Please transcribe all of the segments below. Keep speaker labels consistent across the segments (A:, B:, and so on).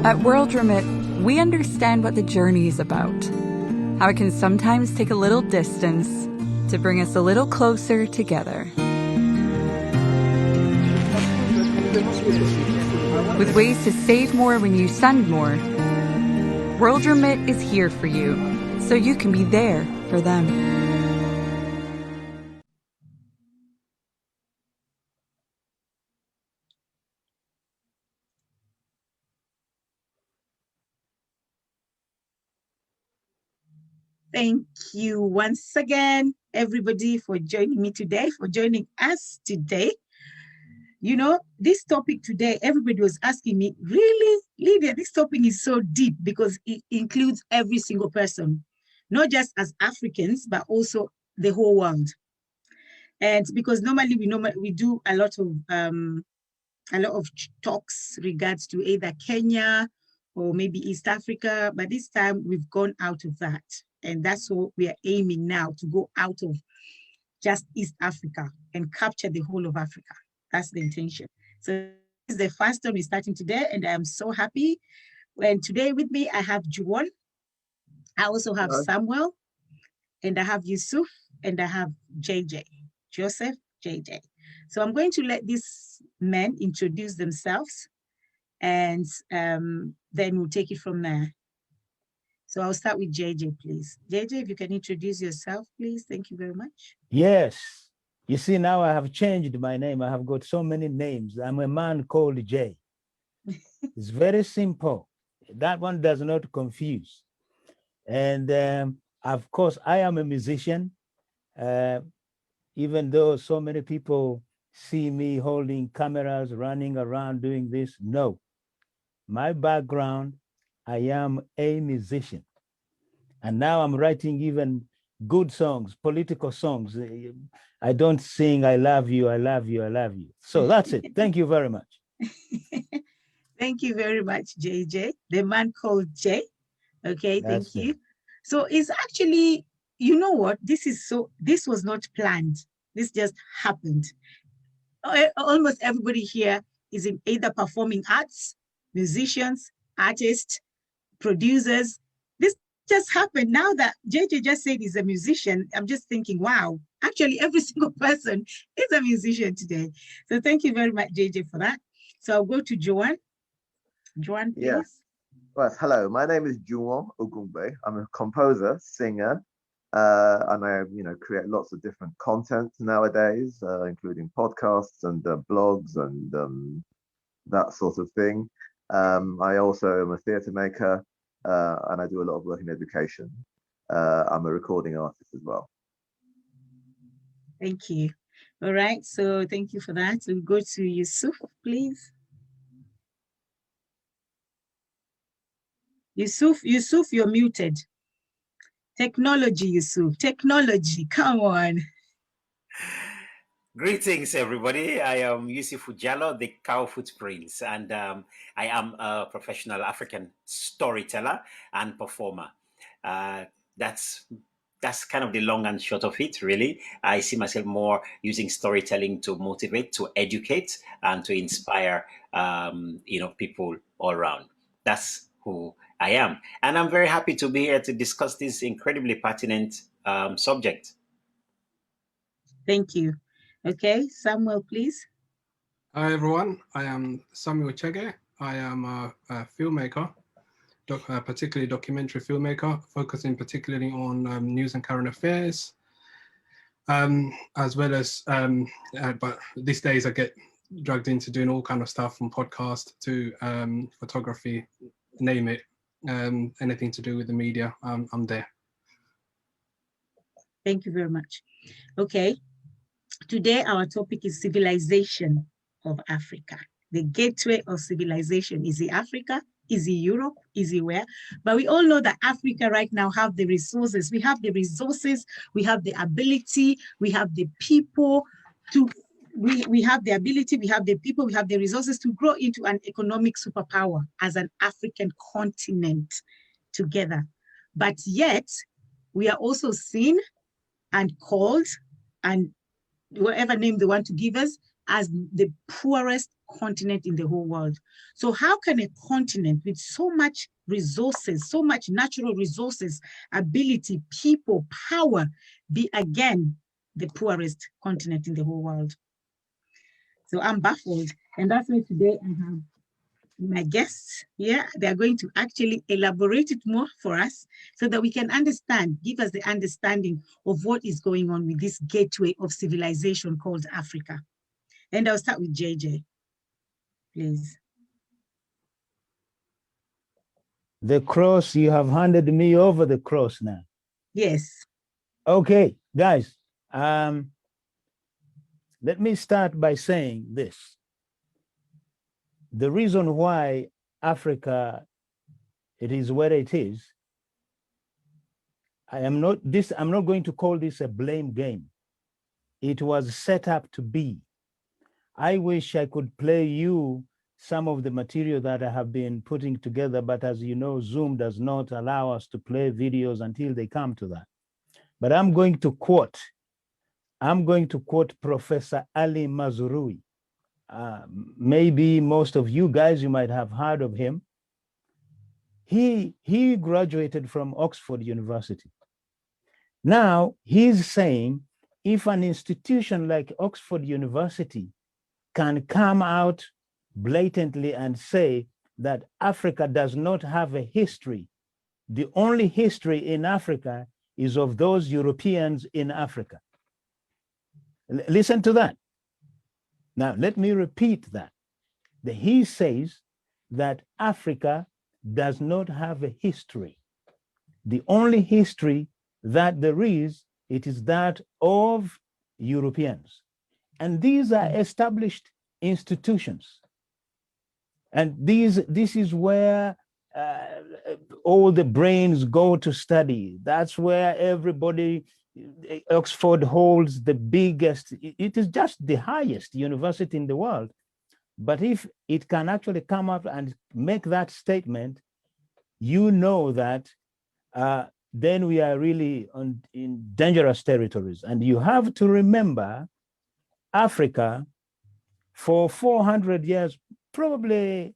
A: At World Remit, we understand what the journey is about, how it can sometimes take a little distance to bring us a little closer together. With ways to save more when you send more, World Remit is here for you, so you can be there for them.
B: Thank you once again, everybody, for joining me today, for joining us today. You know, this topic today, everybody was asking me, really, Lydia, this topic is so deep because it includes every single person, not just as Africans, but also the whole world. And because normally we do a lot of talks regards to either Kenya or maybe East Africa, but this time we've gone out of that. And that's what we are aiming now, to go out of just East Africa and capture the whole of Africa. That's the intention. So this is the first time we're starting today, and I am so happy. And today with me, I have Juwon. I also have Samuel, and I have Yusuf, and I have JJ, Joseph, JJ. So I'm going to let these men introduce themselves, and then we'll take it from there. So I'll start with JJ, please. JJ, if you can introduce yourself, please. Thank you very much.
C: Yes. You see, now I have changed my name. I have got so many names. I'm a man called Jay. It's very simple. That one does not confuse. And of course, I am a musician. Even though so many people see me holding cameras, running around doing this, no. My background, I am a musician. And now I'm writing even good songs, political songs. I don't sing, I love you, I love you, I love you. So that's it. Thank you very much.
B: Thank you very much, JJ, the man called Jay. Okay,
C: That's
B: thank you.
C: it.
B: So it's actually, you know what? This was not planned. This just happened. Almost everybody here is in either performing arts, musicians, artists, producers. This just happened. Now that JJ just said he's a musician, I'm just thinking, wow, actually every single person is a musician today. So thank you very much, JJ, for that. So I'll go to Joanne. Joanne, please.
D: Yeah. Right. Hello, my name is Juwon Ogungbe. I'm a composer, singer, and I, create lots of different content nowadays, including podcasts and blogs and that sort of thing. I also am a theatre maker, and I do a lot of work in education. I'm a recording artist as well.
B: Thank you. All right, so thank you for that. We'll go to Yusuf, please. Yusuf, you're muted. Technology, Yusuf. Technology, come on.
E: Greetings, everybody. I am Yusuf Jallo, the Cow Footprints, and I am a professional African storyteller and performer. That's kind of the long and short of it, really. I see myself more using storytelling to motivate, to educate, and to inspire, people all around. That's who I am. And I'm very happy to be here to discuss this incredibly pertinent subject.
B: Thank you. Okay, Samuel, please.
F: Hi, everyone. I am Samuel Chege. I am a filmmaker, particularly documentary filmmaker, focusing particularly on news and current affairs, as well as, but these days I get dragged into doing all kind of stuff, from podcast to photography, name it, anything to do with the media, I'm there.
B: Thank you very much. Okay. Today, our topic is civilization of Africa. The gateway of civilization. Is it Africa? Is it Europe? Is it where? But we all know that Africa right now have the resources. We have the resources, we have the ability, we have the people to, we have the ability, we have the people, we have the resources to grow into an economic superpower as an African continent together. But yet, we are also seen and called, and whatever name they want to give us, as the poorest continent in the whole world. So how can a continent with so much resources, so much natural resources, ability, people, power, be again the poorest continent in the whole world? So I'm baffled. And that's why today I have my guests here. They're going to actually elaborate it more for us so that we can understand, give us the understanding of what is going on with this gateway of civilization called Africa. And I'll start with JJ, please.
C: The cross, you have handed me over the cross now.
B: Yes.
C: Okay, guys, let me start by saying this. The reason why Africa, it is where it is, I'm not going to call this a blame game. It was set up to be. I wish I could play you some of the material that I have been putting together, but as you know, Zoom does not allow us to play videos until they come to that. But I'm going to quote Professor Ali Mazrui. Maybe most of you guys, you might have heard of him. He graduated from Oxford University. Now he's saying, if an institution like Oxford University can come out blatantly and say that Africa does not have a history, the only history in Africa is of those Europeans in Africa. Listen to that. Now, let me repeat that. He says that Africa does not have a history. The only history that there is, it is that of Europeans. And these are established institutions. And this is where all the brains go to study. That's where everybody, Oxford holds the biggest, it is just the highest university in the world. But if it can actually come up and make that statement, you know that then we are really in dangerous territories. And you have to remember, Africa, for 400 years, probably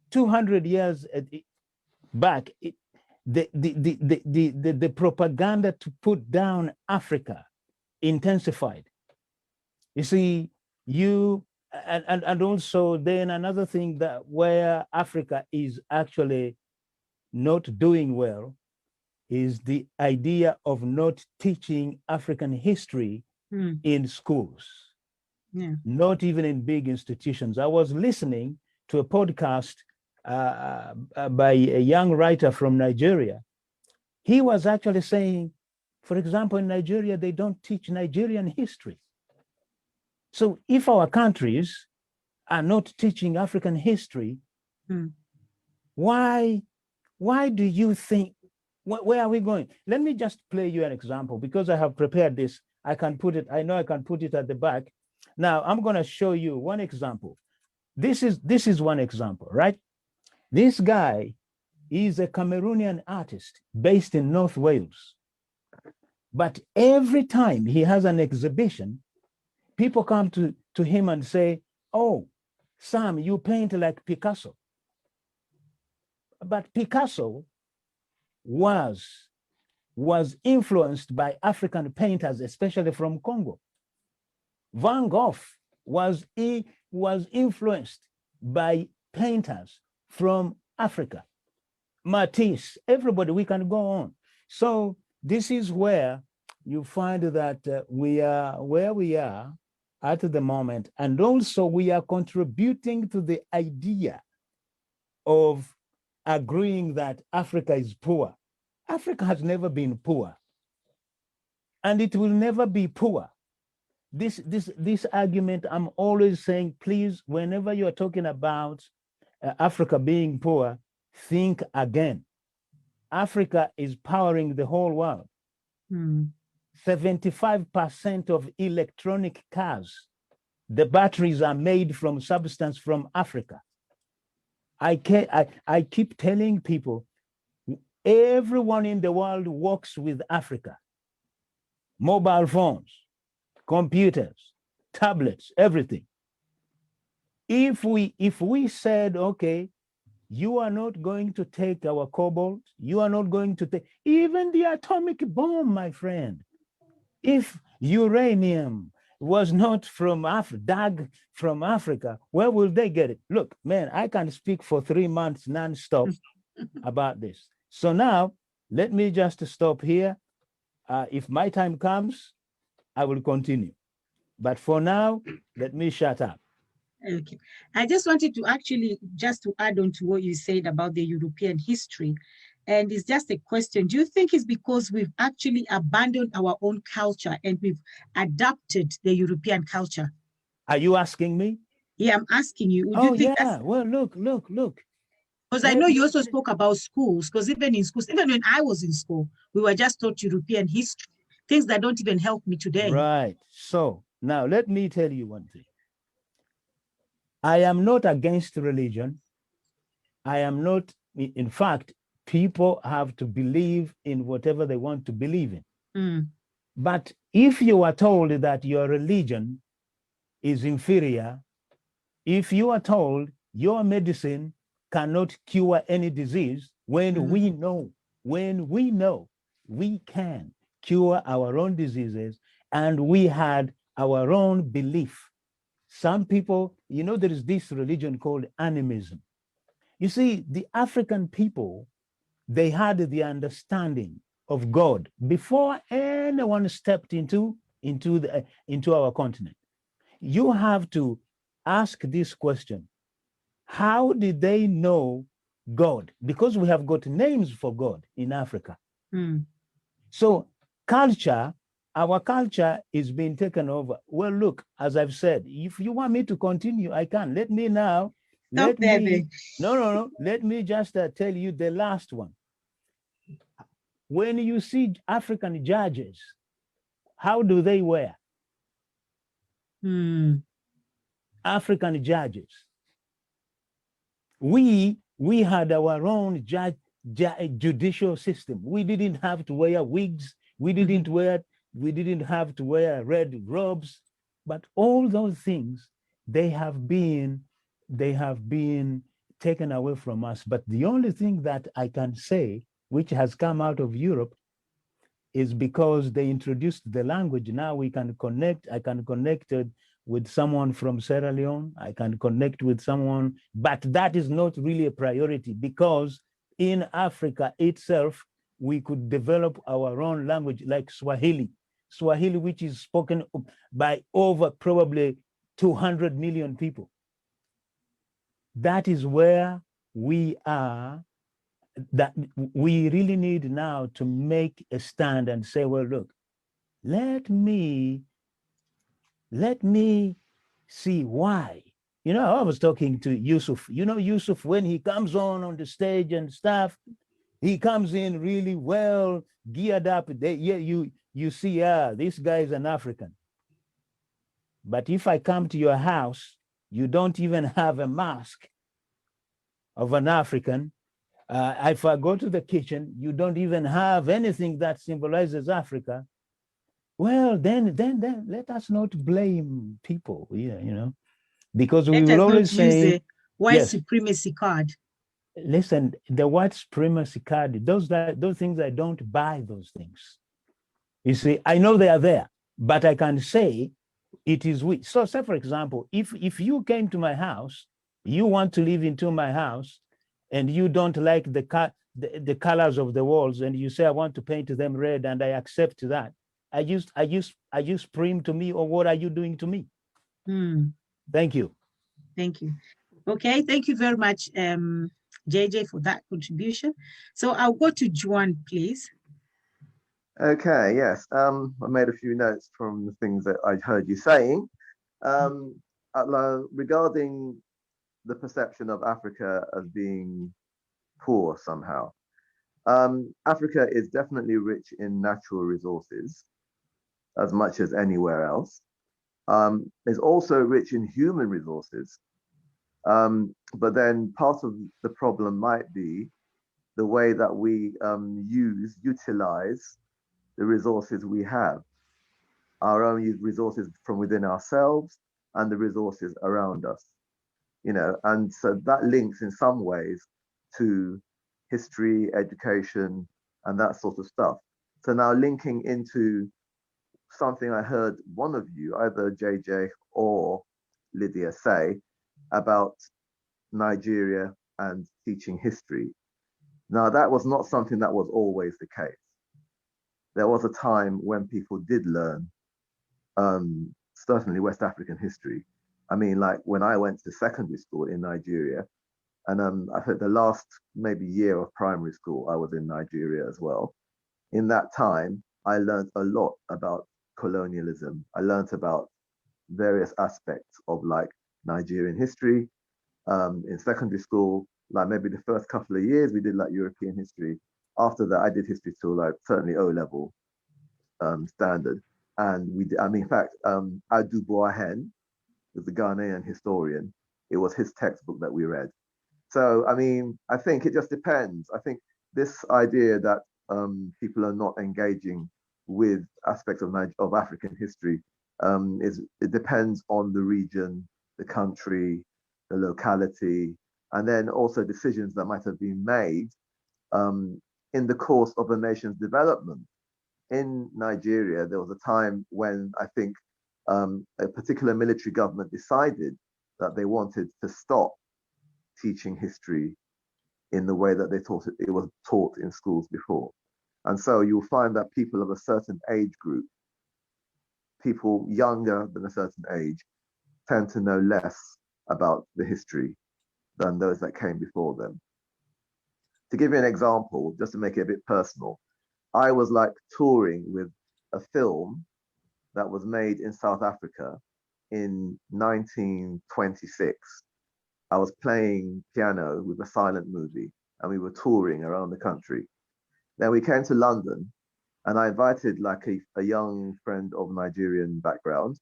C: 200 years back, the propaganda to put down Africa intensified. You see, and also then another thing that where Africa is actually not doing well is the idea of not teaching African history in schools.
B: Yeah.
C: Not even in big institutions. I was listening to a podcast by a young writer from Nigeria. He was actually saying, for example, in Nigeria, they don't teach Nigerian history. So if our countries are not teaching African history, why do you think, where are we going? Let me just play you an example, because I have prepared this. I know I can put it at the back. Now I'm going to show you one example. This is one example, right? This guy is a Cameroonian artist based in North Wales. But every time he has an exhibition, people come to him and say, "Oh, Sam, you paint like Picasso." But Picasso was influenced by African painters, especially from Congo. Van Gogh was influenced by painters from Africa. Matisse, everybody, we can go on. So this is where you find that we are where we are at the moment. And also we are contributing to the idea of agreeing that Africa is poor. Africa has never been poor, and it will never be poor. This argument, I'm always saying, please, whenever you're talking about Africa being poor, think again. Africa is powering the whole world. 75% of electronic cars, the batteries are made from substance from Africa. I keep telling people, everyone in the world works with Africa. Mobile phones, computers, tablets, everything. If we said, okay, you are not going to take our cobalt, you are not going to take even the atomic bomb, my friend. If uranium was not from dug from Africa, where will they get it? Look, man, I can speak for 3 months nonstop about this. So now, let me just stop here. If my time comes, I will continue. But for now, let me shut up.
B: Okay. I just wanted to actually just to add on to what you said about the European history. And it's just a question. Do you think it's because we've actually abandoned our own culture and we've adapted the European culture?
C: Are you asking me?
B: Yeah, I'm asking you. Would
C: Oh,
B: you think
C: yeah.
B: that's
C: Well, look.
B: because I know you also spoke about schools, because even in schools, even when I was in school, we were just taught European history, things that don't even help me today.
C: Right. So now let me tell you one thing. I am not against religion. I am not, in fact, people have to believe in whatever they want to believe in.
B: Mm.
C: But if you are told that your religion is inferior, if you are told your medicine cannot cure any disease, when we know we can cure our own diseases and we had our own belief. Some people, there is this religion called animism. You see, the African people, they had the understanding of God before anyone stepped into our continent. You have to ask this question: how did they know God? Because we have got names for God in Africa.
B: Mm.
C: So our culture is being taken over. Well, look, as I've said, if you want me to continue, I can. Let me now. Let me. No. Let me just tell you the last one. When you see African judges, how do they wear?
B: Mm.
C: African judges. We had our own judicial system. We didn't have to wear wigs. We didn't have to wear red robes. But all those things, they have been taken away from us. But the only thing that I can say, which has come out of Europe, is because they introduced the language. Now we can connect. I can connect with someone from Sierra Leone. I can connect with someone, but that is not really a priority, because in Africa itself, we could develop our own language like Swahili, which is spoken by over probably 200 million people. That is where we are. That we really need now to make a stand and say, well, look, let me see why. I was talking to Yusuf. Yusuf, when he comes on the stage and stuff, he comes in really well geared up. You see, this guy is an African. But if I come to your house, you don't even have a mask of an African. If I go to the kitchen, you don't even have anything that symbolizes Africa. Well, then let us not blame people, because we will always say,
B: use white supremacy card.
C: Listen, the white supremacy card, those things, I don't buy those things. You see, I know they are there, but I can say it is we. So say, for example, if you came to my house, you want to live into my house, and you don't like the colors of the walls, and you say, I want to paint them red, and I accept that. Are you scream to me, or what are you doing to me?
B: Mm.
C: Thank you.
B: Thank you. Okay, thank you very much, JJ, for that contribution. So I'll go to Juan, please.
D: Okay, yes. I made a few notes from the things that I heard you saying. Regarding the perception of Africa as being poor somehow. Africa is definitely rich in natural resources, as much as anywhere else. It's also rich in human resources. But then part of the problem might be the way that we utilize the resources we have. our own resources from within ourselves and the resources around us, you know, and so that links in some ways to history, education, and that sort of stuff. So now linking into something I heard one of you, either JJ or Lydia, say about Nigeria and teaching history. Now, that was not something that was always the case. There was a time when people did learn, certainly West African history. I mean, like when I went to secondary school in Nigeria, and I think the last maybe year of primary school, I was in Nigeria as well. In that time, I learned a lot about colonialism. I learned about various aspects of like Nigerian history. In secondary school, like maybe the first couple of years, we did like European history. After that, I did history till like certainly O level standard. And we did, I mean, in fact, Adu Boahen was the Ghanaian historian. It was his textbook that we read. So, I mean, I think it just depends. I think this idea that people are not engaging with aspects of African history it depends on the region, the country, the locality, and then also decisions that might have been made in the course of a nation's development. In Nigeria, there was a time when I think a particular military government decided that they wanted to stop teaching history in the way that they thought it was taught in schools before. And so you'll find that people of a certain age group, people younger than a certain age, tend to know less about the history than those that came before them. To give you an example, just to make it a bit personal, I was like touring with a film that was made in South Africa in 1926. I was playing piano with a silent movie and we were touring around the country. Then we came to London and I invited like a young friend of Nigerian background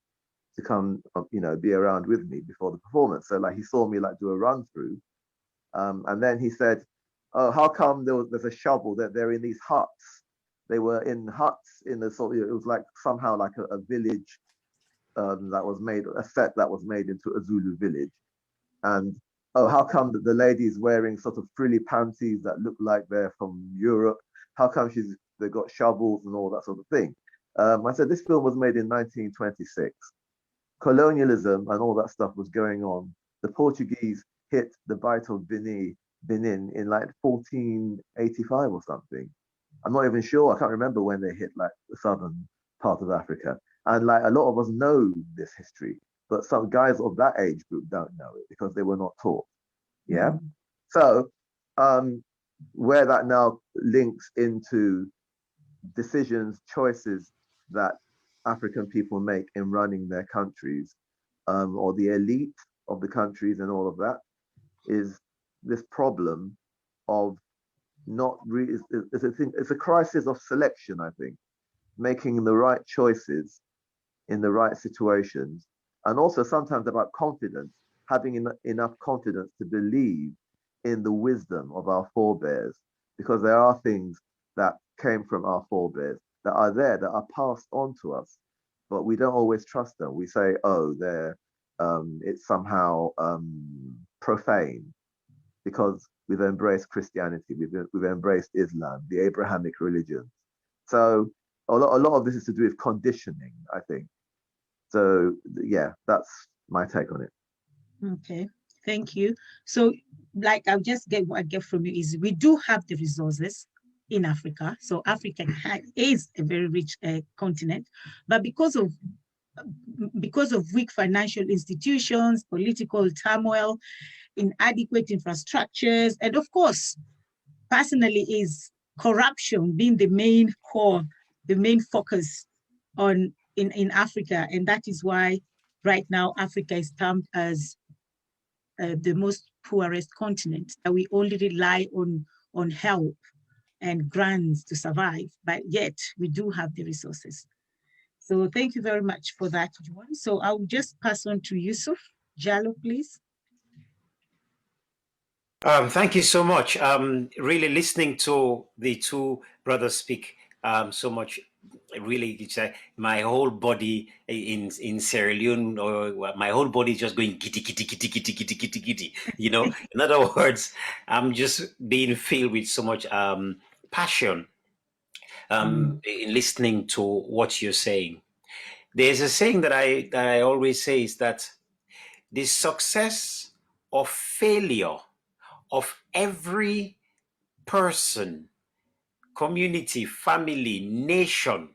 D: to come, you know, be around with me before the performance. So like he saw me like do a run through. And then he said, oh, how come there's a shovel that they're in these huts? They were in huts in the sort of, it was like somehow like a village that was made, a set that was made into a Zulu village. And oh, how come the lady's wearing sort of frilly panties that look like they're from Europe? How come they got shovels and all that sort of thing? I said, this film was made in 1926. Colonialism and all that stuff was going on. The Portuguese hit the Bight of Benin in like 1485 or something. I'm not even sure. I can't remember when they hit like the southern part of Africa. And like a lot of us know this history, but some guys of that age group don't know it because they were not taught. Yeah. Mm-hmm. So where that now links into decisions, choices that African people make in running their countries, or the elite of the countries and all of that, is this problem of not really, it's a crisis of selection, I think, making the right choices in the right situations, and also sometimes about confidence, having enough confidence to believe in the wisdom of our forebears, because there are things that came from our forebears that are there, that are passed on to us, but we don't always trust them. We say, oh, they're it's somehow profane because we've embraced Christianity, we've embraced Islam, the Abrahamic religion. So a lot of this is to do with conditioning, I think. So yeah, that's my take on it.
B: Okay, thank you. So like I'll just get what I get from you is we do have the resources in Africa. So Africa is a very rich continent, but because of weak financial institutions, political turmoil, inadequate infrastructures, and of course, personally is corruption being the main core, the main focus on in Africa. And that is why right now Africa is termed as the most poorest continent, that we only rely on help and grants to survive, but yet we do have the resources. So thank you very much for that, Juan. So I will just pass on to Yusuf Jallow, please.
E: Thank you so much. Really listening to the two brothers speak so much really, it's my whole body in Sierra Leone, or my whole body is just going giddy, giddy, giddy, giddy, giddy, giddy, giddy. You know, in other words, I'm just being filled with so much passion in listening to what you're saying. There's a saying that I always say is that the success or failure of every person, community, family, nation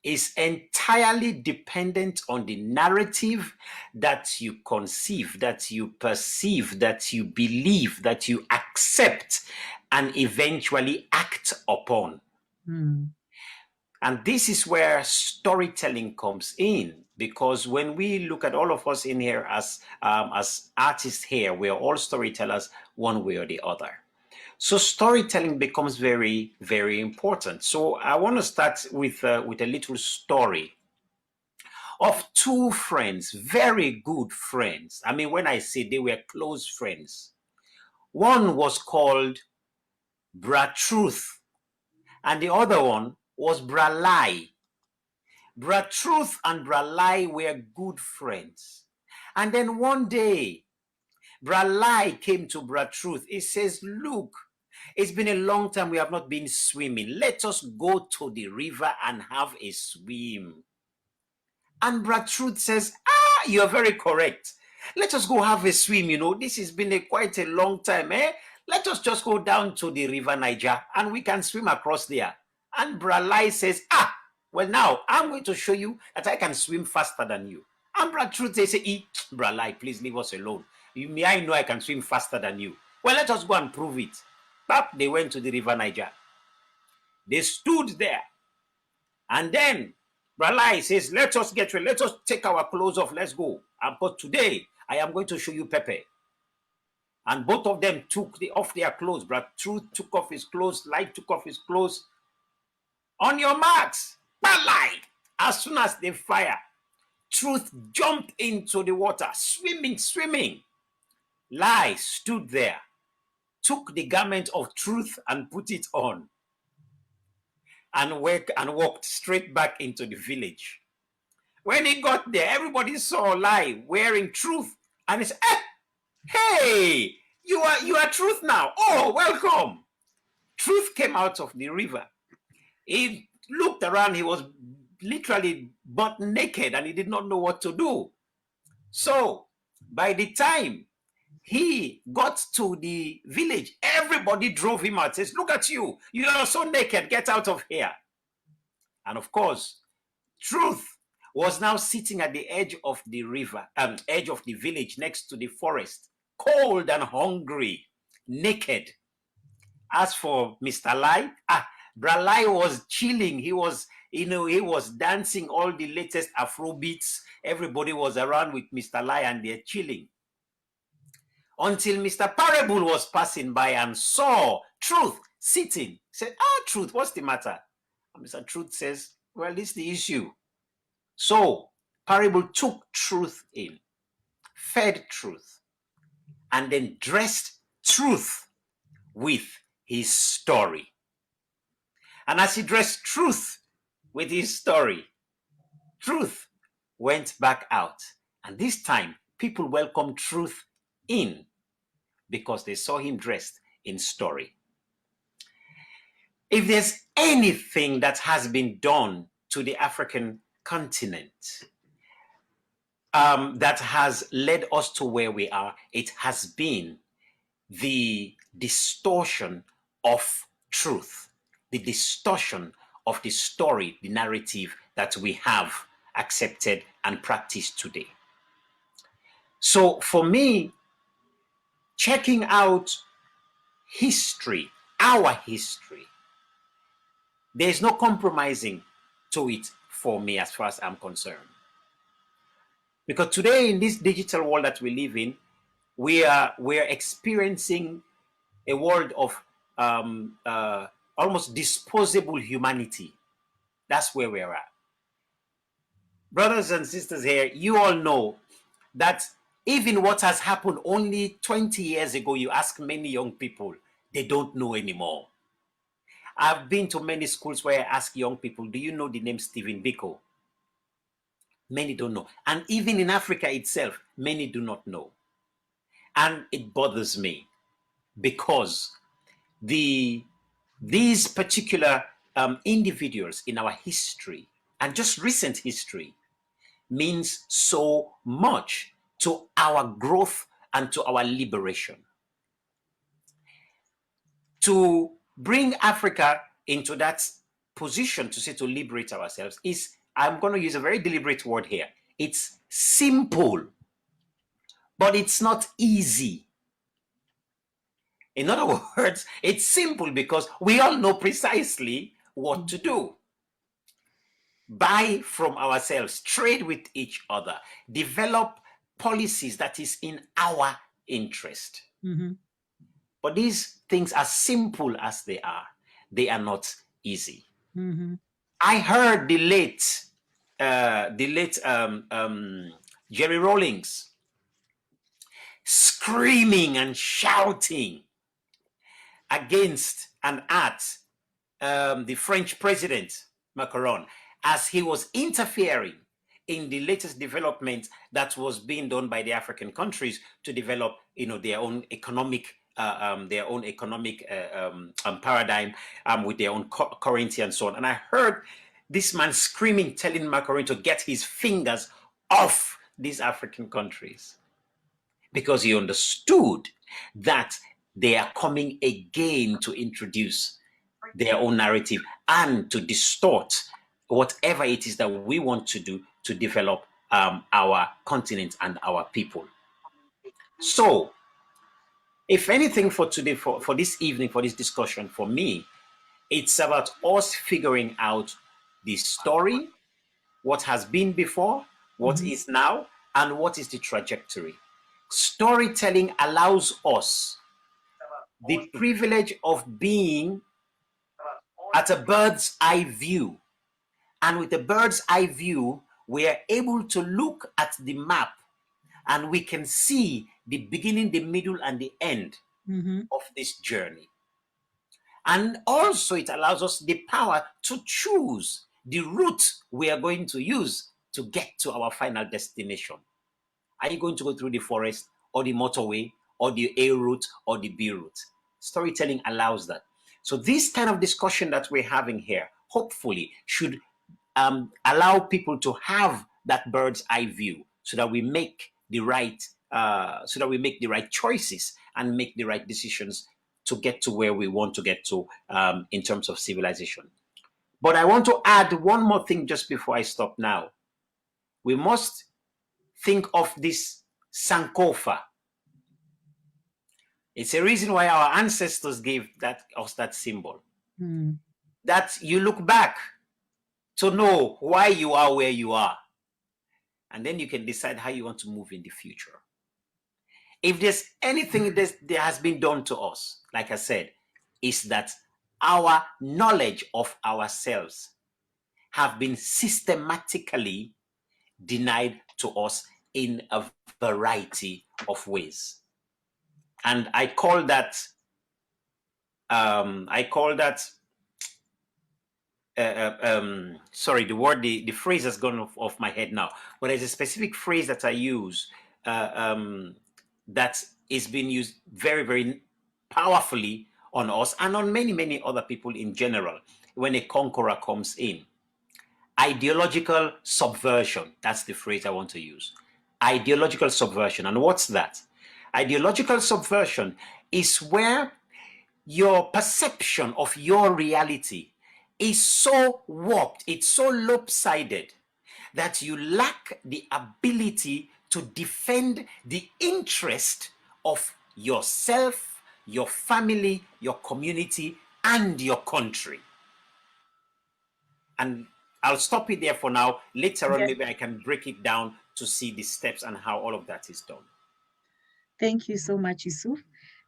E: is entirely dependent on the narrative that you conceive, that you perceive, that you believe, that you accept, and eventually act upon. And this is where storytelling comes in, because when we look at all of us in here as artists here, we are all storytellers one way or the other. So storytelling becomes very, very important. So I want to start with a little story of two friends, very good friends. I mean, when I say they were close friends, one was called Bra Truth, and the other one was Bra Lie. Bra Truth and Bra Lie were good friends. And then one day, Bra Lie came to Bra Truth. He says, look, it's been a long time we have not been swimming. Let us go to the river and have a swim. And Bra Truth says, you're very correct. Let us go have a swim. You know, this has been quite a long time. Let us just go down to the river Niger and we can swim across there. And Bra Lie says, well, now I'm going to show you that I can swim faster than you. And Bra Truth says, Bra Lie, please leave us alone. I know I can swim faster than you. Well, let us go and prove it. But they went to the river Niger. They stood there. And then Bra Lie says, let us get ready. Let us take our clothes off. Let's go. But today, I am going to show you Pepe. And both of them took off their clothes. Bra Truth took off his clothes. Lie took off his clothes. On your marks, Bra Lie. As soon as they fire, Truth jumped into the water, swimming. Lie stood there, took the garment of Truth and put it on, and walked straight back into the village. When he got there, everybody saw Lie wearing Truth, and he said, hey, you are Truth now. Oh, welcome. Truth came out of the river. He looked around. He was literally butt naked, and he did not know what to do. So by the time he got to the village, everybody drove him out, says, look at you, you are so naked, get out of here. And of course, Truth was now sitting at the edge of the river, edge of the village next to the forest, cold and hungry, naked. As for Mr. Lie, Bra Lie was chilling. He was dancing all the latest Afro beats. Everybody was around with Mr. Lie and they're chilling. Until Mr. Parable was passing by and saw Truth sitting. Said, Truth, what's the matter? And Mr. Truth says, well, this is the issue. So Parable took Truth in, fed Truth, and then dressed Truth with his story. And as he dressed Truth with his story, Truth went back out. And this time, people welcomed Truth in because they saw him dressed in story. If there's anything that has been done to the African continent that has led us to where we are, it has been the distortion of truth, the distortion of the story, the narrative that we have accepted and practiced today. So for me, checking out history, our history, there's no compromising to it for me as far as I'm concerned. Because today in this digital world that we live in, we're experiencing a world of almost disposable humanity. That's where we're at. Brothers and sisters here, you all know that even what has happened only 20 years ago, you ask many young people, they don't know anymore. I've been to many schools where I ask young people, do you know the name Stephen Biko? Many don't know. And even in Africa itself, many do not know. And it bothers me because these particular individuals in our history, and just recent history, means so much to our growth and to our liberation. To bring Africa into that position to say to liberate ourselves is, I'm going to use a very deliberate word here, it's simple, but it's not easy. In other words, it's simple because we all know precisely what to do. Buy from ourselves, trade with each other, develop policies that is in our interest.
B: Mm-hmm.
E: But these things, as simple as they are not easy.
B: Mm-hmm.
E: I heard the late Jerry Rawlings screaming and shouting against and at the French president Macron as he was interfering in the latest development that was being done by the African countries to develop, their own economic paradigm with their own currency and so on. And I heard this man screaming, telling Macron to get his fingers off these African countries because he understood that they are coming again to introduce their own narrative and to distort whatever it is that we want to do to develop our continent and our people. So, if anything for today, for this evening, for this discussion, for me, it's about us figuring out the story, what has been before, what is now, and what is the trajectory. Storytelling allows us the privilege of being at a bird's eye view. And with a bird's eye view, we are able to look at the map and we can see the beginning, the middle, and the end of this journey. And also it allows us the power to choose the route we are going to use to get to our final destination. Are you going to go through the forest or the motorway or the A route or the B route? Storytelling allows that. So this kind of discussion that we're having here, hopefully should allow people to have that bird's eye view so that we make the right choices and make the right decisions to get to where we want to get to in terms of civilization. But I want to add one more thing just before I stop now. We must think of this Sankofa. It's a reason why our ancestors gave us that symbol. That you look back to know why you are where you are. And then you can decide how you want to move in the future. If there's anything that has been done to us, like I said, is that our knowledge of ourselves have been systematically denied to us in a variety of ways. And I call that sorry, the phrase has gone off my head now, but there's a specific phrase that I use that is being used very, very powerfully on us and on many, many other people in general when a conqueror comes in. Ideological subversion, that's the phrase I want to use. Ideological subversion. And what's that? Ideological subversion is where your perception of your reality is so warped, it's so lopsided that you lack the ability to defend the interest of yourself, your family, your community, and your country. And I'll stop it there for now. Later on, maybe I can break it down to see the steps and how all of that is done.
B: Thank you so much, Yusuf.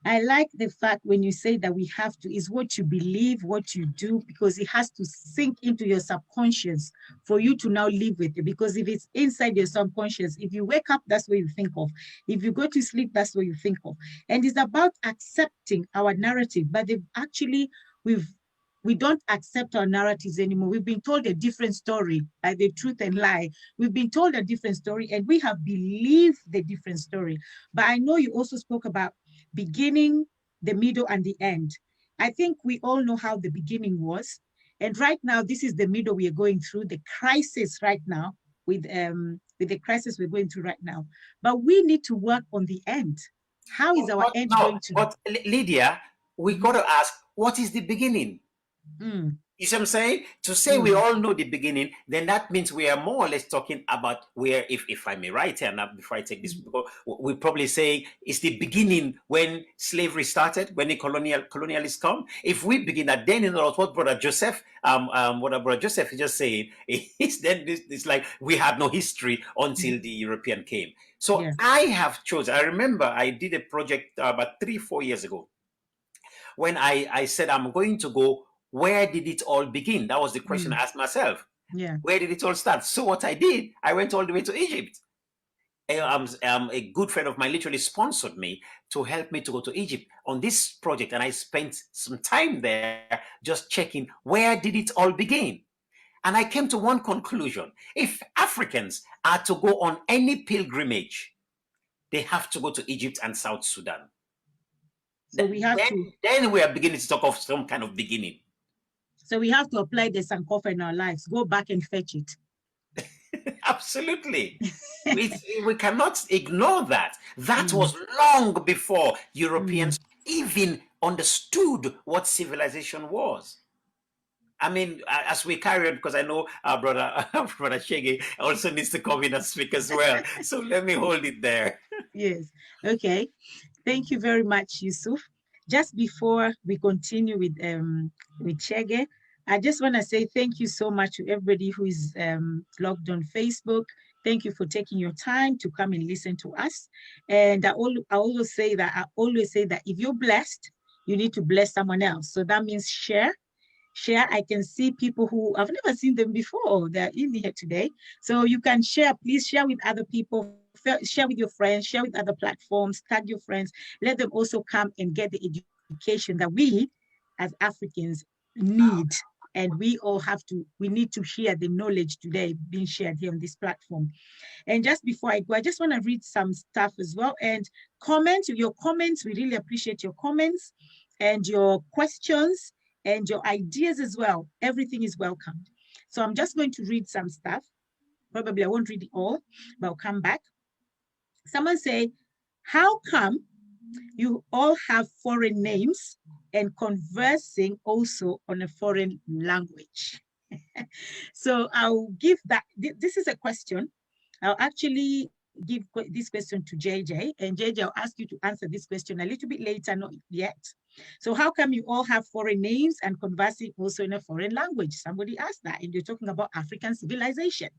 B: I like the fact when you say that we have to, is what you believe, what you do, because it has to sink into your subconscious for you to now live with it. Because if it's inside your subconscious, if you wake up, that's what you think of. If you go to sleep, that's what you think of. And it's about accepting our narrative, but we've We don't accept our narratives anymore. We've been told a different story, like the truth and lie. We've been told a different story and we have believed the different story. But I know you also spoke about beginning, the middle, and the end. I think we all know how the beginning was. And right now, this is the middle we are going through, the crisis right now, with the crisis we're going through right now. But we need to work on the end. How is our end going to
E: But Lydia, we got to ask, what is the beginning?
B: Mm.
E: You see what I'm saying? To say we all know the beginning, then that means we are more or less talking about where, if I may write here now before I take this, we probably say it's the beginning when slavery started, when the colonialists come. If we begin at then, in what Brother Joseph, is just saying, is then it's like we had no history until the European came. So
B: Yes.
E: I have chosen. I remember I did a project about 3-4 years ago when I said I'm going to go. Where did it all begin? That was the question I asked myself.
B: Yeah.
E: Where did it all start? So what I did, I went all the way to Egypt. A good friend of mine literally sponsored me to help me to go to Egypt on this project. And I spent some time there just checking where did it all begin. And I came to one conclusion. If Africans are to go on any pilgrimage, they have to go to Egypt and South Sudan.
B: So we have
E: then we are beginning to talk of some kind of beginning.
B: So we have to apply the Sankofa in our lives. Go back and fetch it.
E: Absolutely. we cannot ignore that. That was long before Europeans even understood what civilization was. I mean, as we carry on, because I know our brother Shege also needs to come in and speak as well. So let me hold it there.
B: Yes. Okay. Thank you very much, Yusuf. Just before we continue with Chege, I just want to say thank you so much to everybody who is logged on Facebook. Thank you for taking your time to come and listen to us. And I always say that if you're blessed, you need to bless someone else. So that means share. Share. I can see people who I've never seen them before. They're in here today. So you can share. Please share with other people. Share with your friends. Share with other platforms. Tag your friends. Let them also come and get the education that we, as Africans, need. And we need to hear the knowledge today being shared here on this platform. And just before I go, I just want to read some stuff as well. And your comments, we really appreciate your comments and your questions and your ideas as well. Everything is welcomed. So I'm just going to read some stuff. Probably I won't read it all, but I'll come back. Someone say, how come you all have foreign names and conversing also on a foreign language? So I'll give that. This is a question. I'll actually give this question to JJ, and JJ, I'll ask you to answer this question a little bit later, not yet. So how come you all have foreign names and conversing also in a foreign language? Somebody asked that, and you're talking about African civilization.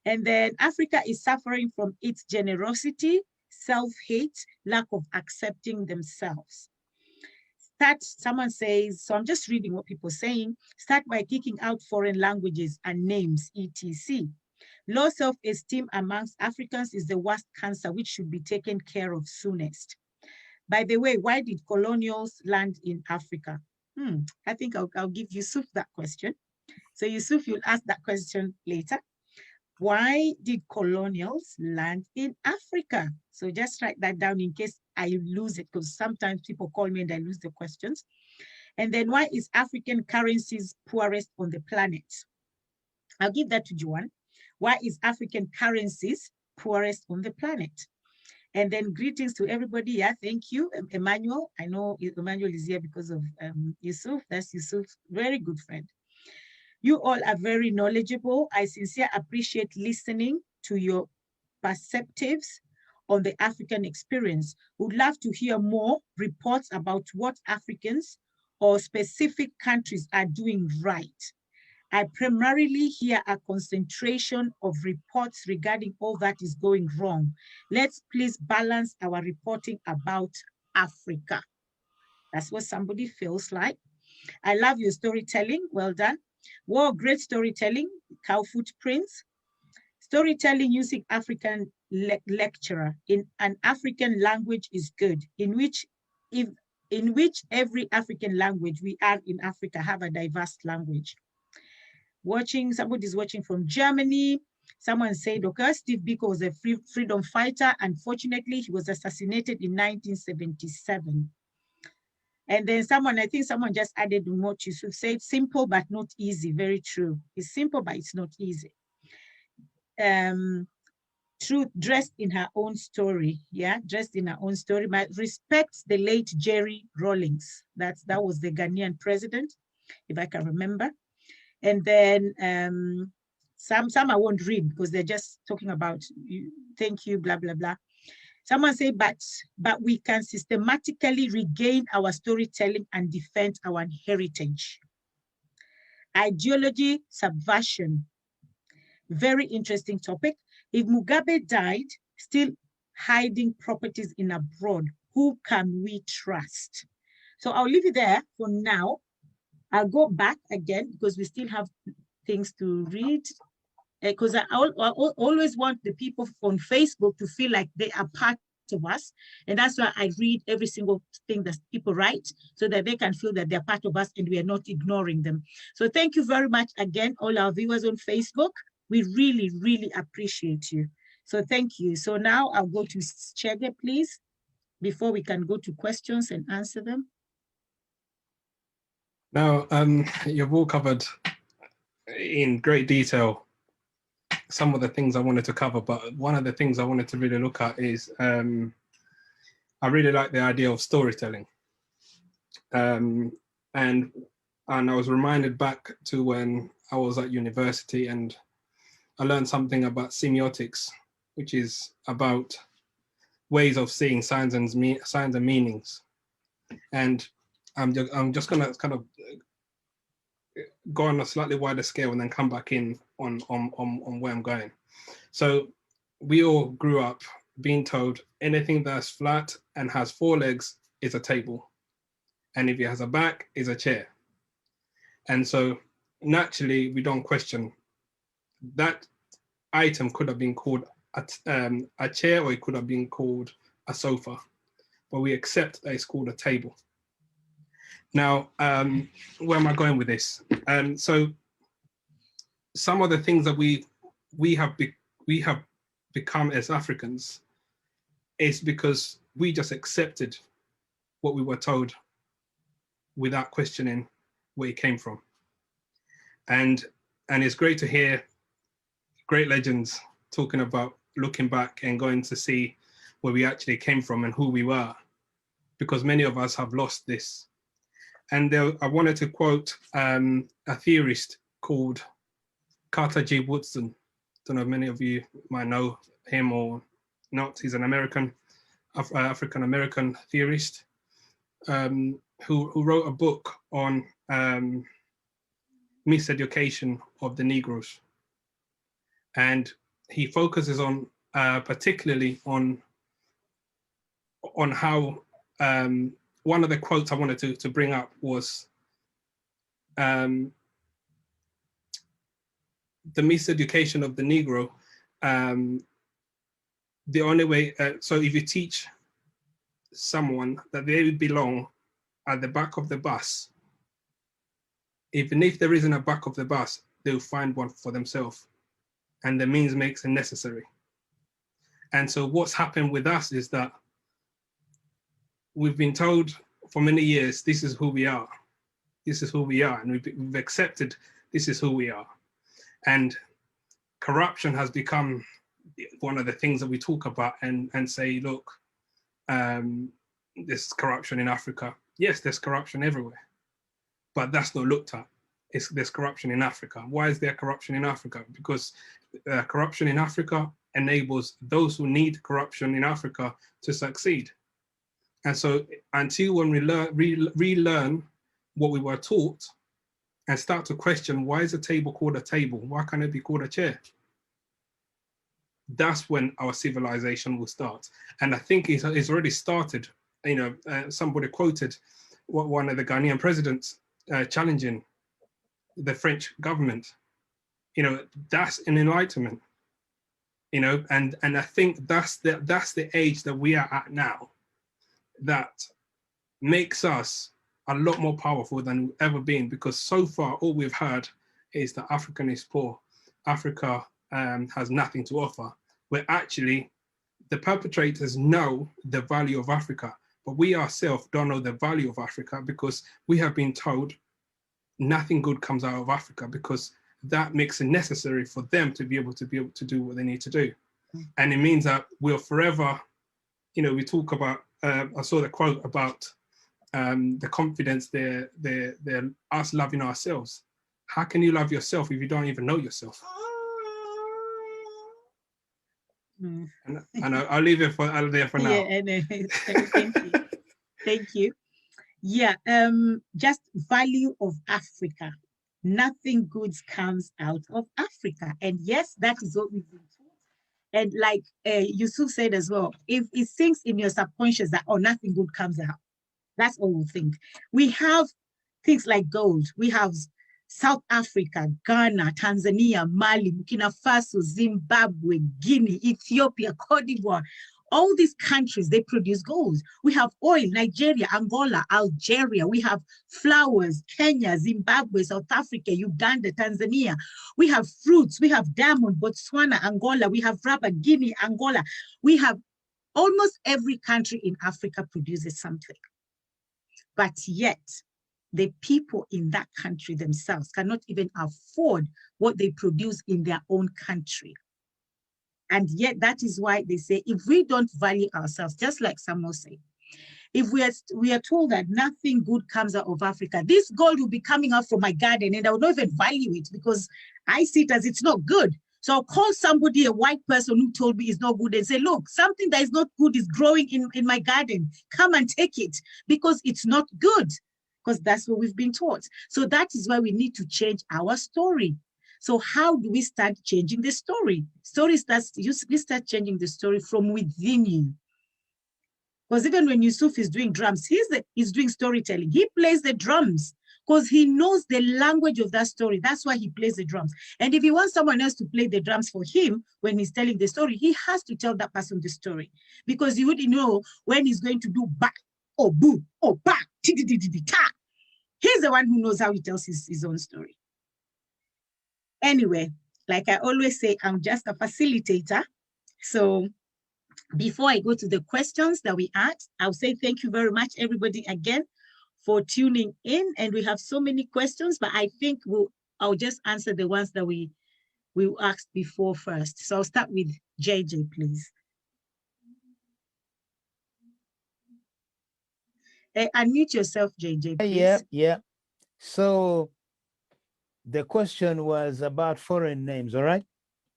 B: And then Africa is suffering from its generosity, self-hate, lack of accepting themselves. Someone says, so I'm just reading what people are saying, start by kicking out foreign languages and names, etc. Low self-esteem amongst Africans is the worst cancer which should be taken care of soonest. By the way, why did colonials land in Africa? I think I'll give Yusuf that question. So Yusuf, you'll ask that question later. Why did colonials land in Africa? So just write that down in case I lose it, because sometimes people call me and I lose the questions. And then why is African currencies poorest on the planet? I'll give that to Juan. Why is African currencies poorest on the planet? And then greetings to everybody. Yeah, thank you. Emmanuel, I know Emmanuel is here because of Yusuf. That's Yusuf's very good friend. You all are very knowledgeable. I sincerely appreciate listening to your perspectives on the African experience. Would love to hear more reports about what Africans or specific countries are doing right. I primarily hear a concentration of reports regarding all that is going wrong. Let's please balance our reporting about Africa. That's what somebody feels like. I love your storytelling. Well done. Wow, great storytelling. Cow footprints. Storytelling using African lecturer in an African language is good, in which in which every African language we are in Africa have a diverse language. Somebody's watching from Germany. Someone said, okay, Steve Biko was a freedom fighter. Unfortunately, he was assassinated in 1977. And then I think someone just added what Yusuf said, simple but not easy. Very true. It's simple, but it's not easy. Truth dressed in her own story. Yeah, dressed in her own story. My respects the late Jerry Rawlings. That was the Ghanaian president, if I can remember. And then some I won't read because they're just talking about you, thank you, blah, blah, blah. Someone say, but we can systematically regain our storytelling and defend our heritage. Ideology subversion. Very interesting topic. If Mugabe died, still hiding properties in abroad, who can we trust? So I'll leave it there for now. I'll go back again because we still have things to read. Because I always want the people on Facebook to feel like they are part of us. And that's why I read every single thing that people write so that they can feel that they're part of us and we are not ignoring them. So thank you very much again, all our viewers on Facebook. We really, really appreciate you. So thank you. So now I'll go to Chege, please, before we can go to questions and answer them.
F: Now, you've all covered in great detail some of the things I wanted to cover, but one of the things I wanted to really look at is I really like the idea of storytelling. And I was reminded back to when I was at university and I learned something about semiotics, which is about ways of seeing signs and meanings. And I'm just gonna kind of go on a slightly wider scale and then come back in on where I'm going. So we all grew up being told anything that's flat and has 4 legs is a table. And if it has a back, is a chair. And so naturally we don't question that item could have been called a chair or it could have been called a sofa, but we accept that it's called a table. Now, where am I going with this? So some of the things that we have become as Africans is because we just accepted what we were told without questioning where it came from. And it's great to hear great legends talking about looking back and going to see where we actually came from and who we were, because many of us have lost this. And I wanted to quote a theorist called Carter G. Woodson. Don't know if many of you might know him or not. He's an African-American theorist who wrote a book on miseducation of the Negroes. And he focuses on particularly on how one of the quotes I wanted to bring up was the miseducation of the Negro. The only way, so if you teach someone that they belong at the back of the bus, even if there isn't a back of the bus, they'll find one for themselves. And the means makes it necessary. And so what's happened with us is that we've been told for many years, this is who we are. This is who we are. And we've accepted this is who we are. And corruption has become one of the things that we talk about and say, look, there's corruption in Africa. Yes, there's corruption everywhere, but that's not looked at. There's corruption in Africa. Why is there corruption in Africa? Because corruption in Africa enables those who need corruption in Africa to succeed. And so until when we relearn what we were taught and start to question, why is a table called a table? Why can't it be called a chair? That's when our civilization will start. And I think it's already started. You know, somebody quoted one of the Ghanaian presidents challenging the French government. You know, that's an enlightenment. You know, and I think that's the age that we are at now. That makes us a lot more powerful than we've ever been, because so far all we've heard is that Africa is poor. Africa has nothing to offer. Where actually the perpetrators know the value of Africa, but we ourselves don't know the value of Africa, because we have been told nothing good comes out of Africa, because that makes it necessary for them to be able to do what they need to do. And it means that we'll forever, you know, we talk about, I saw the quote about the confidence, they're us loving ourselves. How can you love yourself if you don't even know yourself?
B: Mm.
F: And I'll leave it there for now.
B: Yeah, and thank you. Thank you. Yeah, just value of Africa. Nothing good comes out of Africa. And yes, that is what we've been taught. And like Yusuf said as well, if it sinks in your subconscious that, oh, nothing good comes out, that's all we think. We have things like gold. We have South Africa, Ghana, Tanzania, Mali, Burkina Faso, Zimbabwe, Guinea, Ethiopia, Cote d'Ivoire. All these countries, they produce gold. We have oil, Nigeria, Angola, Algeria. We have flowers, Kenya, Zimbabwe, South Africa, Uganda, Tanzania. We have fruits. We have diamond, Botswana, Angola. We have rubber, Guinea, Angola. We have almost every country in Africa produces something. But yet, the people in that country themselves cannot even afford what they produce in their own country. And yet that is why they say, if we don't value ourselves, just like Samuel said, if we are told that nothing good comes out of Africa, this gold will be coming out from my garden and I will not even value it because I see it as it's not good. So I'll call somebody, a white person who told me it's not good, and say, look, something that is not good is growing in my garden. Come and take it because it's not good, because that's what we've been taught. So that is why we need to change our story. So how do we start changing the story? We start changing the story from within you. Because even when Yusuf is doing drums, he's doing storytelling. He plays the drums because he knows the language of that story. That's why he plays the drums. And if he wants someone else to play the drums for him when he's telling the story, he has to tell that person the story. Because you wouldn't know when he's going to do ba, or boo, or ba, ta. He's the one who knows how he tells his own story. Anyway, like I always say, I'm just a facilitator. So before I go to the questions that we asked, I'll say thank you very much, everybody, again, for tuning in. And we have so many questions, but I think I'll just answer the ones that we asked before first. So I'll start with JJ, please. Unmute yourself, JJ, please.
C: Yeah. So the question was about foreign names, all right?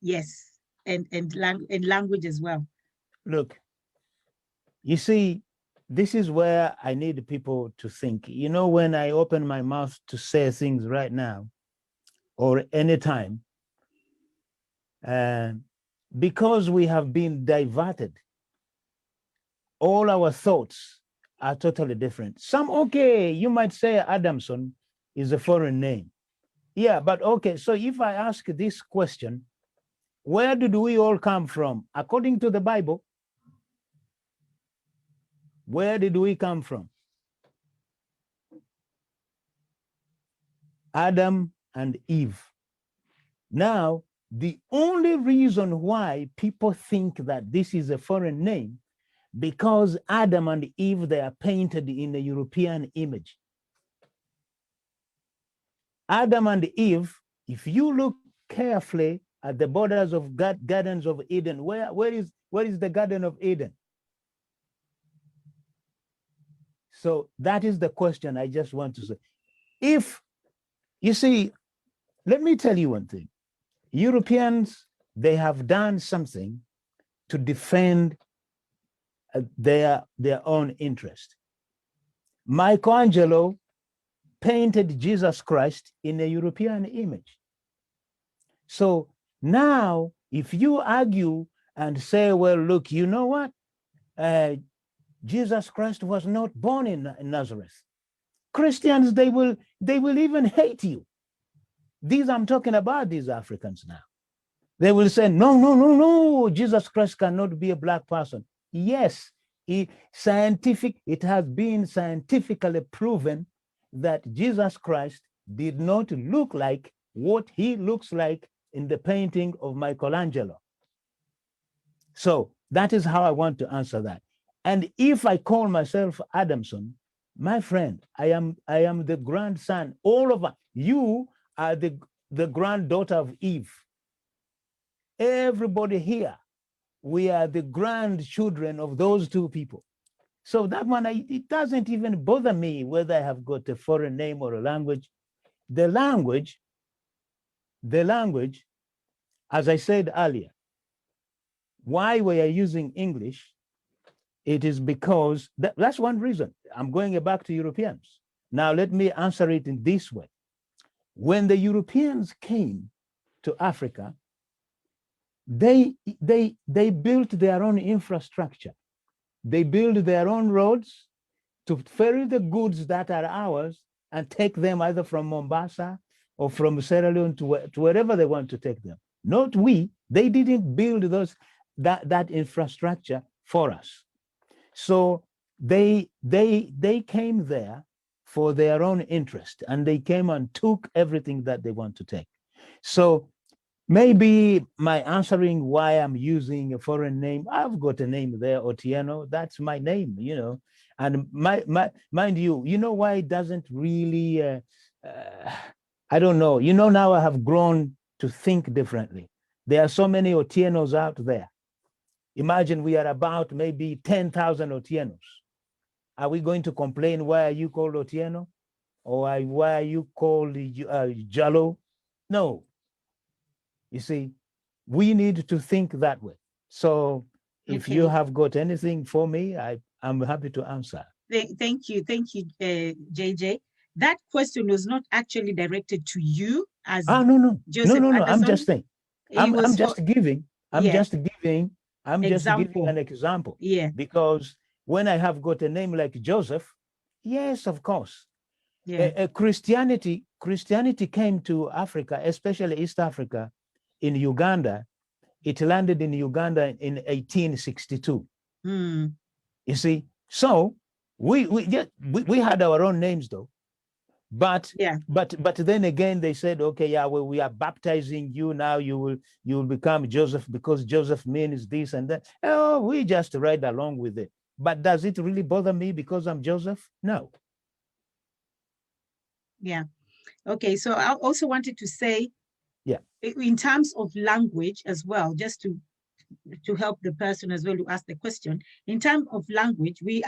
B: Yes, and language as well.
C: Look, you see, this is where I need people to think. You know, when I open my mouth to say things right now, or anytime, because we have been diverted, all our thoughts are totally different. Okay, you might say Adamson is a foreign name. Yeah, but okay, so if I ask this question, where did we all come from? According to the Bible, where did we come from? Adam and Eve. Now, the only reason why people think that this is a foreign name, because Adam and Eve, they are painted in a European image. Adam and Eve, if you look carefully at the borders of Gardens of Eden, where is the Garden of Eden? So that is the question I just want to say. If, you see, let me tell you one thing. Europeans, they have done something to defend their own interest. Michelangelo painted Jesus Christ in a European image. So now, if you argue and say, well, look, you know what? Jesus Christ was not born in Nazareth. Christians, they will even hate you. I'm talking about these Africans now. They will say, no, Jesus Christ cannot be a black person. Yes, It has been scientifically proven that Jesus Christ did not look like what he looks like in the painting of Michelangelo. So that is how I want to answer that. And if I call myself Adamson, my friend, I am the grandson. All of us, you are the granddaughter of Eve. Everybody here, we are the grandchildren of those two people. So that one, it doesn't even bother me whether I have got a foreign name or a language. The language, as I said earlier, why we are using English, it is because that's one reason. I'm going back to Europeans. Now let me answer it in this way. When the Europeans came to Africa, they built their own infrastructure. They build their own roads to ferry the goods that are ours and take them either from Mombasa or from Sierra Leone to wherever they want to take them. Not we. They didn't build that infrastructure for us. So they came there for their own interest, and they came and took everything that they want to take. So maybe my answering why I'm using a foreign name, I've got a name there, Otieno, that's my name, you know. And mind you, you know why it doesn't really, I don't know. You know, now I have grown to think differently. There are so many Otienos out there. Imagine we are about maybe 10,000 Otienos. Are we going to complain, why are you called Otieno? Or why are you called Jallo? No. You see, we need to think that way. So if you have got anything for me, I'm happy to answer.
B: Thank you, JJ. That question was not actually directed to you as Joseph
C: no.
B: Addison.
C: I'm just saying. I'm just giving an example.
B: Yeah.
C: Because when I have got a name like Joseph, yes, of course.
B: Yeah.
C: Christianity came to Africa, especially East Africa, in Uganda. It landed in Uganda in 1862.
B: Mm.
C: You see, so we had our own names though, but then again they said, okay, yeah, well, we are baptizing you now. You will become Joseph because Joseph means this and that. Oh, we just ride along with it. But does it really bother me because I'm Joseph? No.
B: Yeah. Okay. So I also wanted to say,
C: yeah,
B: in terms of language as well, just to help the person as well to ask the question. In terms of language, we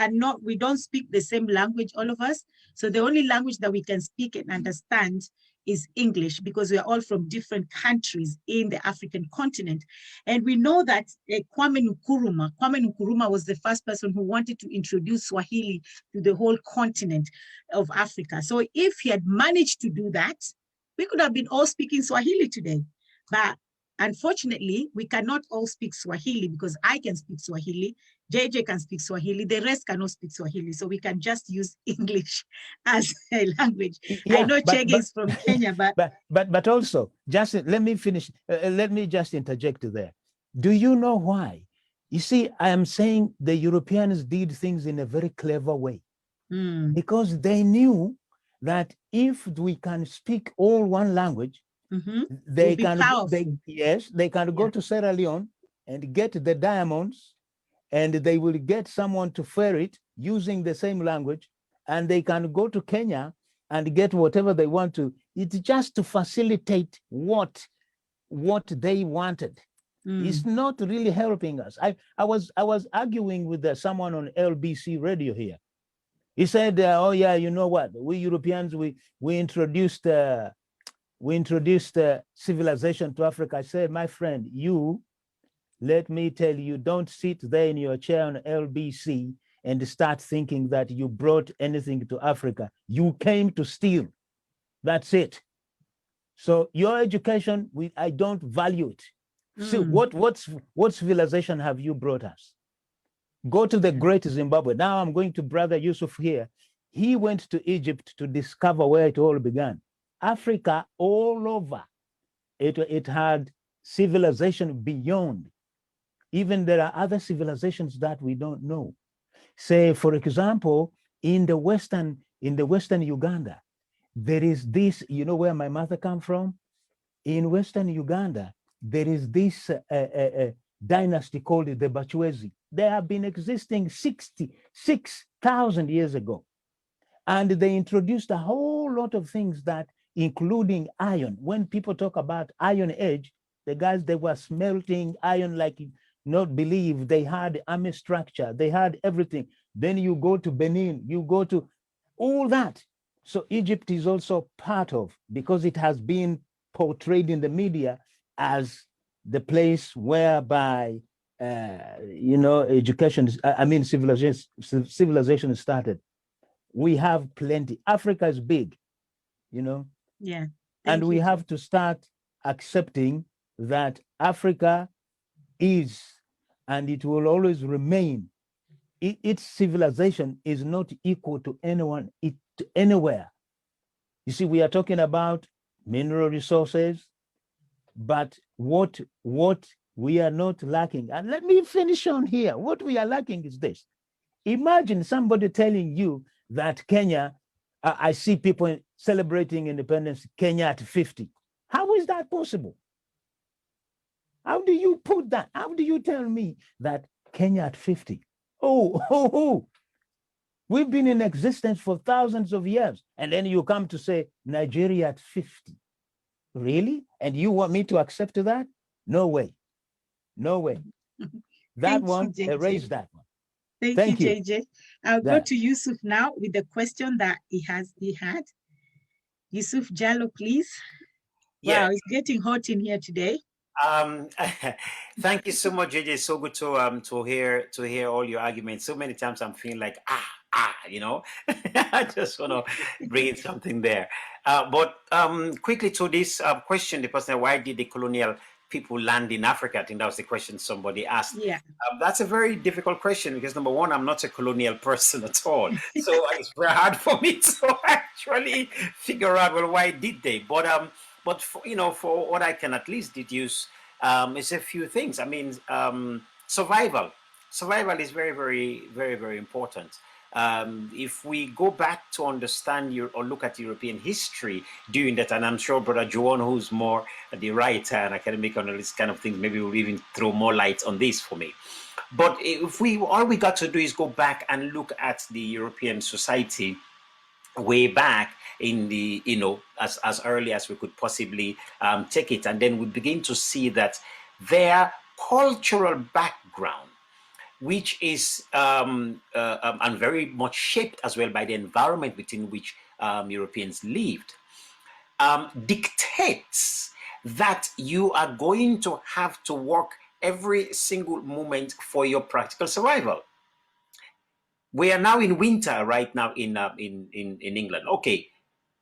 B: don't speak the same language, all of us. So the only language that we can speak and understand is English, because we are all from different countries in the African continent. And we know that Kwame Nkrumah was the first person who wanted to introduce Swahili to the whole continent of Africa. So if he had managed to do that, we could have been all speaking Swahili today. But unfortunately, we cannot all speak Swahili, because I can speak Swahili, JJ can speak Swahili, the rest cannot speak Swahili. So we can just use English as a language.
C: Yeah,
B: I know Chege is from Kenya,
C: but also, just let me finish. Let me just interject there. Do you know why? You see, I am saying the Europeans did things in a very clever way, because they knew that if we can speak all one language, they can go to Sierra Leone and get the diamonds, and they will get someone to ferry it using the same language, and they can go to Kenya and get whatever they want to. It's just to facilitate what they wanted. It's not really helping us. I was arguing with someone on LBC radio here. He said, oh yeah, you know what, we Europeans, we introduced civilization to Africa. I said, my friend, let me tell you, don't sit there in your chair on LBC and start thinking that you brought anything to Africa. You came to steal. That's it. So your education, I don't value it. See, what civilization have you brought us? Go to the great Zimbabwe. Now I'm going to Brother Yusuf here. He went to Egypt to discover where it all began. Africa, all over, it had civilization beyond. Even there are other civilizations that we don't know. Say, for example, in the western Uganda, there is this, you know where my mother come from? In western Uganda, there is this dynasty called the Bachwezi. They have been existing 66,000 years ago. And they introduced a whole lot of things that, including iron. When people talk about Iron Age, the guys, they were smelting iron like you not believe. They had army structure, they had everything. Then you go to Benin, you go to all that. So Egypt is also part of, because it has been portrayed in the media as the place whereby education, civilization started. We have plenty. Africa is big,
B: Yeah.
C: and we have to start accepting that Africa is, and it will always remain, its civilization is not equal to anyone, anywhere. You see, we are talking about mineral resources, but what we are not lacking, and let me finish on here, what we are lacking is this. Imagine somebody telling you that Kenya, I see people celebrating independence, Kenya at 50. How is that possible? How do you put that? How do you tell me that Kenya at 50? Oh, we've been in existence for thousands of years. And then you come to say Nigeria at 50. Really? And you want me to accept that? No way. No way. That one, erase that one.
B: Thank you, JJ. I'll go to Yusuf now with the question that he had. Yusuf Jallo, please.
E: Yeah.
B: Wow, it's getting hot in here today.
E: Thank you so much, JJ. It's so good to hear all your arguments. So many times I'm feeling like I just want to bring in something there. But quickly to this question, the person, why did the colonial people land in Africa? I think that was the question somebody asked.
B: Yeah.
E: That's a very difficult question because number one, I'm not a colonial person at all. So it's very hard for me to actually figure out, well, why did they? But for what I can at least deduce, is a few things. I mean, survival is very, very, very, very important. If we go back to understand or look at European history during that, and I'm sure Brother Juan, who's more the writer and academic on all these kind of things, maybe will even throw more light on this for me. But if all we got to do is go back and look at the European society way back in the, as early as we could possibly take it, and then we begin to see that their cultural background, which is and very much shaped as well by the environment within which Europeans lived, dictates that you are going to have to work every single moment for your practical survival. We are now in winter right now in England. Okay,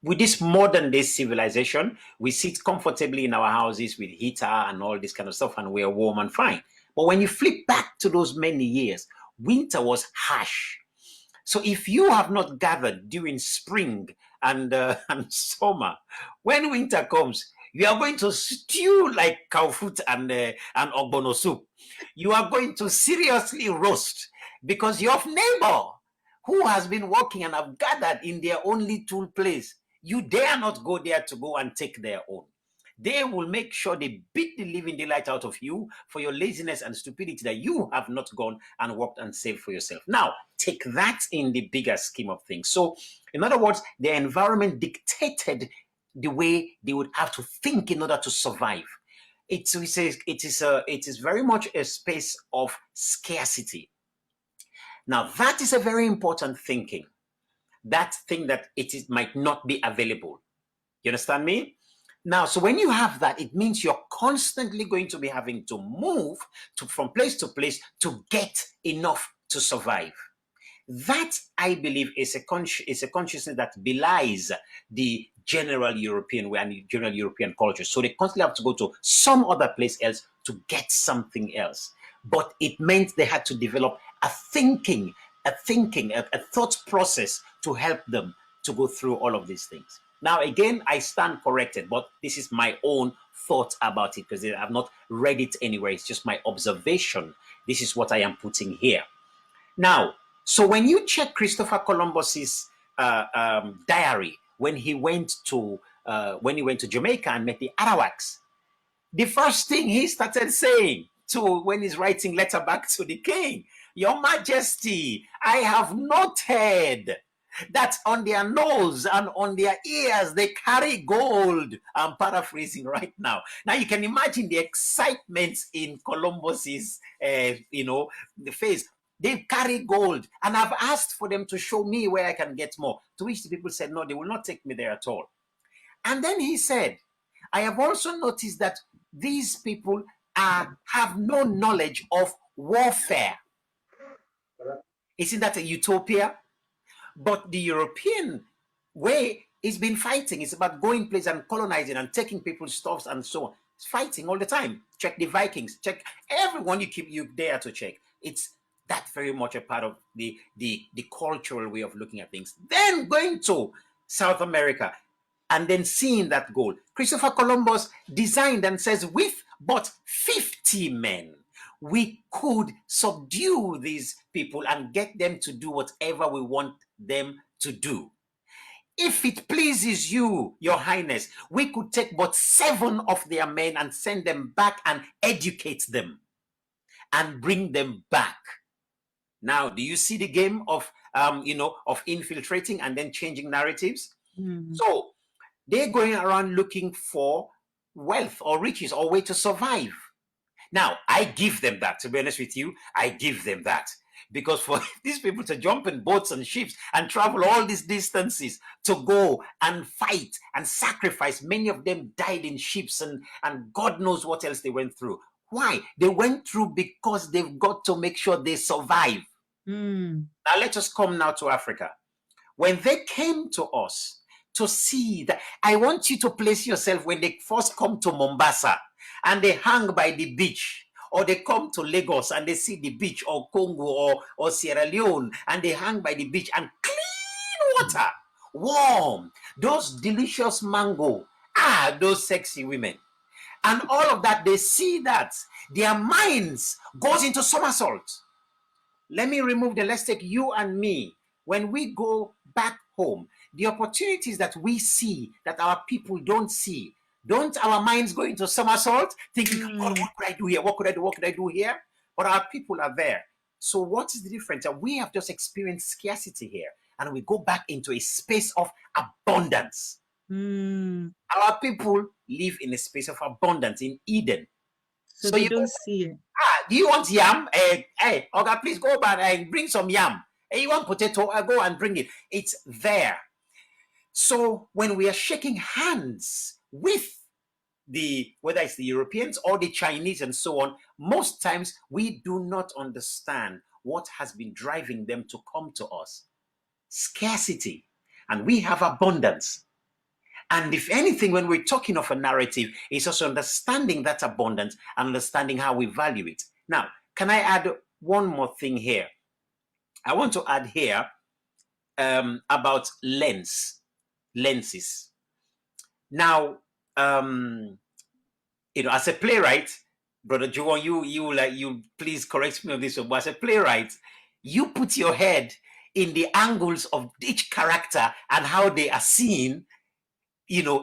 E: with this modern day civilization, we sit comfortably in our houses with heater and all this kind of stuff, and we're warm and fine. But when you flip back to those many years, winter was harsh. So if you have not gathered during spring and summer, when winter comes, you are going to stew like cow foot and ogbono soup. You are going to seriously roast because your neighbor who has been working and have gathered in their own little place, you dare not go there to go and take their own. They will make sure they beat the living daylight out of you for your laziness and stupidity that you have not gone and worked and saved for yourself. Now, take that in the bigger scheme of things. So, in other words, their environment dictated the way they would have to think in order to survive. It is very much a space of scarcity. Now, that is a very important thinking. That thing that might not be available. You understand me? Now, so when you have that, it means you're constantly going to be having to move from place to place to get enough to survive. That, I believe, is a consciousness that belies the general European way and the general European culture. So they constantly have to go to some other place else to get something else. But it meant they had to develop a thought process to help them to go through all of these things. Now, again, I stand corrected, but this is my own thought about it because I have not read it anywhere. It's just my observation. This is what I am putting here. Now, So when you check Christopher Columbus's diary when he went to Jamaica and met the Arawaks, the first thing he started saying to when he's writing letter back to the king, Your Majesty, I have noted that on their nose and on their ears they carry gold. I'm paraphrasing right now. Now you can imagine the excitement in Columbus's the face. They carry gold, and I've asked for them to show me where I can get more. To which the people said, no, they will not take me there at all. And then he said, I have also noticed that these people have no knowledge of warfare. Isn't that a utopia? But the European way is been fighting. It's about going places and colonizing and taking people's stuffs and so on. It's fighting all the time. Check the Vikings. Check everyone you dare to check. It's that very much a part of the cultural way of looking at things. Then going to South America and then seeing that gold. Christopher Columbus designed and says, with but 50 men, we could subdue these people and get them to do whatever we want them to do. If it pleases you, Your Highness, we could take but 7 of their men and send them back and educate them and bring them back. Now, do you see the game of infiltrating and then changing narratives? So they're going around looking for wealth or riches or way to survive. Now, I give them that. To be honest with you, I give them that. Because for these people to jump in boats and ships and travel all these distances to go and fight and sacrifice, many of them died in ships and God knows what else they went through. Why? They went through because they've got to make sure they survive. Now, let us come now to Africa. When they came to us to see that, I want you to place yourself when they first come to Mombasa and they hang by the beach, or they come to Lagos and they see the beach, or Congo or Sierra Leone, and they hang by the beach and clean water, warm, those delicious mango, those sexy women. And all of that, they see that, their minds goes into somersault. Let me remove let's take you and me. When we go back home, the opportunities that we see that our people don't see, don't our minds go into somersault, thinking, God, what could I do here? What could I do? What could I do here? But our people are there. So what is the difference? We have just experienced scarcity here, and we go back into a space of abundance. Our people live in a space of abundance in Eden.
B: So you don't see it.
E: Do you want yam? Hey, Oga, please go back and bring some yam. Hey, you want potato? Go and bring it. It's there. So when we are shaking hands with whether it's the Europeans or the Chinese and so on, most times we do not understand what has been driving them to come to us. Scarcity. And we have abundance. And if anything, when we're talking of a narrative, it's also understanding that abundance and understanding how we value it. Now, can I add one more thing here? I want to add here about lenses. Now, as a playwright, Brother Juwon, you please correct me on this one, but as a playwright, you put your head in the angles of each character and how they are seen,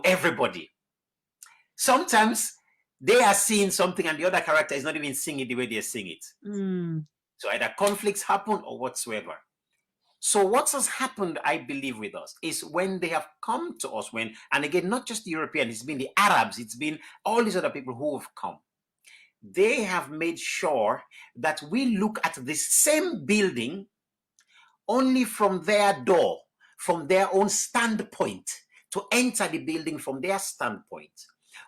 E: everybody. Sometimes they are seeing something and the other character is not even seeing it the way they're seeing it. So either conflicts happen or whatsoever. So what has happened, I believe, with us is when they have come to us, and again, not just the Europeans, it's been the Arabs, it's been all these other people who have come. They have made sure that we look at the same building only from their door, from their own standpoint, to enter the building from their standpoint.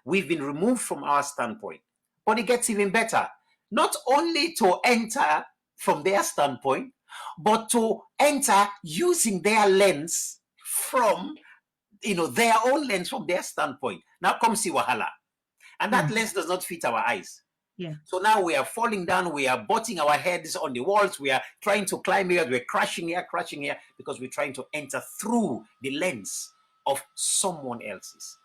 E: We've been removed from our standpoint, but it gets even better. Not only to enter from their standpoint, but to enter using their lens from, their own lens from their standpoint. Now comes the wahala. And that lens does not fit our eyes.
B: Yeah.
E: So now we are falling down, we are butting our heads on the walls, we are trying to climb here, we're crashing here, because we're trying to enter through the lens of someone else's.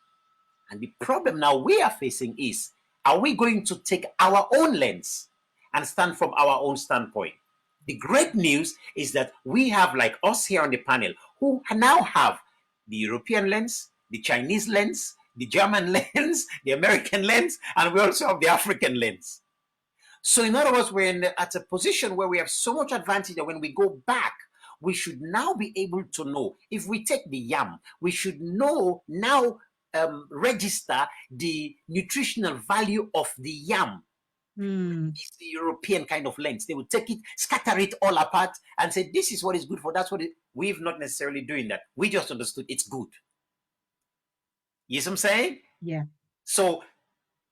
E: And the problem now we are facing is, are we going to take our own lens and stand from our own standpoint? The great news is that we have, like us here on the panel, who now have the European lens, the Chinese lens, the German lens, the American lens, and we also have the African lens. So in other words, we're at a position where we have so much advantage that when we go back, we should now be able to know. If we take the yam, we should know now, register the nutritional value of the yam. It's the European kind of lens. They would take it, scatter it all apart, and say, this is what is good for, that's what it. We've not necessarily doing that. We just understood it's good. You see what I'm saying?
B: Yeah.
E: So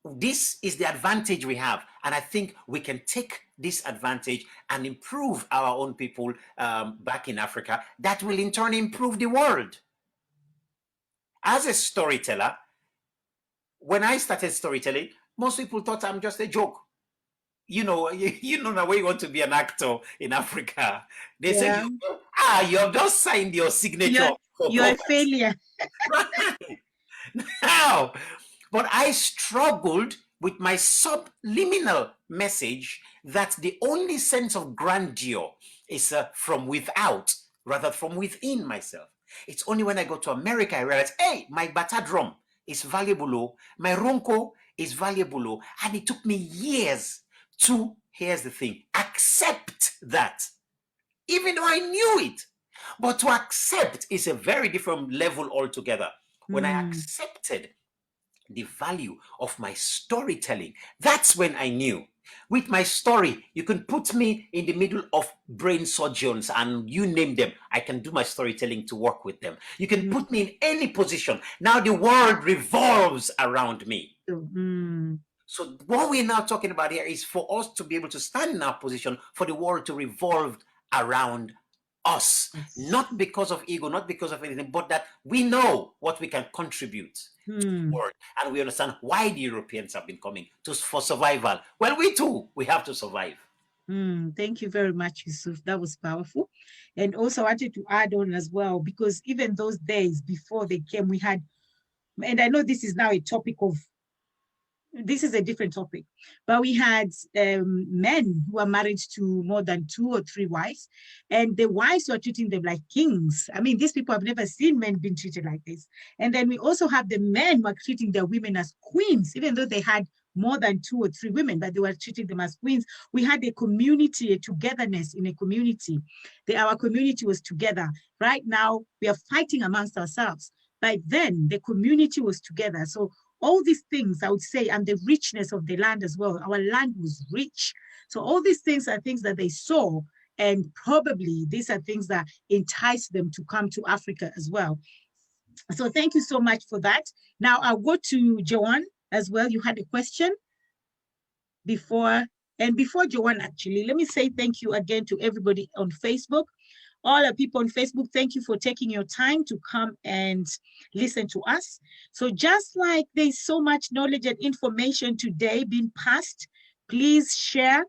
E: this is the advantage we have. And I think we can take this advantage and improve our own people back in Africa. That will in turn improve the world. As a storyteller, when I started storytelling, most people thought I'm just a joke. You know the way you want to be an actor in Africa. They say, you have just signed your signature.
B: You're a failure.
E: Right. Now, but I struggled with my subliminal message that the only sense of grandeur is from without rather from within myself. It's only when I go to America I realize, hey, my bata drum is valuable, my ronco is valuable, and it took me years to, here's the thing, accept that, even though I knew it. But to accept is a very different level altogether. When I accepted the value of my storytelling, that's when I knew. With my story, you can put me in the middle of brain surgeons and you name them. I can do my storytelling to work with them. You can put me in any position. Now the world revolves around me. So what we're now talking about here is for us to be able to stand in our position, for the world to revolve around us, not because of ego, not because of anything, but that we know what we can contribute to the world, and we understand why the Europeans have been coming for survival. Well, we too, we have to survive.
B: Thank you very much, Yusuf. That was powerful. And also I wanted to add on as well, because even those days before they came, we had, and I know this is now a topic of, this is a different topic, but we had men who are married to more than 2 or 3 wives, and the wives were treating them like kings. I mean, these people have never seen men being treated like this. And then we also have the men who are treating their women as queens, even though they had more than 2 or 3 women, but they were treating them as queens. We had a community, a togetherness in a community. Our community was together. Right now, we are fighting amongst ourselves. But then the community was together. So all these things, I would say, and the richness of the land as well. Our land was rich. So all these things are things that they saw, and probably these are things that entice them to come to Africa as well. So thank you so much for that. Now I'll go to Joanne as well. You had a question before, and before Joanne, actually, let me say thank you again to everybody on Facebook. All the people on Facebook, thank you for taking your time to come and listen to us. So just like there's so much knowledge and information today being passed, please share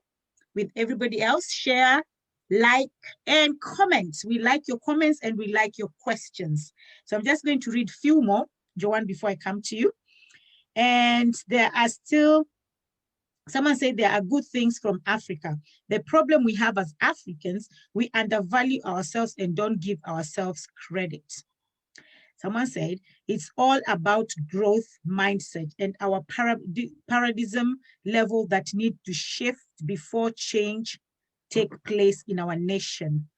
B: with everybody else, share, like, and comment. We like your comments and we like your questions. So I'm just going to read a few more, Joanne, before I come to you. And there are still, someone said there are good things from Africa. The problem we have as Africans, we undervalue ourselves and don't give ourselves credit. Someone said it's all about growth mindset and our paradigm level that need to shift before change take place in our nation.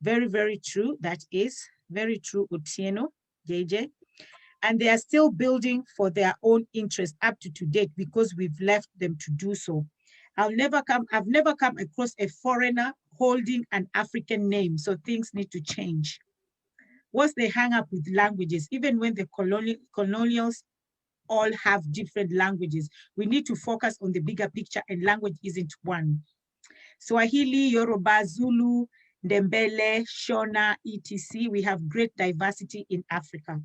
B: Very, very true. That is very true, Otieno, JJ. And they are still building for their own interest up to date because we've left them to do so. I've never come across a foreigner holding an African name, so things need to change. What's the hang up with languages? Even when the colonials all have different languages, we need to focus on the bigger picture, and language isn't one. Swahili, Yoruba, Zulu, Ndembele, Shona, etc. We have great diversity in Africa.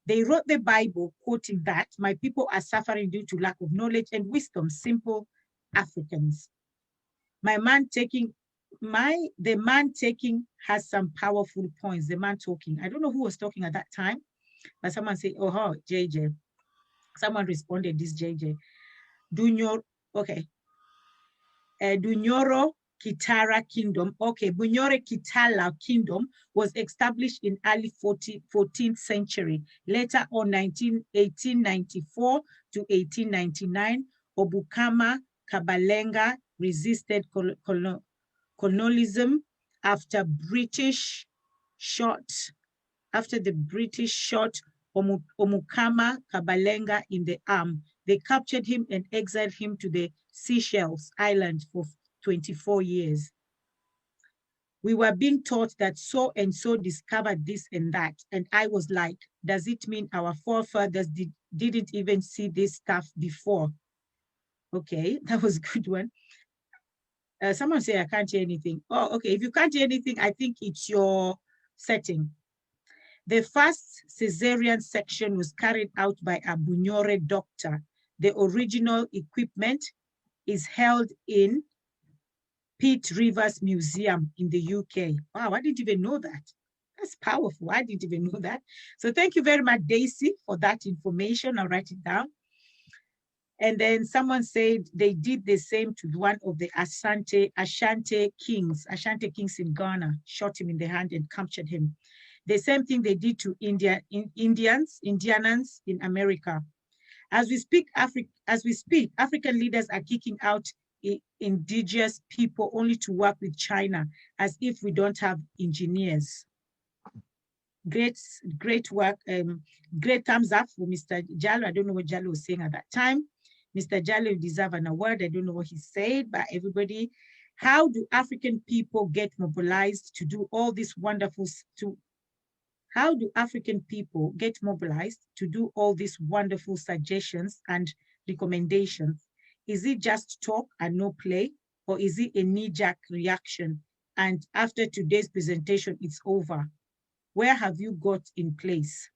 B: They wrote the Bible quoting that my people are suffering due to lack of knowledge and wisdom, simple Africans. The man taking has some powerful points. The man talking, I don't know who was talking at that time, but someone said, oh, JJ. Someone responded, this JJ. Okay. Dunyoro Kitara Kingdom. Okay, Bunyore Kitala Kingdom was established in early 14th century. Later on, 1894 to 1899, Obukama Kabalenga resisted colonialism after the British shot Omukama Kabalenga in the arm. They captured him and exiled him to the Seychelles Island for 24 years. We were being taught that so and so discovered this and that. And I was like, does it mean our forefathers didn't even see this stuff before? Okay, that was a good one. Someone say I can't hear anything. Oh, okay. If you can't hear anything, I think it's your setting. The first cesarean section was carried out by a Bunyore doctor. The original equipment is held in Pitt Rivers Museum in the UK. Wow, I didn't even know that. That's powerful. I didn't even know that. So thank you very much, Daisy, for that information. I'll write it down. And then someone said they did the same to one of the Ashanti kings in Ghana, shot him in the hand and captured him. The same thing they did to Indians in America. As we speak, African leaders are kicking out indigenous people only to work with China, as if we don't have engineers. Great work. Great thumbs up for Mr. Jallo. I don't know what Jallo was saying at that time. Mr. Jallo deserves an award. I don't know what he said, but everybody, how do African people get mobilized to do all this wonderful, how do African people get mobilized to do all these wonderful suggestions and recommendations? Is it just talk and no play, or is it a knee-jerk reaction? And after today's presentation, it's over. Where have you got in place?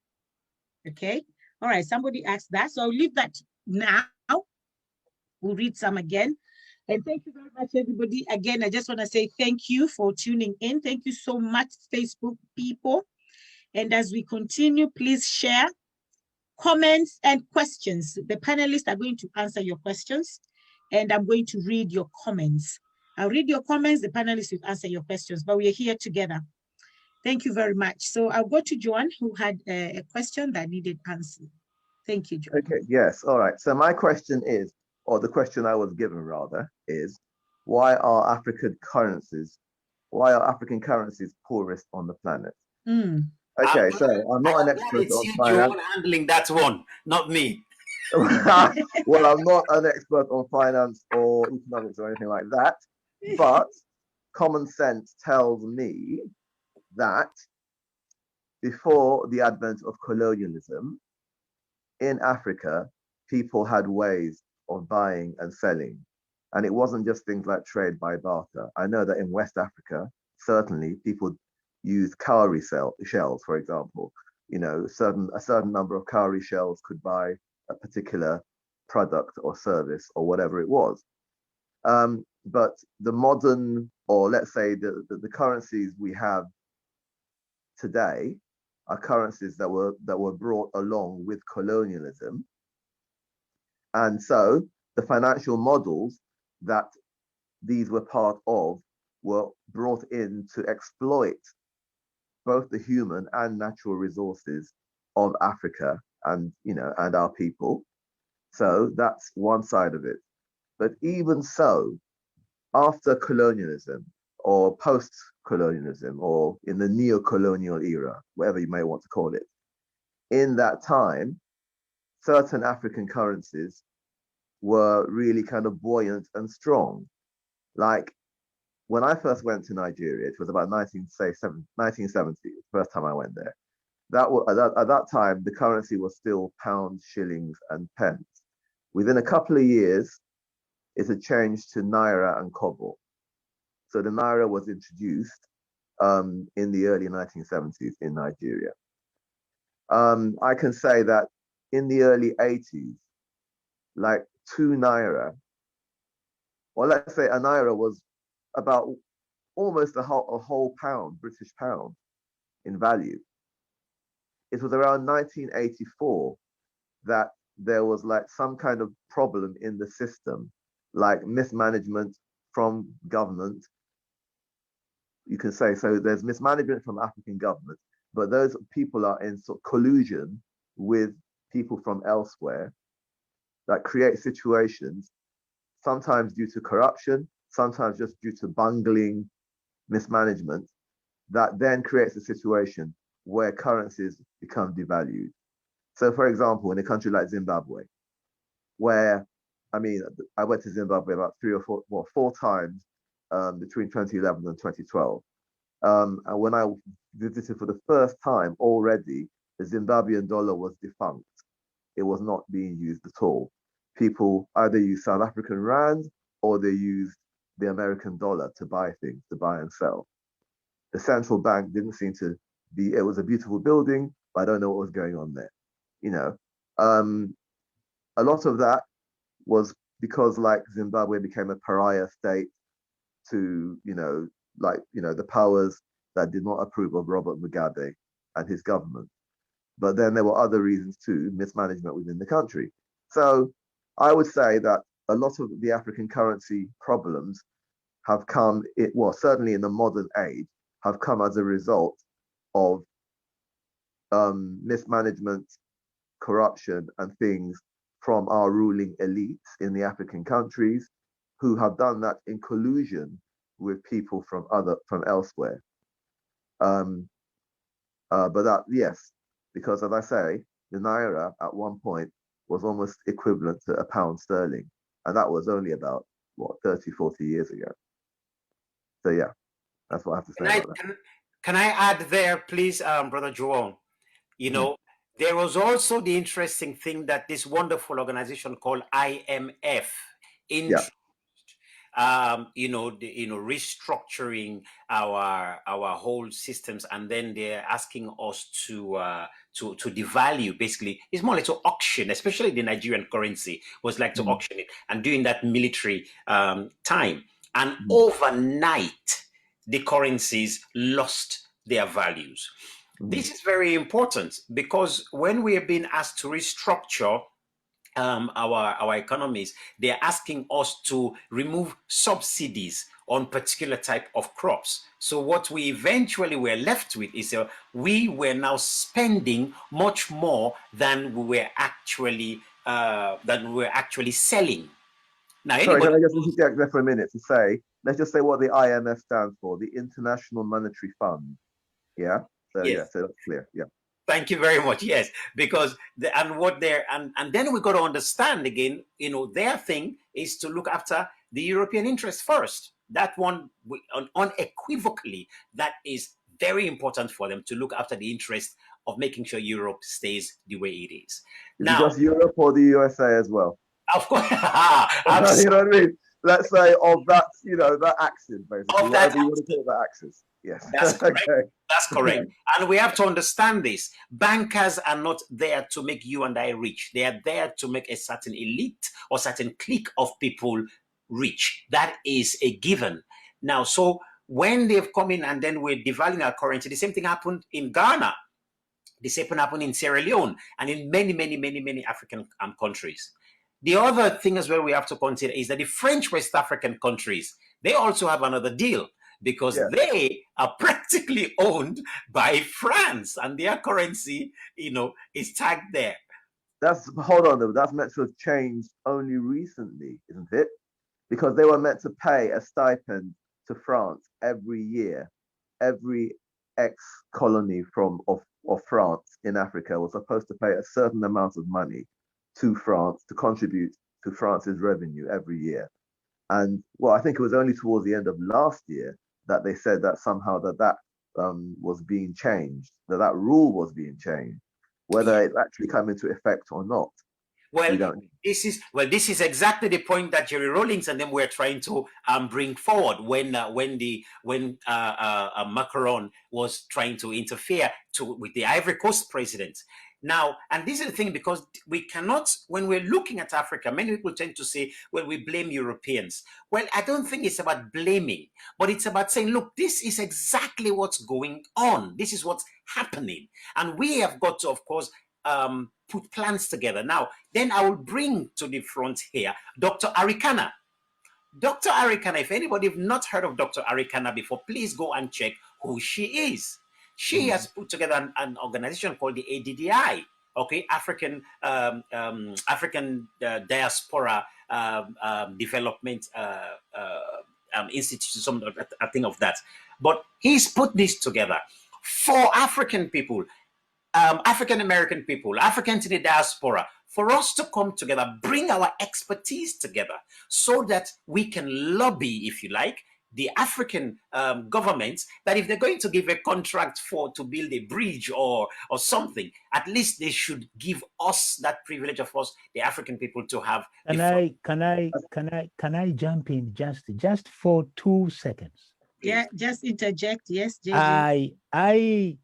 B: Okay, all right, somebody asked that, so I'll leave that now. We'll read some again. And thank you very much, everybody. Again, I just want to say thank you for tuning in. Thank you so much, Facebook people. And as we continue, please share comments and questions. The panelists are going to answer your questions, and I'm going to read your comments. I'll read your comments, the panelists will answer your questions, but we are here together. Thank you very much. So I'll go to Joan, who had a question that needed answer. Thank you, Joan.
D: Okay, yes, all right. So my question is, or the question I was given rather, is why are African currencies poorest on the planet? Okay, so I'm not an expert on finance.
E: You're handling that one, not me.
D: Well, I'm not an expert on finance or economics or anything like that, but common sense tells me that before the advent of colonialism in Africa, people had ways of buying and selling. And it wasn't just things like trade by barter. I know that in West Africa, certainly people use cowrie shells, for example. You know, a certain number of cowrie shells could buy a particular product or service or whatever it was. But the modern, or let's say the currencies we have today are currencies that were brought along with colonialism. And so the financial models that these were part of were brought in to exploit both the human and natural resources of Africa and, you know, and our people. So that's one side of it. But even so, after colonialism or post-colonialism or in the neo-colonial era, whatever you may want to call it, in that time, certain African currencies were really kind of buoyant and strong. Like when I first went to Nigeria, it was about 1970, the first time I went there. At that time, the currency was still pounds, shillings, and pence. Within a couple of years, it had changed to Naira and Kobo. So the Naira was introduced in the early 1970s in Nigeria. I can say that in the early 80s, like 2 Naira, or let's say a Naira was about almost a whole pound, British pound in value. It was around 1984 that there was like some kind of problem in the system, like mismanagement from government you can say. So there's mismanagement from African governments, but those people are in sort of collusion with people from elsewhere that create situations, sometimes due to corruption, sometimes just due to bungling mismanagement, that then creates a situation where currencies become devalued. So, for example, in a country like Zimbabwe, where, I mean, I went to Zimbabwe about four times between 2011 and 2012. And when I visited for the first time already, the Zimbabwean dollar was defunct. It was not being used at all. People either use South African rand or they used the American dollar to buy things, to buy and sell. The central bank didn't seem to be, it was a beautiful building, but I don't know what was going on there. You know, a lot of that was because like Zimbabwe became a pariah state to, the powers that did not approve of Robert Mugabe and his government. But then there were other reasons too, mismanagement within the country. So I would say that a lot of the African currency problems have come, certainly in the modern age, have come as a result of mismanagement, corruption, and things from our ruling elites in the African countries who have done that in collusion with people from elsewhere. But that, yes, because as I say, the Naira at one point was almost equivalent to a pound sterling. And that was only about, 30, 40 years ago. So yeah, that's what I have to say about that.
E: Can I add there, please, Brother Joel? There was also the interesting thing that this wonderful organization called IMF introduced, restructuring our whole systems, and then they're asking us to devalue. Basically, it's more like to auction, especially the Nigerian currency was like to auction it, and during that military time, and overnight the currencies lost their values. This is very important because when we are being asked to restructure our economies, they're asking us to remove subsidies on particular type of crops. So what we eventually were left with is we were now spending much more than we were actually selling. Now,
D: sorry, can I just interject there for a minute to say, let's just say what the IMF stands for, the International Monetary Fund. Yeah. So
E: yes.
D: Yeah, so that's clear. Yeah.
E: Thank you very much. Yes, because and then we got to understand again, their thing is to look after the European interests first. That one, unequivocally, that is very important for them to look after the interest of making sure Europe stays the way it is.
D: Now, just Europe or the USA as well?
E: Of course.
D: You know what I mean? Let's say of that, that axis, basically. Whatever you want to call that axis. Yes.
E: That's correct. Okay. That's correct. And we have to understand this. Bankers are not there to make you and I rich. They are there to make a certain elite or certain clique of people rich. That is a given. Now, so when they've come in and then we're devaluing our currency, the same thing happened in Ghana. The same thing happened in Sierra Leone and in many African countries. The other thing as well we have to consider is that the French West African countries, they also have another deal because they are practically owned by France and their currency, is tagged there.
D: Hold on though, that's meant to have changed only recently, isn't it? Because they were meant to pay a stipend to France every year. Every ex-colony of France in Africa was supposed to pay a certain amount of money to France to contribute to France's revenue every year. And I think it was only towards the end of last year that they said that somehow that was being changed, that rule was being changed. Whether it actually come into effect or not,
E: this is exactly the point that Jerry Rawlings and them were trying to bring forward when Macron was trying to interfere with the Ivory Coast president. Now, and this is the thing, because we cannot, when we're looking at Africa, many people tend to say, well, we blame Europeans. Well, I don't think it's about blaming, but it's about saying, look, this is exactly what's going on. This is what's happening. And we have got to, of course, put plans together. Now, then I will bring to the front here Dr. Arikana. Dr. Arikana, if anybody have not heard of Dr. Arikana before, please go and check who she is. She has put together an organization called the ADDI, okay, African Diaspora Development Institute, some I think of that. But he's put this together for African people, African American people, Africans in the diaspora, for us to come together, bring our expertise together so that we can lobby, if you like, the African governments that if they're going to give a contract to build a bridge or something, at least they should give us that privilege of us, the African people, to have.
C: Can I jump in just for 2 seconds?
B: Yeah, just interject. Yes, JJ.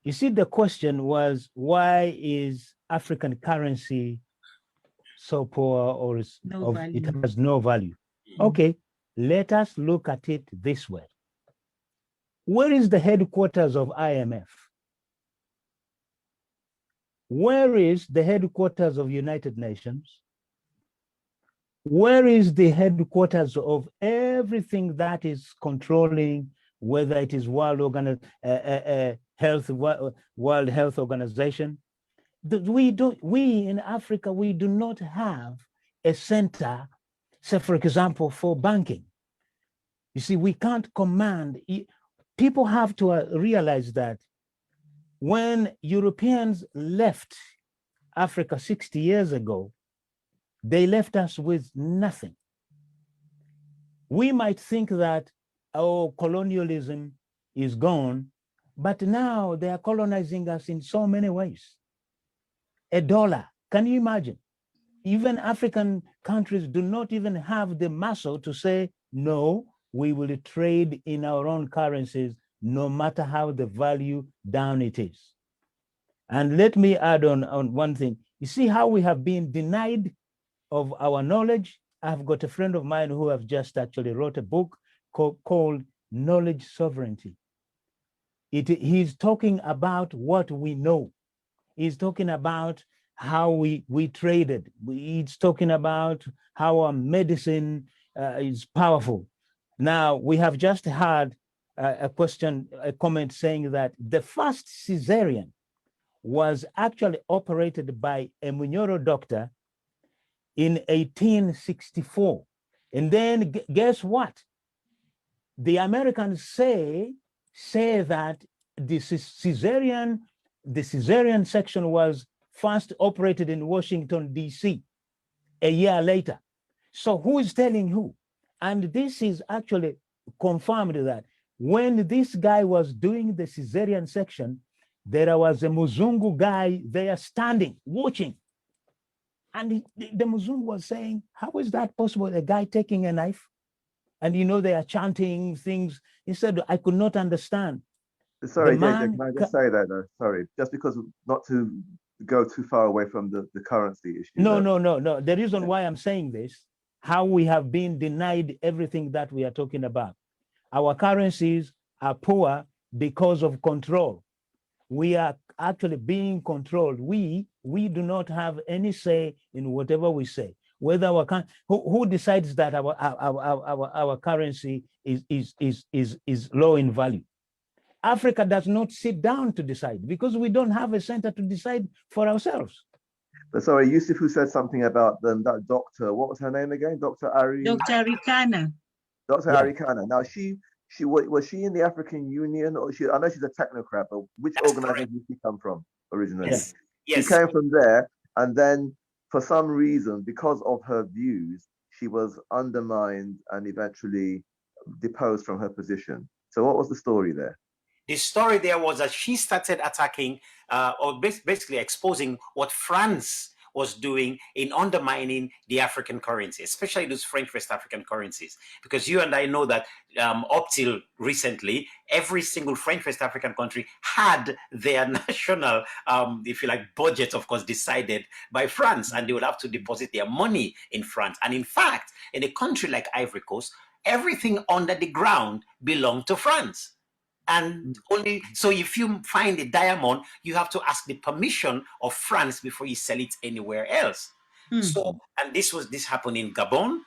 C: You see, the question was, why is African currency so poor, or it has no value? Okay, let us look at it this way. Where is the headquarters of IMF? Where is the headquarters of United Nations? Where is the headquarters of everything that is controlling, whether it is World Health Organization? We in Africa, we do not have a center, say for example, for banking. You see, we can't command. People have to realize that when Europeans left Africa 60 years ago, they left us with nothing. We might think that our colonialism is gone, but now they are colonizing us in so many ways. $1, can you imagine? Even African countries do not even have the muscle to say, no, we will trade in our own currencies, no matter how the value down it is. And let me add on one thing. You see how we have been denied of our knowledge? I've got a friend of mine who have just actually wrote a book called Knowledge Sovereignty. He's talking about what we know. He's talking about how we traded. He's talking about how our medicine is powerful. Now, we have just had a comment saying that the first cesarean was actually operated by a Munyoro doctor in 1864. And then guess what? The Americans say that the cesarean section was first operated in Washington, D.C. a year later. So who is telling who? And this is actually confirmed that when this guy was doing the cesarean section, there was a Muzungu guy there standing, watching. And the Muzungu was saying, how is that possible? A guy taking a knife? And they are chanting things. He said, I could not understand.
D: Sorry, JJ, can I just say that though? Sorry, just because not to go too far away from the currency issue.
C: No. The reason why I'm saying this, how we have been denied everything that we are talking about. Our currencies are poor because of control. We are actually being controlled. We do not have any say in whatever we say. Whether who decides that our currency is low in value? Africa does not sit down to decide because we don't have a center to decide for ourselves.
D: But sorry, Yusuf, who said something about that doctor, what was her name again? Dr.
B: Arikana.
D: Dr. Arikana. Now, was she in the African Union, or I know she's a technocrat, but which organization did she come from originally?
E: Yes.
D: She came from there, and then for some reason, because of her views, she was undermined and eventually deposed from her position. So what was the story there?
E: The story there was that she started attacking or basically exposing what France was doing in undermining the African currency, especially those French West African currencies. Because you and I know that up till recently, every single French West African country had their national, if you like, budget, of course, decided by France, and they would have to deposit their money in France. And in fact, in a country like Ivory Coast, everything under the ground belonged to France. And only so if you find a diamond, you have to ask the permission of France before you sell it anywhere else. So, and this happened in Gabon,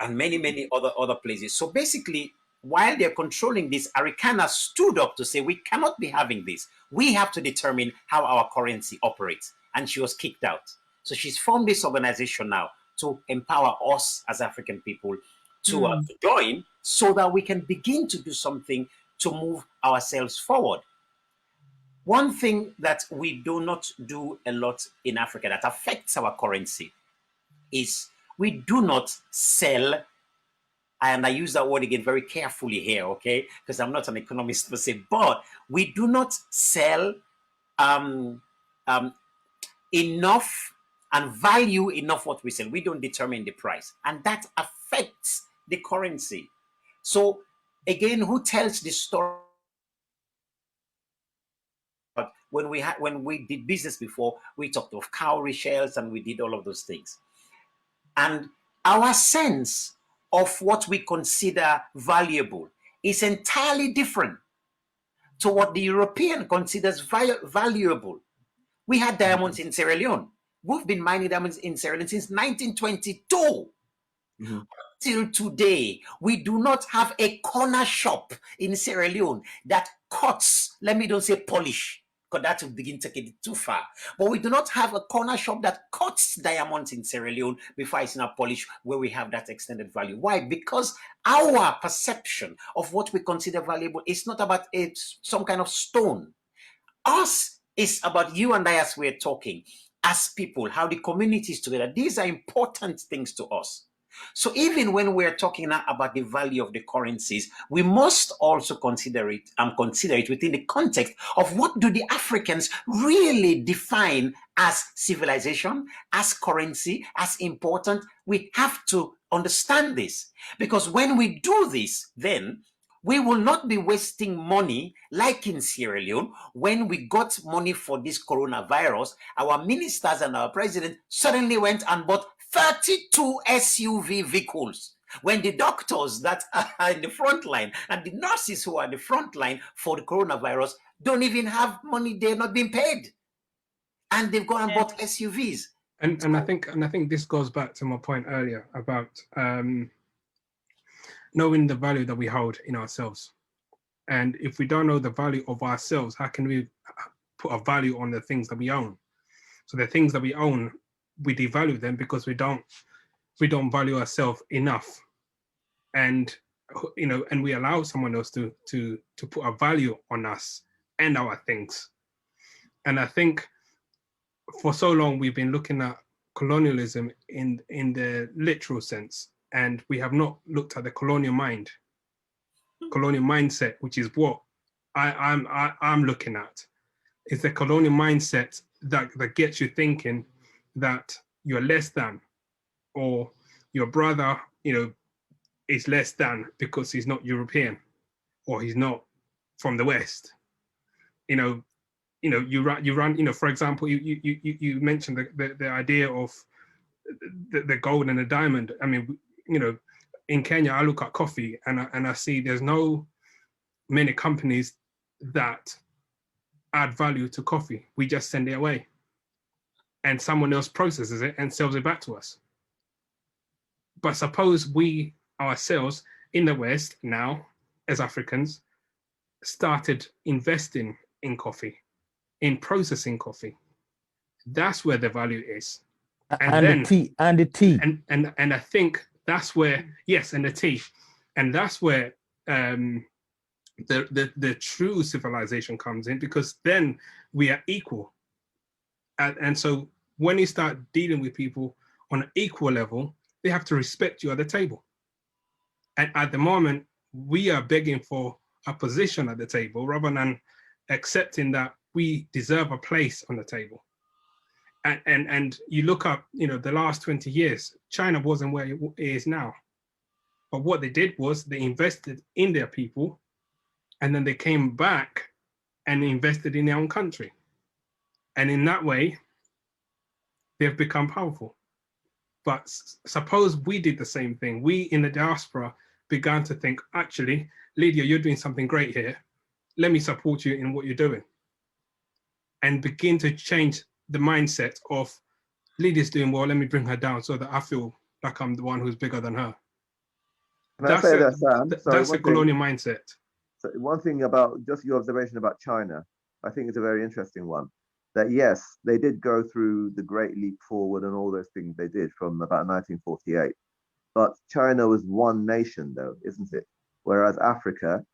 E: and many other places. So basically, while they're controlling this, Arikana stood up to say, we cannot be having this. We have to determine how our currency operates. And she was kicked out. So she's formed this organization now to empower us as African people to join, so that we can begin to do something to move ourselves forward. One thing that we do not do a lot in Africa that affects our currency is we do not sell, and I use that word again very carefully here, okay, because I'm not an economist per se, but we do not sell enough and value enough what we sell. We don't determine the price, and that affects the currency. So again, who tells the story? When we did business before, we talked of cowrie shells and we did all of those things. And our sense of what we consider valuable is entirely different to what the European considers valuable. We had diamonds in Sierra Leone. We've been mining diamonds in Sierra Leone since 1922. Till today, we do not have a corner shop in Sierra Leone that cuts, let me don't say polish, because that will begin to get it too far. But we do not have a corner shop that cuts diamonds in Sierra Leone before it's now polished, where we have that extended value. Why? Because our perception of what we consider valuable is not about some kind of stone. Us is about you and I as we're talking, as people, how the community is together. These are important things to us. So even when we're talking now about the value of the currencies, we must also consider it within the context of what do the Africans really define as civilization, as currency, as important. We have to understand this, because when we do this, then we will not be wasting money like in Sierra Leone. When we got money for this coronavirus, our ministers and our president suddenly went and bought 32 SUV vehicles, when the doctors that are in the front line and the nurses who are in the front line for the coronavirus don't even have money, they're not being paid. And they've gone and bought SUVs.
F: And I think this goes back to my point earlier about knowing the value that we hold in ourselves. And if we don't know the value of ourselves, how can we put a value on the things that we own? So the things that we own, we devalue them because we don't value ourselves enough, and and we allow someone else to put a value on us and our things. And I think for so long we've been looking at colonialism in the literal sense, and we have not looked at the colonial mindset, which is what I'm looking at. It's the colonial mindset that gets you thinking that you're less than, or your brother, is less than because he's not European, or he's not from the West. You run. For example, you mentioned the idea of the gold and the diamond. I mean, in Kenya, I look at coffee and I see there's no many companies that add value to coffee. We just send it away, and someone else processes it and sells it back to us. But suppose we ourselves in the West now, as Africans, started investing in coffee, in processing coffee. That's where the value is. And then,
C: the tea.
F: And I think that's where, yes, and the tea. And that's where the true civilization comes in, because then we are equal. And so when you start dealing with people on an equal level, they have to respect you at the table. And at the moment, we are begging for a position at the table rather than accepting that we deserve a place on the table. And you look up, the last 20 years, China wasn't where it is now. But what they did was they invested in their people, and then they came back and invested in their own country. And in that way, they've become powerful. But suppose we did the same thing. We in the diaspora began to think, actually, Lydia, you're doing something great here. Let me support you in what you're doing. And begin to change the mindset of, Lydia's doing well, let me bring her down so that I feel like I'm the one who's bigger than her.
D: Can I say that, Sam? Sorry,
F: that's a colonial mindset.
D: So one thing about just your observation about China, I think it's a very interesting one. That yes, they did go through the Great Leap Forward and all those things they did from about 1948. But China was one nation, though, isn't it? Whereas Africa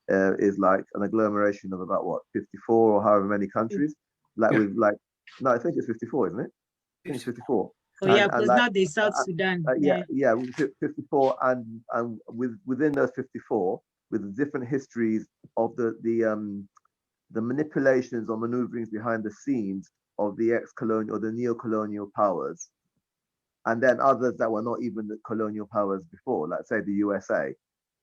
D: is like an agglomeration of about what 54 or however many countries. Like
F: Yeah.
D: we've like no, I think it's 54, isn't it? I think it's 54.
B: Oh yeah, because now there's South Sudan.
D: Yeah, 54, and within those 54, with the different histories of the manipulations or maneuverings behind the scenes of the ex-colonial or the neo-colonial powers, and then others that were not even the colonial powers before, like say the USA,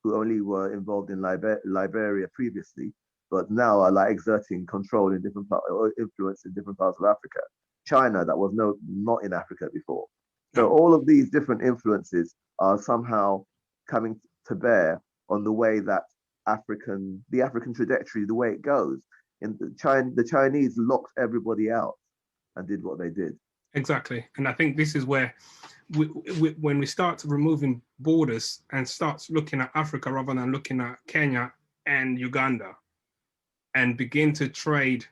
D: who only were involved in Liberia previously, but now are like exerting control in different parts or influence in different parts of Africa. China, that was not in Africa before. So all of these different influences are somehow coming to bear on the way that the African trajectory, the way it goes. In the Chinese locked everybody out and did what they did.
F: Exactly, and I think this is where when we start removing borders and start looking at Africa rather than looking at Kenya and Uganda, and begin to trade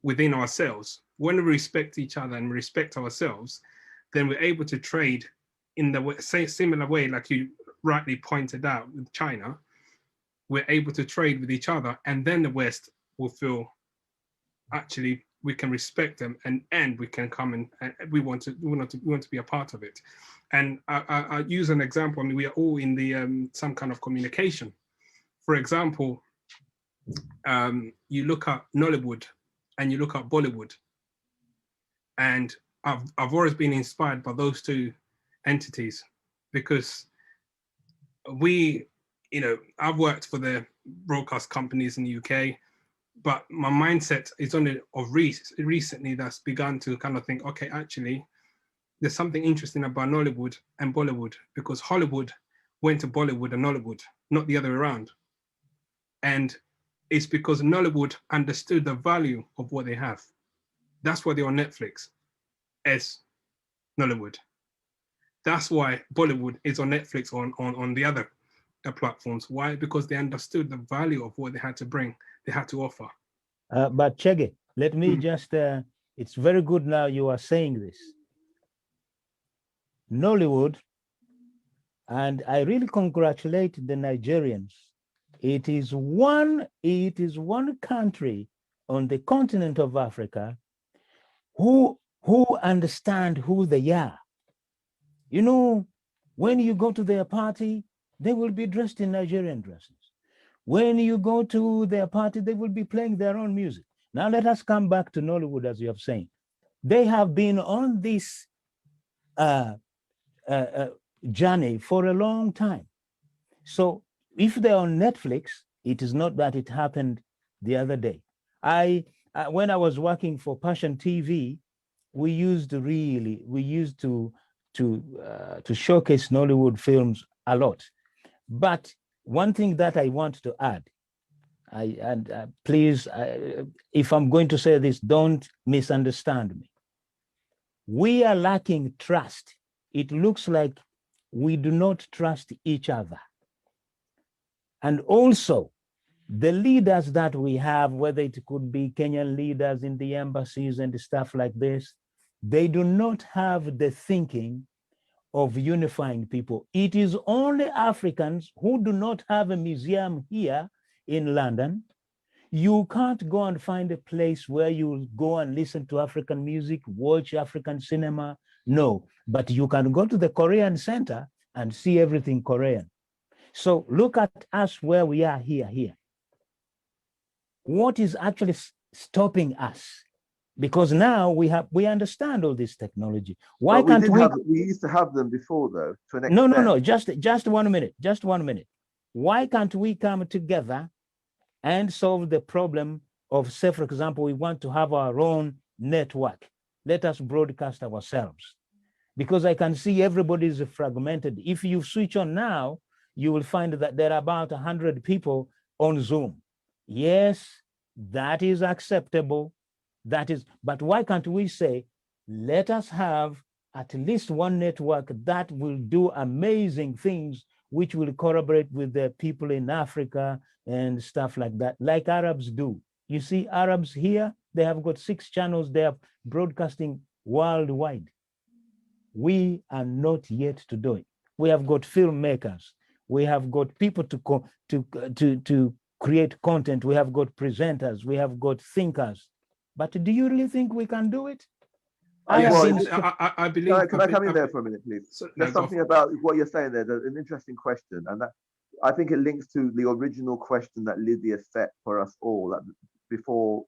F: within ourselves. When we respect each other and respect ourselves, then we're able to trade in the similar way, like you rightly pointed out with China. We're able to trade with each other, and then the West will feel actually we can respect them, and we can come and we want to be a part of it. And I use an example. I mean, we are all in the some kind of communication. For example, you look at Nollywood and you look at Bollywood, and I've always been inspired by those two entities, because I've worked for the broadcast companies in the UK, but my mindset is only of recently that's begun to kind of think, okay, actually, there's something interesting about Nollywood and Bollywood, because Hollywood went to Bollywood and Nollywood, not the other way around. And it's because Nollywood understood the value of what they have. That's why they're on Netflix as Nollywood. That's why Bollywood is on Netflix on the other platforms. Why? Because they understood the value of what they had to bring, they had to offer.
C: But Chege, let me just, it's very good now you are saying this. Nollywood, and I really congratulate the Nigerians. It is one country on the continent of Africa who understand who they are. You know, when you go to their party, they will be dressed in Nigerian dresses. When you go to their party, they will be playing their own music. Now let us come back to Nollywood, as you have said. They have been on this journey for a long time. So if they're on Netflix, it is not that it happened the other day. When I was working for Passion TV, we used to showcase Nollywood films a lot. But one thing that I want to add, please, if I'm going to say this, don't misunderstand me. We are lacking trust. It looks like we do not trust each other. And also, the leaders that we have, whether it could be Kenyan leaders in the embassies and stuff like this, they do not have the thinking of unifying people. It is only Africans who do not have a museum here in London. You can't go and find a place where you go and listen to African music, watch African cinema. No, but you can go to the Korean Center and see everything Korean. So look at us where we are here. What is actually stopping us? Because now we understand all this technology. Why can't we?
D: We used to have them before, though. To an extent.
C: No. Just 1 minute. Just 1 minute. Why can't we come together and solve the problem of, say, for example, we want to have our own network. Let us broadcast ourselves. Because I can see everybody is fragmented. If you switch on now, you will find that there are about 100 people on Zoom. Yes, that is acceptable. But why can't we say, let us have at least one network that will do amazing things which will corroborate with the people in Africa and stuff like that, like Arabs do. You see, Arabs here, they have got 6 channels. They are broadcasting worldwide. We are not yet to do it. We have got filmmakers. We have got people to create content. We have got presenters. We have got thinkers. But do you really think we can do it?
D: I
F: believe.
D: Can I come in there for a minute, please? There's something about what you're saying there, an interesting question, and that I think it links to the original question that Lydia set for us all before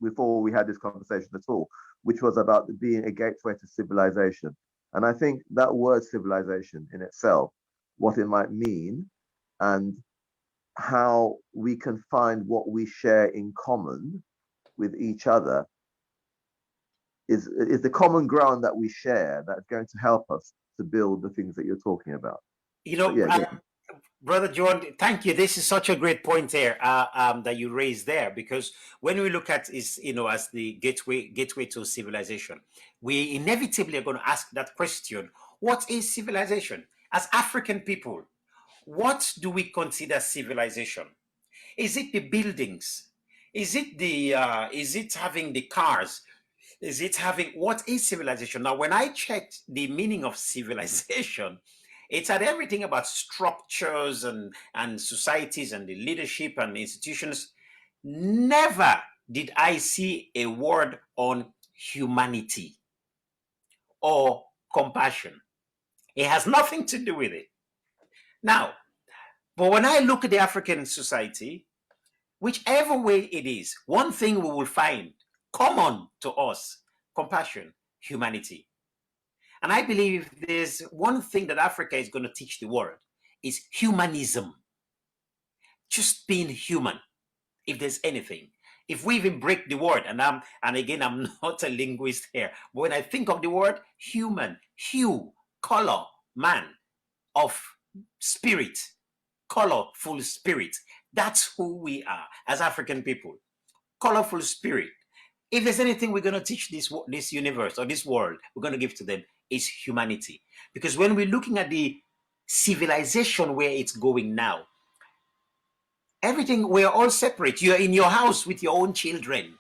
D: we had this conversation at all, which was about being a gateway to civilization. And I think that word civilization in itself, what it might mean, and how we can find what we share in common with each other is the common ground that we share that's going to help us to build the things that you're talking about.
E: You know, Brother John, thank you. This is such a great point there that you raised there, because when we look at is as the gateway to civilization, we inevitably are going to ask that question: what is civilization? As African people, what do we consider civilization? Is it the buildings? Is it is it having the cars? Is it having, what is civilization? Now, when I checked the meaning of civilization, it's had everything about structures and societies and the leadership and institutions. Never did I see a word on humanity or compassion. It has nothing to do with it. Now, but when I look at the African society, whichever way it is, one thing we will find common to us: compassion, humanity. And I believe there's one thing that Africa is going to teach the world is humanism. Just being human, if there's anything. If we even break the word, and again, I'm not a linguist here, but when I think of the word human, hue, color, man, of spirit, colorful spirit, that's who we are as African people. Colorful spirit. If there's anything we're going to teach this universe or this world, we're going to give to them, is humanity. Because when we're looking at the civilization where it's going now, everything, we're all separate. You're in your house with your own children,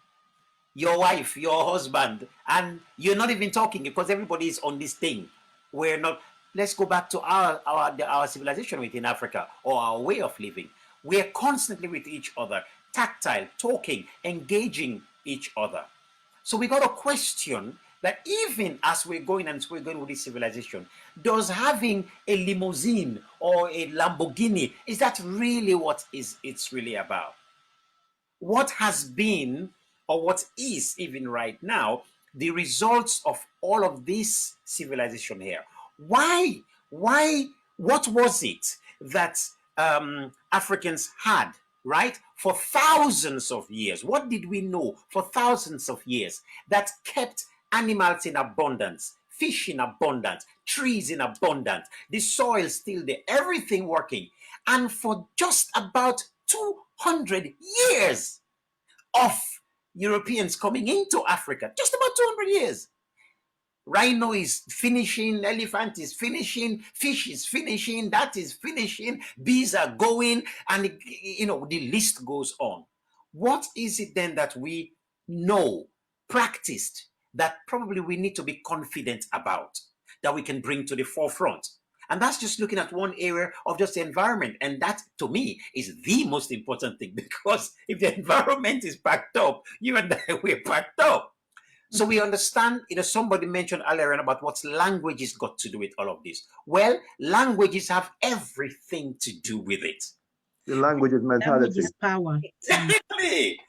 E: your wife, your husband, and you're not even talking because everybody is on this thing. We're not. Let's go back to our civilization within Africa, or our way of living. We're constantly with each other, tactile, talking, engaging each other. So we got to question that even as we're going with this civilization, does having a limousine or a Lamborghini, is that really what it's really about? What has been, or what is even right now, the results of all of this civilization here? Why, what was it that Africans had, right, for thousands of years? What did we know for thousands of years that kept animals in abundance, fish in abundance, trees in abundance, the soil still there, everything working? And for just about 200 years of Europeans coming into Africa, just about 200 years, rhino is finishing, elephant is finishing, fish is finishing, that is finishing, bees are going, and the list goes on. What is it then that we know, practiced, that probably we need to be confident about, that we can bring to the forefront? And that's just looking at one area of just the environment. And that, to me, is the most important thing, because if the environment is packed up, you and I, we're packed up. So we understand, somebody mentioned earlier about what's languages got to do with all of this. Well, languages have everything to do with it.
D: The language is mentality.
B: Language is power.
E: Exactly.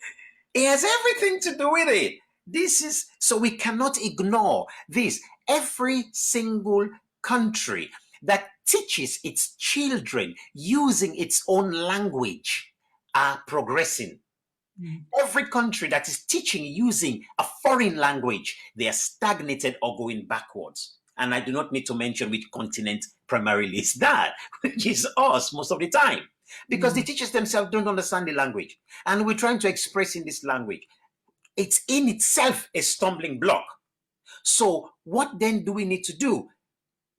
E: It has everything to do with it. So we cannot ignore this. Every single country that teaches its children using its own language are progressing. Every country that is teaching using a foreign language, they are stagnated or going backwards. And I do not need to mention which continent primarily is that, which is us most of the time. Because the teachers themselves don't understand the language. And we're trying to express in this language. It's in itself a stumbling block. So what then do we need to do?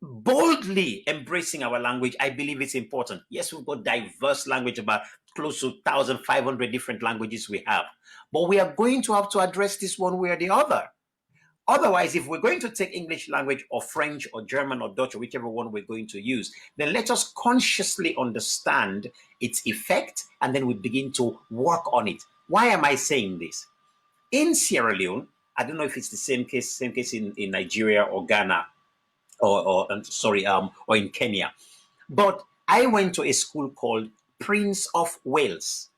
E: boldly embracing our language, I believe it's important. Yes, we've got diverse language, about close to 1,500 different languages we have, but we are going to have to address this one way or the other. Otherwise, if we're going to take English language or French or German or Dutch or whichever one we're going to use, then let us consciously understand its effect and then we begin to work on it. Why am I saying this? In Sierra Leone, I don't know if it's the same case in Nigeria or Ghana or in Kenya, but I went to a school called Prince of Wales.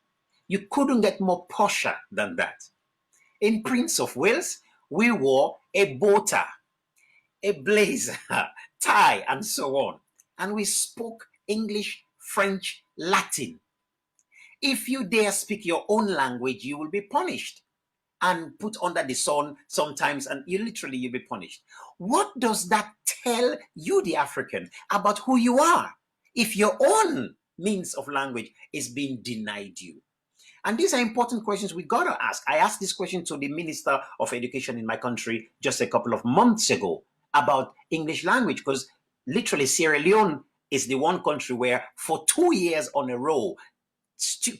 E: You couldn't get more posher than that. In Prince of Wales, we wore a bow tie, a blazer, tie, and so on. And we spoke English, French, Latin. If you dare speak your own language, you will be punished and put under the sun sometimes, and you'll be punished. What does that tell you, the African, about who you are, if your own means of language is being denied you? And these are important questions we got to ask. I asked this question to the Minister of Education in my country just a couple of months ago about English language, because literally Sierra Leone is the one country where for 2 years on a row,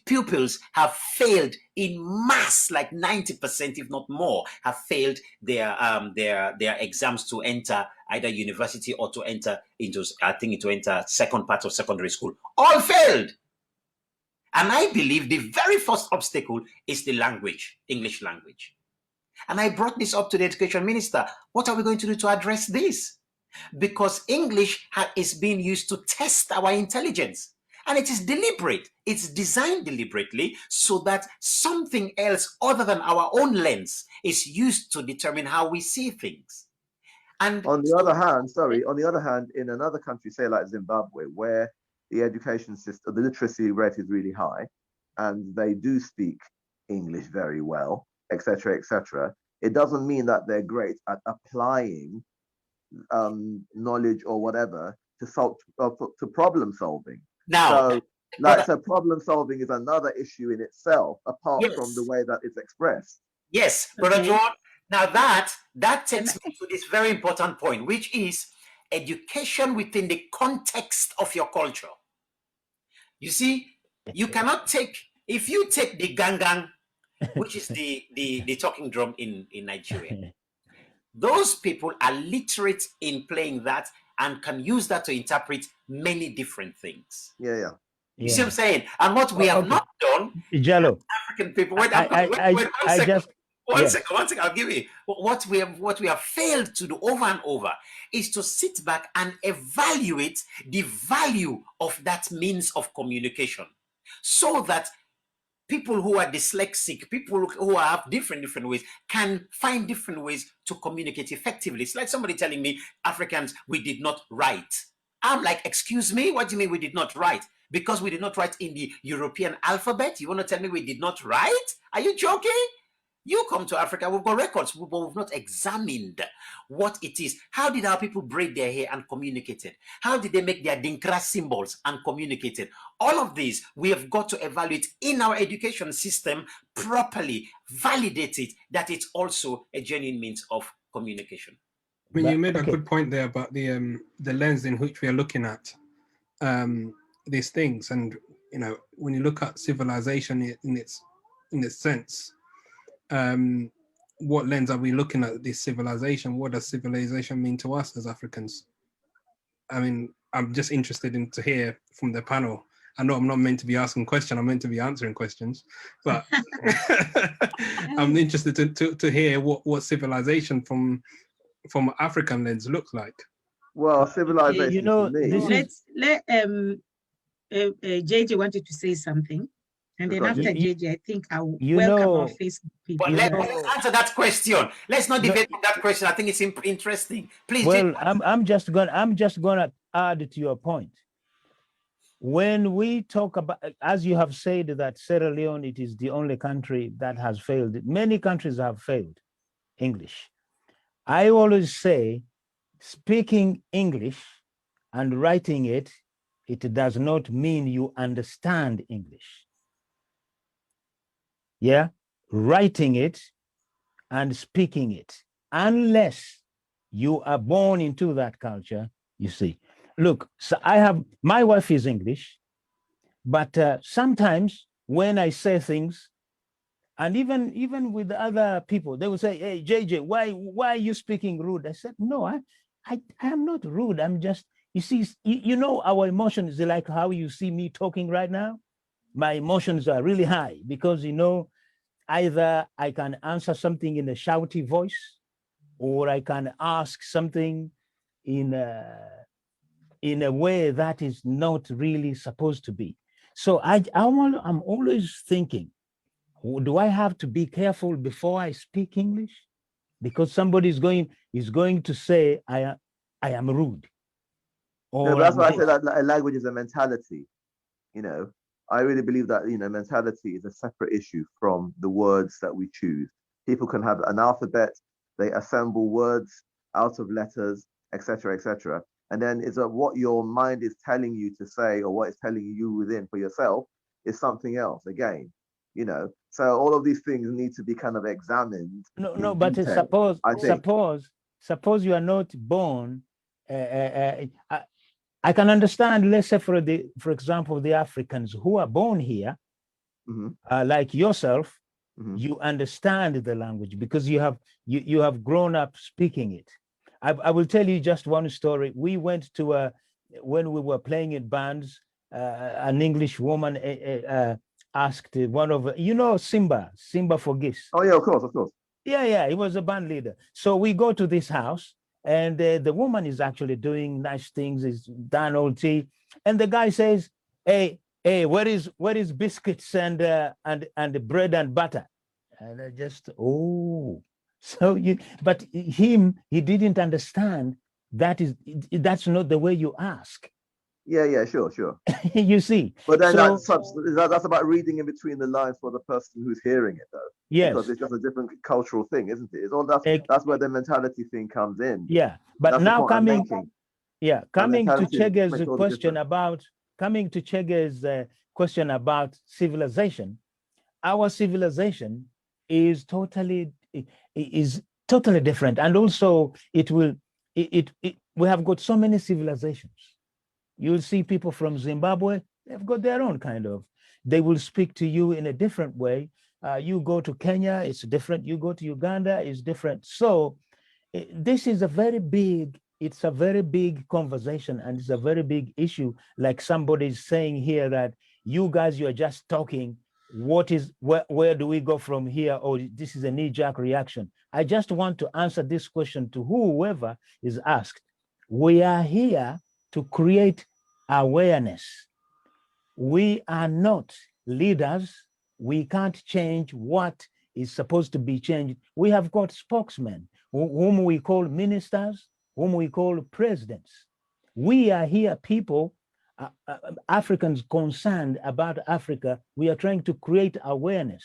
E: pupils have failed in mass, like 90%, if not more, have failed their exams to enter either university or to enter into, second part of secondary school. All failed. And I believe the very first obstacle is the language, English language. And I brought this up to the education minister. What are we going to do to address this? Because English is being used to test our intelligence. And it is deliberate. It's designed deliberately so that something else other than our own lens is used to determine how we see things. And
D: on the other hand, in another country, say like Zimbabwe, where the education system, the literacy rate is really high, and they do speak English very well, etc., etc., it doesn't mean that they're great at applying knowledge or whatever to problem solving.
E: Now,
D: so problem solving is another issue in itself, apart from the way that it's expressed.
E: Yes, Brother John. Now that takes me to this very important point, which is education within the context of your culture. You see, you cannot take, if you take the gangang, which is the talking drum in Nigeria, those people are literate in playing that and can use that to interpret many different things.
D: Yeah.
E: You see what I'm saying? And what we have not done,
C: Jello,
E: African people. One second, I'll give you what we have failed to do over and over is to sit back and evaluate the value of that means of communication, so that people who are dyslexic, people who have different ways, can find different ways to communicate effectively. It's like somebody telling me, Africans, we did not write. I'm like, excuse me, what do you mean we did not write? Because we did not write in the European alphabet? You want to tell me we did not write? Are you joking? You come to Africa, we've got records, but we've not examined what it is. How did our people braid their hair and communicated? How did they make their Dinkra symbols and communicated? All of these, we have got to evaluate in our education system properly, validate it, that it's also a genuine means of communication.
F: I mean, you made a good point there about the lens in which we are looking at these things, and when you look at civilization in its sense, what lens are we looking at this civilization? What does civilization mean to us as Africans? I mean, I'm just interested to hear from the panel. I know I'm not meant to be asking questions, I'm meant to be answering questions, but I'm interested to hear what civilization from African lens looks like.
D: Well, civilization.
B: Let's let JJ wanted to say something. And then after JJ, I think I'll welcome our Facebook people.
E: But let's answer that question. Let's not debate on that question. I think it's interesting. Please.
C: Well, I'm just gonna add to your point. When we talk about, as you have said, that Sierra Leone, it is the only country that has failed. Many countries have failed English. I always say, speaking English and writing it, it does not mean you understand English. Yeah, writing it and speaking it, unless you are born into that culture, You see, look, so my wife is English, but sometimes when I say things, and even with other people, they will say, "Hey, JJ, why are you speaking rude?" I said, "No, I am not rude. I'm just, you see, you know, our emotions is like how you see me talking right now. My emotions are really high because, you know, either I can answer something in a shouty voice, or I can ask something in a way that is not really supposed to be. So I'm always thinking, do I have to be careful before I speak English? Because somebody is going to say I am rude,
D: No, but
C: or
D: that's
C: I'm
D: why I say
C: this.
D: that a language is a mentality. You know, I really believe that, mentality is a separate issue from the words that we choose. People can have an alphabet, they assemble words out of letters, etc., etc. And then it's what your mind is telling you to say, or what it's telling you within for yourself is something else again. So all of these things need to be kind of examined
C: No,
D: in
C: but
D: detail, I think.
C: suppose you are not born. I can understand. Let's say for example, the Africans who are born here,
D: Hmm.
C: like yourself,
D: Hmm.
C: you understand the language because you have grown up speaking it. I will tell you just one story. We went to when we were playing in bands, an English woman asked one of, Simba for Gis.
D: Oh yeah, of course, of course.
C: Yeah, he was a band leader. So we go to this house, and the woman is actually doing nice things, is done all tea, and the guy says, "Hey, where is biscuits and the bread and butter?" And I just, oh, so but he didn't understand that's not the way you ask.
D: Yeah, sure, sure.
C: You see,
D: But then
C: so
D: that's about reading in between the lines for the person who's hearing it, though, because
C: yes,
D: it's just a different cultural thing, isn't it? It's all that's where the mentality thing comes in.
C: yeah. But
D: That's the
C: now
D: point I'm making.
C: yeah,
D: That
C: coming to
D: mentality
C: Chege's
D: makes all the
C: question
D: difference.
C: about civilization, our civilization is totally different, and also we have got so many civilizations. You'll see people from Zimbabwe, they've got their own kind of. They will speak to you in a different way. You go to Kenya, it's different. You go to Uganda, it's different. So this is it's a very big conversation, and it's a very big issue. Like somebody is saying here that you guys, you're just talking. Where do we go from here? Or this is a knee-jerk reaction. I just want to answer this question to whoever is asked. We are here to create awareness. We are not leaders. We can't change what is supposed to be changed. We have got spokesmen whom we call ministers, whom we call presidents. We are here, people, Africans concerned about Africa. We are trying to create awareness.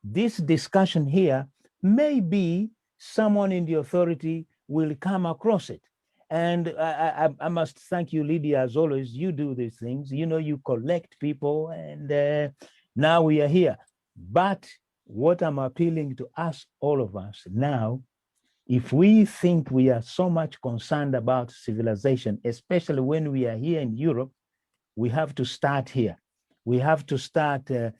C: This discussion here, maybe someone in the authority will come across it. And I must thank you, Lydia, as always. You do these things. You collect people, and now we are here. But what I'm appealing to us, all of us now, if we think we are so much concerned about civilization, especially when we are here in Europe, we have to start here. We have to start a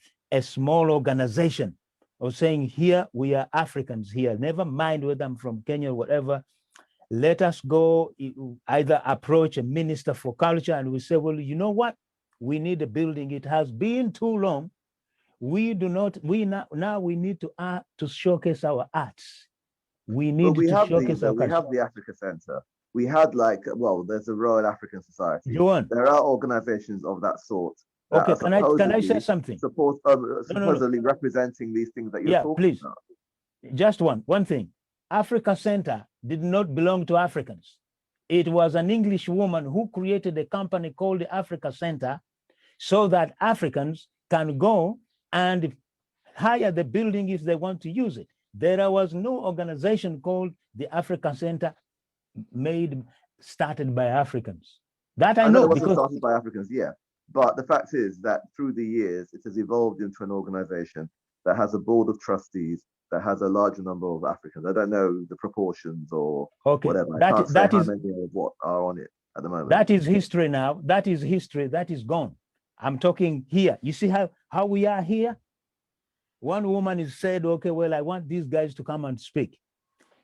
C: small organization of saying, here, we are Africans here. Never mind whether I'm from Kenya or whatever. Let us go either approach a minister for culture and we say, well, you know what? We need a building. It has been too long. We need to showcase our arts. We
D: But
C: need
D: we
C: to
D: have these,
C: showcase
D: though.
C: our
D: We
C: culture.
D: have the Africa Center. We had there's the Royal African Society.
C: Joan,
D: There are organizations of that sort that
C: okay,
D: are
C: can I say something? No.
D: supposedly representing these things that you're
C: Yeah,
D: talking
C: please.
D: about.
C: Just one thing. Africa Center did not belong to Africans. It was an English woman who created a company called the Africa Center so that Africans can go and hire the building if they want to use it. There was no organization called the Africa Center started by Africans. That I
D: I know
C: know
D: it wasn't
C: because
D: started by Africans, yeah. But the fact is that through the years, it has evolved into an organization that has a board of trustees that has a larger number of Africans. I don't know the proportions or
C: okay,
D: whatever. I can't say
C: that
D: how
C: is
D: many or what are on it. at the moment.
C: That is history now. That is history. That is gone. I'm talking here. You see how we are here? One woman has said, okay, well, I want these guys to come and speak.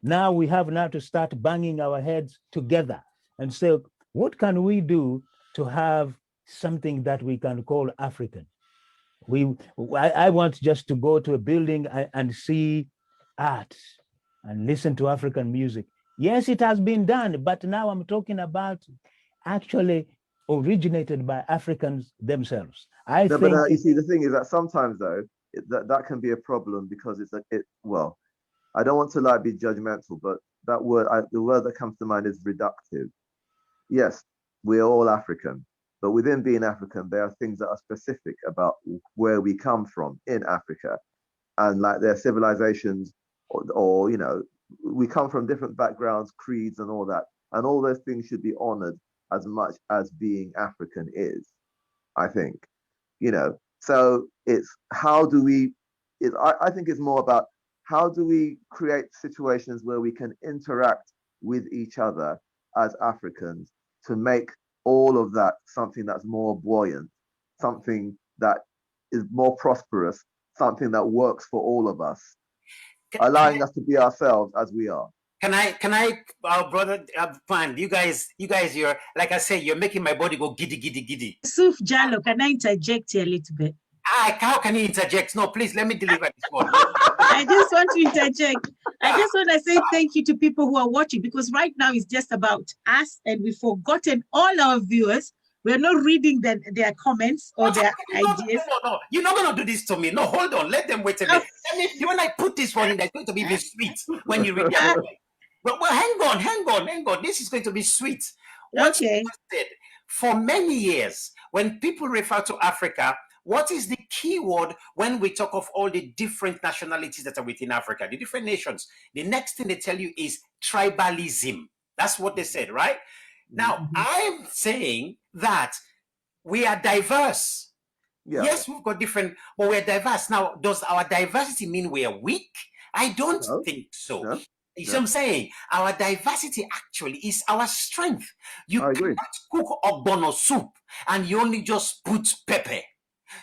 C: Now we have now to start banging our heads together and say, what can we do to have something that we can call African? I want just to go to a building and see art and listen to African music. Yes, it has been done, but now I'm talking about actually originated by Africans themselves. I
D: No,
C: think
D: but you see, the thing is that sometimes though, that can be a problem because well, I don't want to like be judgmental, but that word, the word that comes to mind is reductive. Yes, we're all African, but within being African, there are things that are specific about where we come from in Africa, and like their civilizations, or you know, we come from different backgrounds, creeds, and all those things should be honored as much as being African is, I think, you know. So it's how do we? I think it's more about how do we create situations where we can interact with each other as Africans to make all of that something that's more buoyant, something that is more prosperous, something that works for all of us, allowing us to be ourselves as we are.
E: Can I, brother Pan, you guys, you're, like I say, you're making my body go giddy, giddy, giddy.
B: Yusuf Jallo, can I interject here a little bit?
E: How can you interject? No, please, let me deliver this one.
B: I just want to interject. I just want to say thank you to people who are watching, because right now it's just about us and we've forgotten all our viewers. We're not reading their comments or their ideas.
E: No, you're not going to do this to me. No, hold on. Let them wait a minute. When I put this one in, it's going to be even sweet when you read it. But hang on. This is going to be sweet. What you said, for many years, when people refer to Africa, what is the key word when we talk of all the different nationalities that are within Africa, the different nations? The next thing they tell you is tribalism. That's what they said, right? Now, I'm saying that we are diverse. Yeah. Yes, we've got different, but we're diverse. Now, does our diversity mean we are weak? I don't think so. No. You see what I'm saying? Our diversity actually is our strength. You cannot cook ogbono soup and you only just put pepper.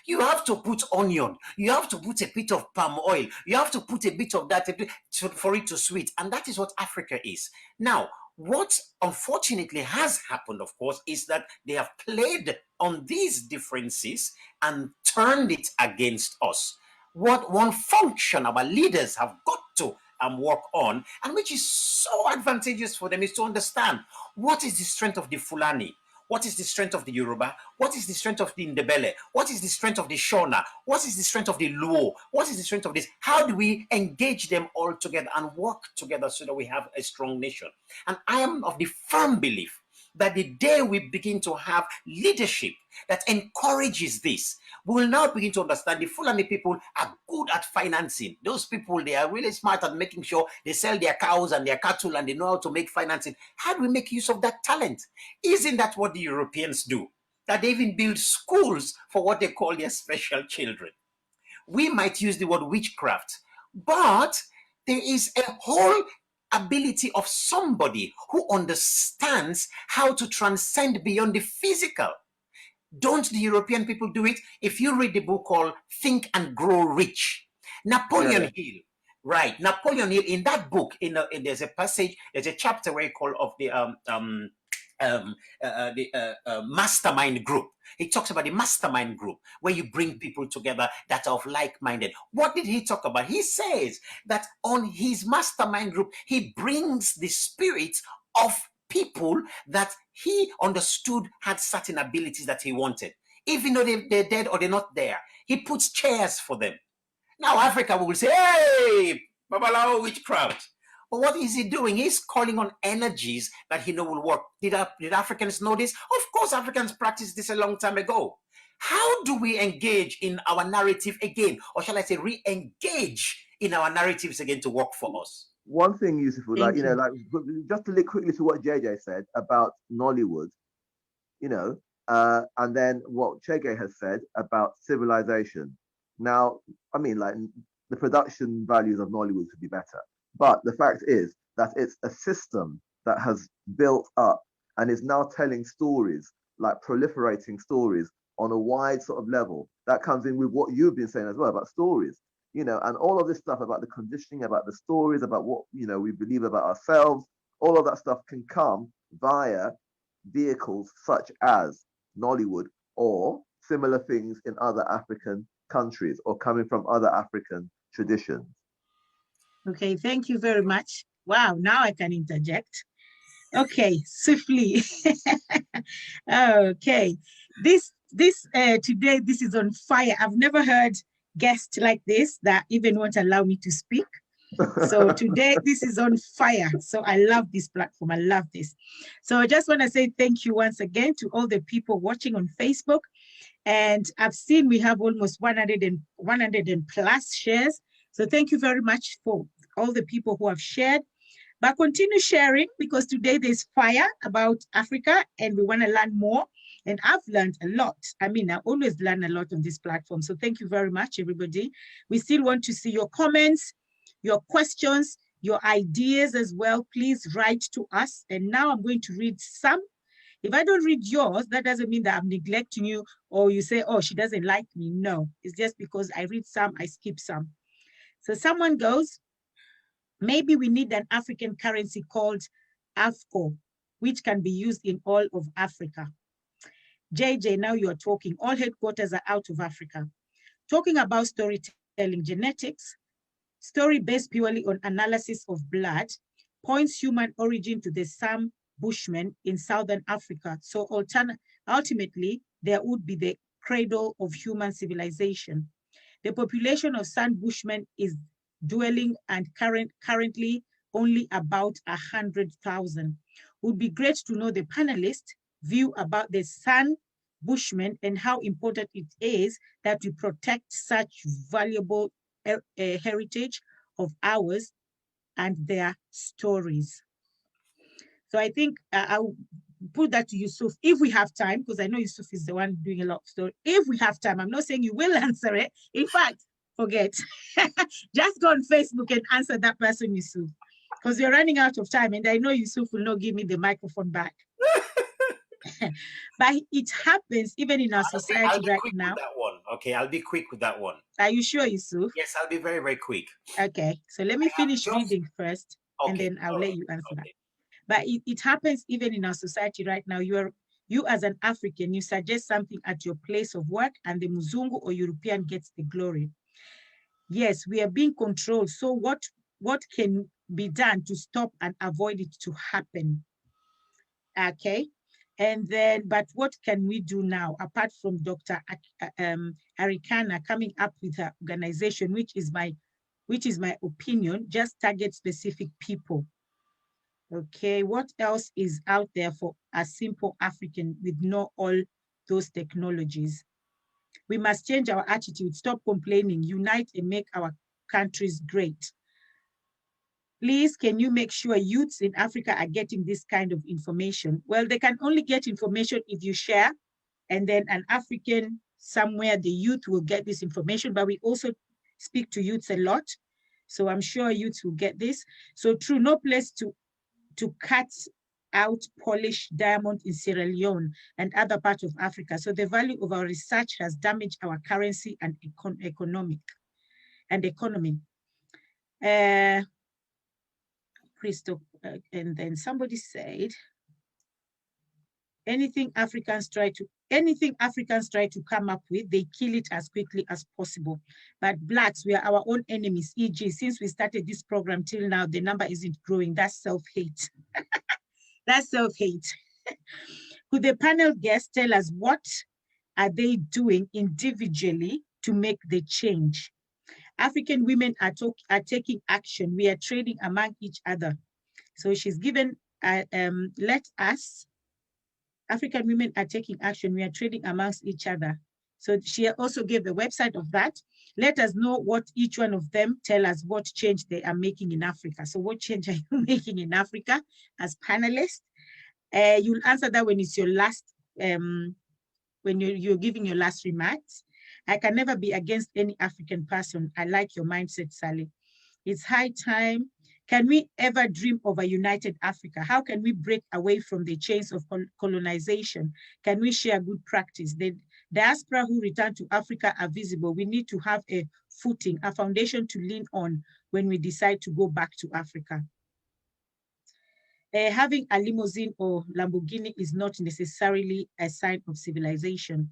E: You have to put onion. You have to put a bit of palm oil. You have to put a bit of that for it to sweet. And that is what Africa is. Now, what unfortunately has happened, of course, is that they have played on these differences and turned it against us. What one function our leaders have got to work on, and which is so advantageous for them, is to understand what is the strength of the Fulani, what is the strength of the Yoruba, what is the strength of the Ndebele, what is the strength of the Shona, what is the strength of the Luo, what is the strength of this? How do we engage them all together and work together so that we have a strong nation? And I am of the firm belief that the day we begin to have leadership that encourages this, we will now begin to understand the Fulani people are good at financing. Those people, they are really smart at making sure they sell their cows and their cattle and they know how to make financing. How do we make use of that talent? Isn't that what the Europeans do? That they even build schools for what they call their special children. We might use the word witchcraft, but there is a whole ability of somebody who understands how to transcend beyond the physical. Don't the European people do it? If you read the book called Think and Grow Rich, Napoleon Hill, right? Napoleon Hill, in that book, there's a passage, there's a chapter where he called of the mastermind group. He talks about the mastermind group where you bring people together that are of like-minded. What did he talk about? He says that on his mastermind group, he brings the spirit of people that he understood had certain abilities that he wanted. Even though they're dead or they're not there, he puts chairs for them. Now Africa will say, hey, Babalawo witchcraft. But what is he doing? He's calling on energies that he know will work. Did Africans know this? Of course, Africans practiced this a long time ago. How do we engage in our narrative again? Or shall I say re-engage in our narratives again to work for us?
D: One thing, Yusuf, like, you know, like just to link quickly to what JJ said about Nollywood, you know, and then what Chege has said about civilization. Now, I mean, like the production values of Nollywood could be better. But the fact is that it's a system that has built up and is now telling stories, like proliferating stories on a wide sort of level. That comes in with what you've been saying as well about stories, you know, and all of this stuff about the conditioning, about the stories, about what, you know, we believe about ourselves. All of that stuff can come via vehicles such as Nollywood or similar things in other African countries or coming from other African traditions.
B: Okay, thank you very much. Wow, now I can interject. Okay, swiftly. Okay, this today, this is on fire. I've never heard guests like this that even won't allow me to speak. So today, this is on fire. So I love this platform. I love this. So I just want to say thank you once again to all the people watching on Facebook. And I've seen we have almost 100 and plus shares. So thank you very much for all the people who have shared. But continue sharing, because today there's fire about Africa and we want to learn more. And I've learned a lot. I mean, I always learn a lot on this platform. So thank you very much, everybody. We still want to see your comments, your questions, your ideas as well. Please write to us. And now I'm going to read some. If I don't read yours, that doesn't mean that I'm neglecting you or you say, oh, she doesn't like me. No, it's just because I read some, I skip some. So someone goes, maybe we need an African currency called AFCO, which can be used in all of Africa. JJ, now you're talking. All headquarters are out of Africa. Talking about storytelling genetics, story based purely on analysis of blood, points human origin to the Sam Bushmen in Southern Africa. So ultimately, there would be the cradle of human civilization. The population of San Bushmen is dwelling and currently only about 100,000. Would be great to know the panelists' view about the San Bushmen and how important it is that we protect such valuable heritage of ours and their stories. So I think I'll put that to Yusuf if we have time, because I know Yusuf is the one doing a lot of story. If we have time, I'm not saying you will answer it. In fact, forget. Just go on Facebook and answer that person, Yusuf, because you're running out of time. And I know Yusuf will not give me the microphone back. But it happens even in our society right now.
E: That one. Okay, I'll be quick with that one.
B: Are you sure, Yusuf?
E: Yes, I'll be very, very quick.
B: Okay, so let me finish reading first, and then I'll let you answer that. But it happens even in our society right now. You as an African, you suggest something at your place of work and the Muzungu or European gets the glory. Yes, we are being controlled. So what can be done to stop and avoid it to happen? Okay. And then, but what can we do now, apart from Dr. Arikana coming up with her organization, which is my opinion, just target specific people. Okay, what else is out there for a simple African with not all those technologies? We must change our attitude, stop complaining, unite and make our countries great. Please, can you make sure youths in Africa are getting this kind of information? Well, they can only get information if you share, and then an African somewhere, the youth will get this information, but we also speak to youths a lot. So I'm sure youths will get this. So true, no place to cut out polished diamond in Sierra Leone and other parts of Africa. So the value of our research has damaged our currency and economy. Christo, and then somebody said, anything Africans try to come up with, they kill it as quickly as possible. But blacks, we are our own enemies. E.g., since we started this program till now, the number isn't growing. That's self-hate. That's self-hate. Could the panel guests tell us what are they doing individually to make the change? African women are taking action. We are trading among each other. So she's given, African women are taking action. We are trading amongst each other. So she also gave the website of that. Let us know what each one of them tell us what change they are making in Africa. So what change are you making in Africa as panelists? You'll answer that when it's your last, when you're giving your last remarks. I can never be against any African person. I like your mindset, Sally. It's high time. Can we ever dream of a united Africa? How can we break away from the chains of colonization? Can we share good practice? The diaspora who return to Africa are visible. We need to have a footing, a foundation to lean on when we decide to go back to Africa. Having a limousine or Lamborghini is not necessarily a sign of civilization.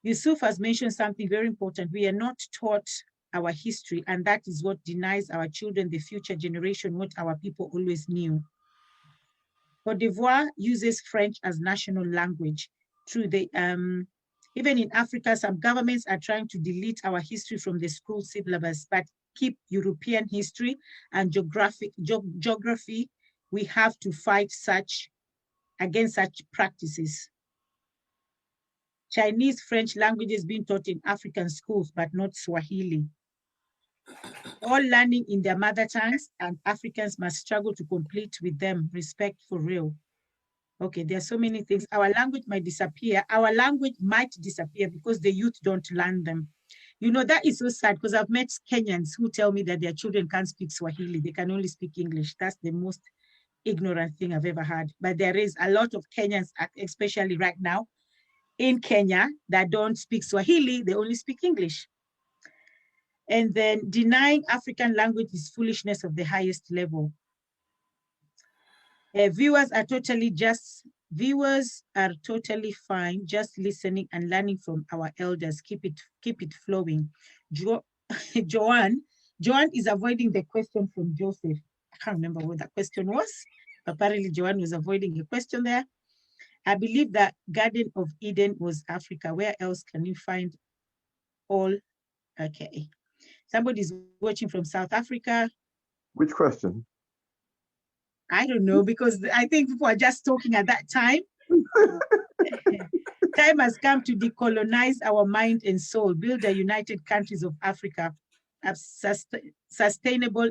B: Yusuf has mentioned something very important. We are not taught our history, and that is what denies our children, the future generation, what our people always knew. Cote d'Ivoire uses French as national language. Through the, even in Africa, some governments are trying to delete our history from the school syllabus, but keep European history and geography. We have to fight against such practices. Chinese, French languages being taught in African schools, but not Swahili. All learning in their mother tongues, and Africans must struggle to complete with them. Respect for real. Okay, there are so many things. Our language might disappear. Our language might disappear because the youth don't learn them. You know, that is so sad because I've met Kenyans who tell me that their children can't speak Swahili. They can only speak English. That's the most ignorant thing I've ever heard. But there is a lot of Kenyans, especially right now, in Kenya that don't speak Swahili, they only speak English. And then denying African language is foolishness of the highest level. Viewers are totally fine just listening and learning from our elders. Keep it flowing. Joanne is avoiding the question from Joseph. I can't remember what that question was. Apparently Joanne was avoiding a question there. I believe that Garden of Eden was Africa. Where else can you find all? Okay. Somebody's watching from South Africa.
D: Which question?
B: I don't know, because I think people are just talking at that time. Time has come to decolonize our mind and soul, build a united countries of Africa, a sustainable,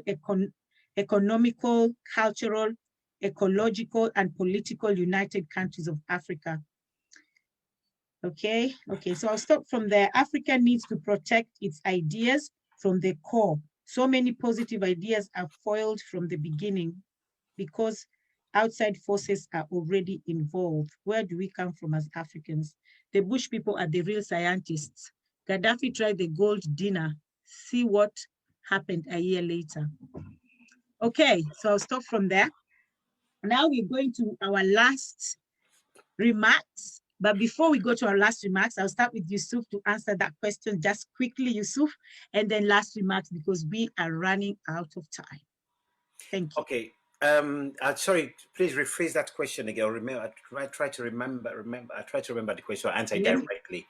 B: economical, cultural, ecological, and political united countries of Africa. Okay, so I'll stop from there. Africa needs to protect its ideas from the core. So many positive ideas are foiled from the beginning because outside forces are already involved. Where do we come from as Africans? The bush people are the real scientists. Gaddafi tried the gold dinner. See what happened a year later. Okay, so I'll stop from there. Now we're going to our last remarks. But before we go to our last remarks, I'll start with Yusuf to answer that question just quickly, Yusuf, and then last remarks because we are running out of time. Thank you.
E: Okay. Sorry, please rephrase that question again. I try to remember the question, answer it directly.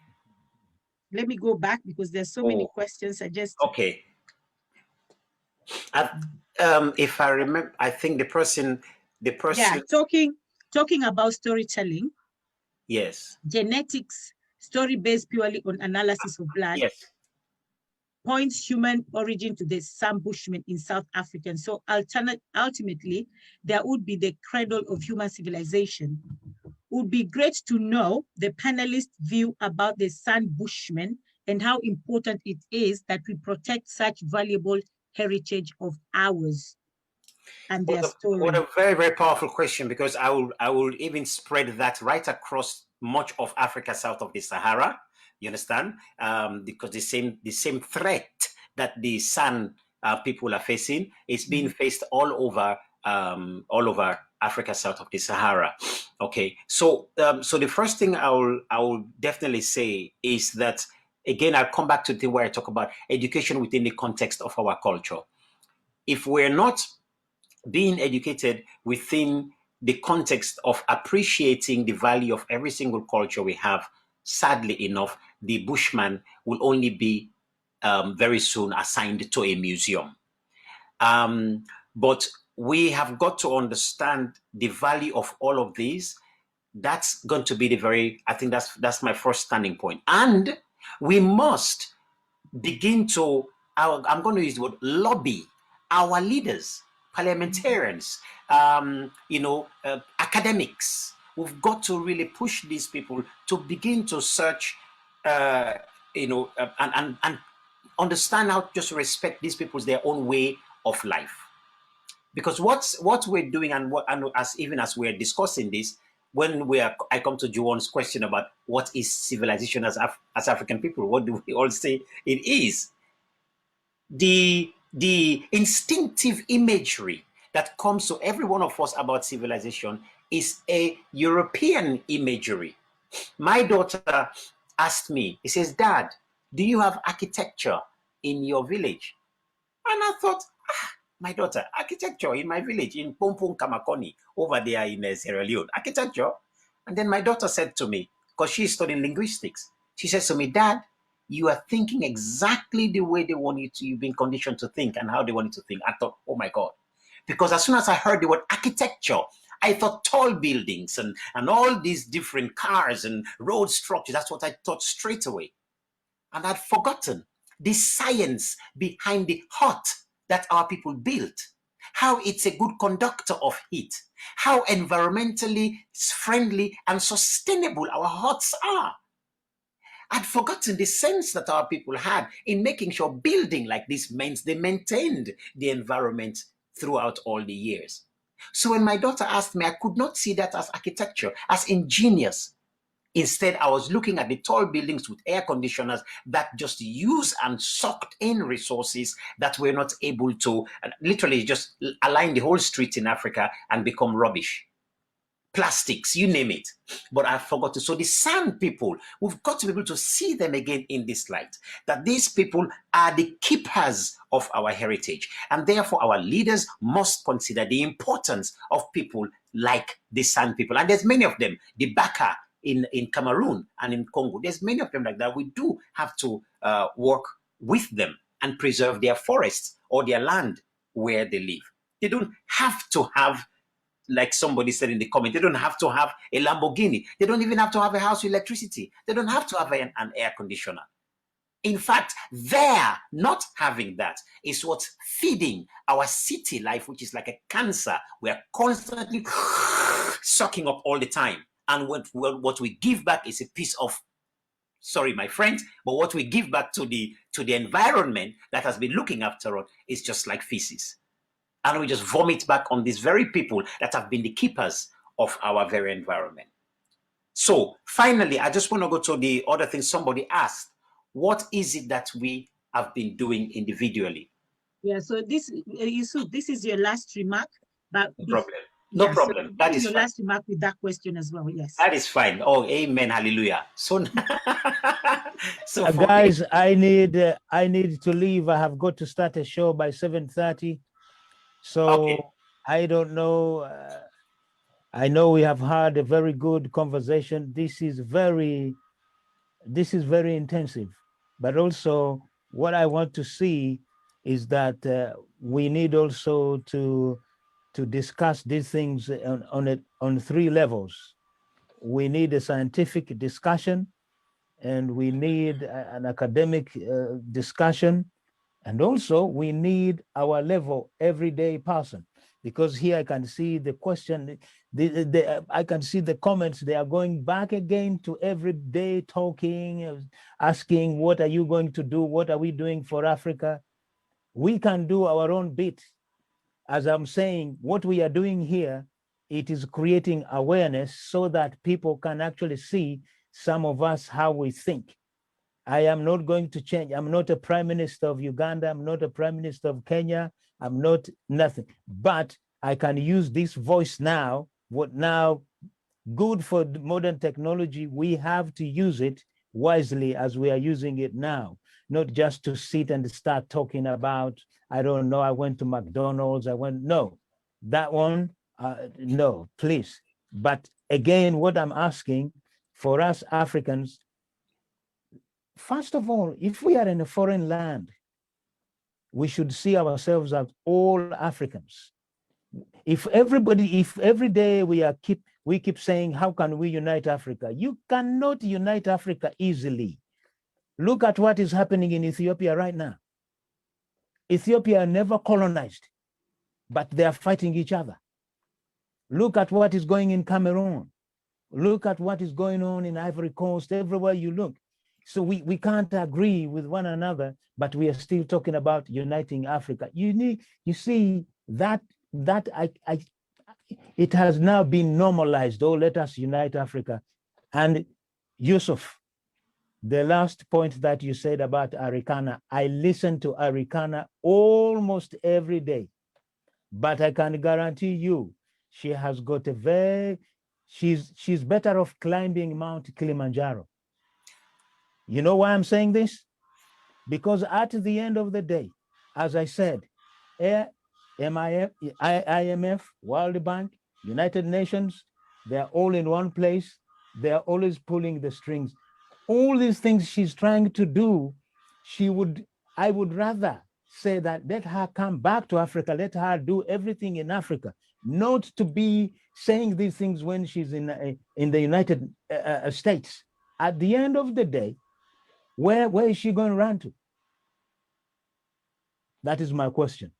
B: Let me go back because there's so many questions.
E: Okay. If I remember, I think the person.
B: Yeah, talking about storytelling.
E: Yes.
B: Genetics, story based purely on analysis of blood.
E: Yes.
B: Points human origin to the Sam Bushman in South Africa. So ultimately, there would be the cradle of human civilization. It would be great to know the panelists' view about the Sam Bushman and how important it is that we protect such valuable heritage of ours and their story.
E: What a very, very powerful question, because I will even spread that right across much of Africa south of the Sahara. You understand? Because the same threat that the San people are facing is being faced all over Africa south of the Sahara. Okay, so the first thing I will definitely say is that, again, I'll come back to the thing where I talk about education within the context of our culture. If we're not being educated within the context of appreciating the value of every single culture we have, sadly enough, the Bushman will only be very soon assigned to a museum. But we have got to understand the value of all of these. That's going to be I think that's my first standing point. And we must begin to, I'm going to use the word lobby our leaders, parliamentarians, academics. We've got to really push these people to begin to search, and understand how to just respect these people's their own way of life. Because what we're doing, and as we're discussing this, I come to Juwon's question about what is civilization as African people, what do we all say it is? The instinctive imagery that comes to every one of us about civilization is a European imagery. My daughter asked me, he says, "Dad, do you have architecture in your village?" And I thought, my daughter, architecture in my village, in Pompong Kamakoni, over there in Sierra Leone, architecture. And then my daughter said to me, because she's studying linguistics, she says to me, "Dad, you are thinking exactly the way they want you to, you've been conditioned to think and how they want you to think." I thought, oh my God. Because as soon as I heard the word architecture, I thought tall buildings and all these different cars and road structures. That's what I thought straight away. And I'd forgotten the science behind the hut that our people built, how it's a good conductor of heat, how environmentally friendly and sustainable our huts are. I'd forgotten the sense that our people had in making sure building like this meant they maintained the environment throughout all the years. So when my daughter asked me, I could not see that as architecture, as ingenious. Instead, I was looking at the tall buildings with air conditioners that just used and sucked in resources that were not able to literally just align the whole street in Africa and become rubbish. Plastics, you name it. But I forgot to. So the San people, we've got to be able to see them again in this light, that these people are the keepers of our heritage. And therefore, our leaders must consider the importance of people like the San people. And there's many of them, the Baka in Cameroon and in Congo. There's many of them like that. We do have to work with them and preserve their forests or their land where they live. They don't have to have, like somebody said in the comment, they don't have to have a Lamborghini. They don't even have to have a house with electricity. They don't have to have an air conditioner. In fact, their not having that is what's feeding our city life, which is like a cancer. We are constantly sucking up all the time. And what we give back is a piece of, sorry, my friends, but what we give back to the environment that has been looking after us is just like feces. And we just vomit back on these very people that have been the keepers of our very environment. So finally, I just want to go to the other thing somebody asked. What is it that we have been doing individually?
B: Yeah, so this, Yusuf, this is your last remark. But
E: no problem.
B: So
E: that is
B: your
E: fine.
B: last remark with that question as well. Yes.
E: That is fine. Oh, amen. Hallelujah. So,
C: so guys, I need to leave. I have got to start a show by 7:30. So okay. I don't know. I know we have had a very good conversation. This is very intensive, but also what I want to see is that we need also to discuss these things on three levels. We need a scientific discussion, and we need an academic discussion, and also we need our level everyday person, because here I can see the question, I can see the comments, they are going back again to everyday talking, asking, what are you going to do? What are we doing for Africa? We can do our own bit. As I'm saying, what we are doing here, it is creating awareness so that people can actually see some of us how we think. I am not going to change. I'm not a prime minister of Uganda. I'm not a prime minister of Kenya. I'm not nothing, but I can use this voice now. What now? Good for modern technology. We have to use it wisely as we are using it now, not just to sit and start talking about, I don't know, I went to McDonald's, no, that one, no, please. But again, what I'm asking for us Africans, first of all, if we are in a foreign land, we should see ourselves as all Africans. If every day we keep saying, how can we unite Africa? You cannot unite Africa easily. Look at what is happening in Ethiopia right now. Ethiopia never colonized, but they are fighting each other. Look at what is going in Cameroon. Look at what is going on in Ivory Coast. Everywhere you look, So we can't agree with one another, but we are still talking about uniting Africa. You see that it has now been normalized. Oh, let us unite Africa. And Yusuf, the last point that you said about Arikana, I listen to Arikana almost every day, but I can guarantee you, she has got she's better off climbing Mount Kilimanjaro. You know why I'm saying this? Because at the end of the day, as I said, IMF, World Bank, United Nations, they're all in one place. They're always pulling the strings. All these things she's trying to do, I would rather say that let her come back to Africa, let her do everything in Africa, not to be saying these things when she's in the United States. At the end of the day, where is she going to run to? That is my question.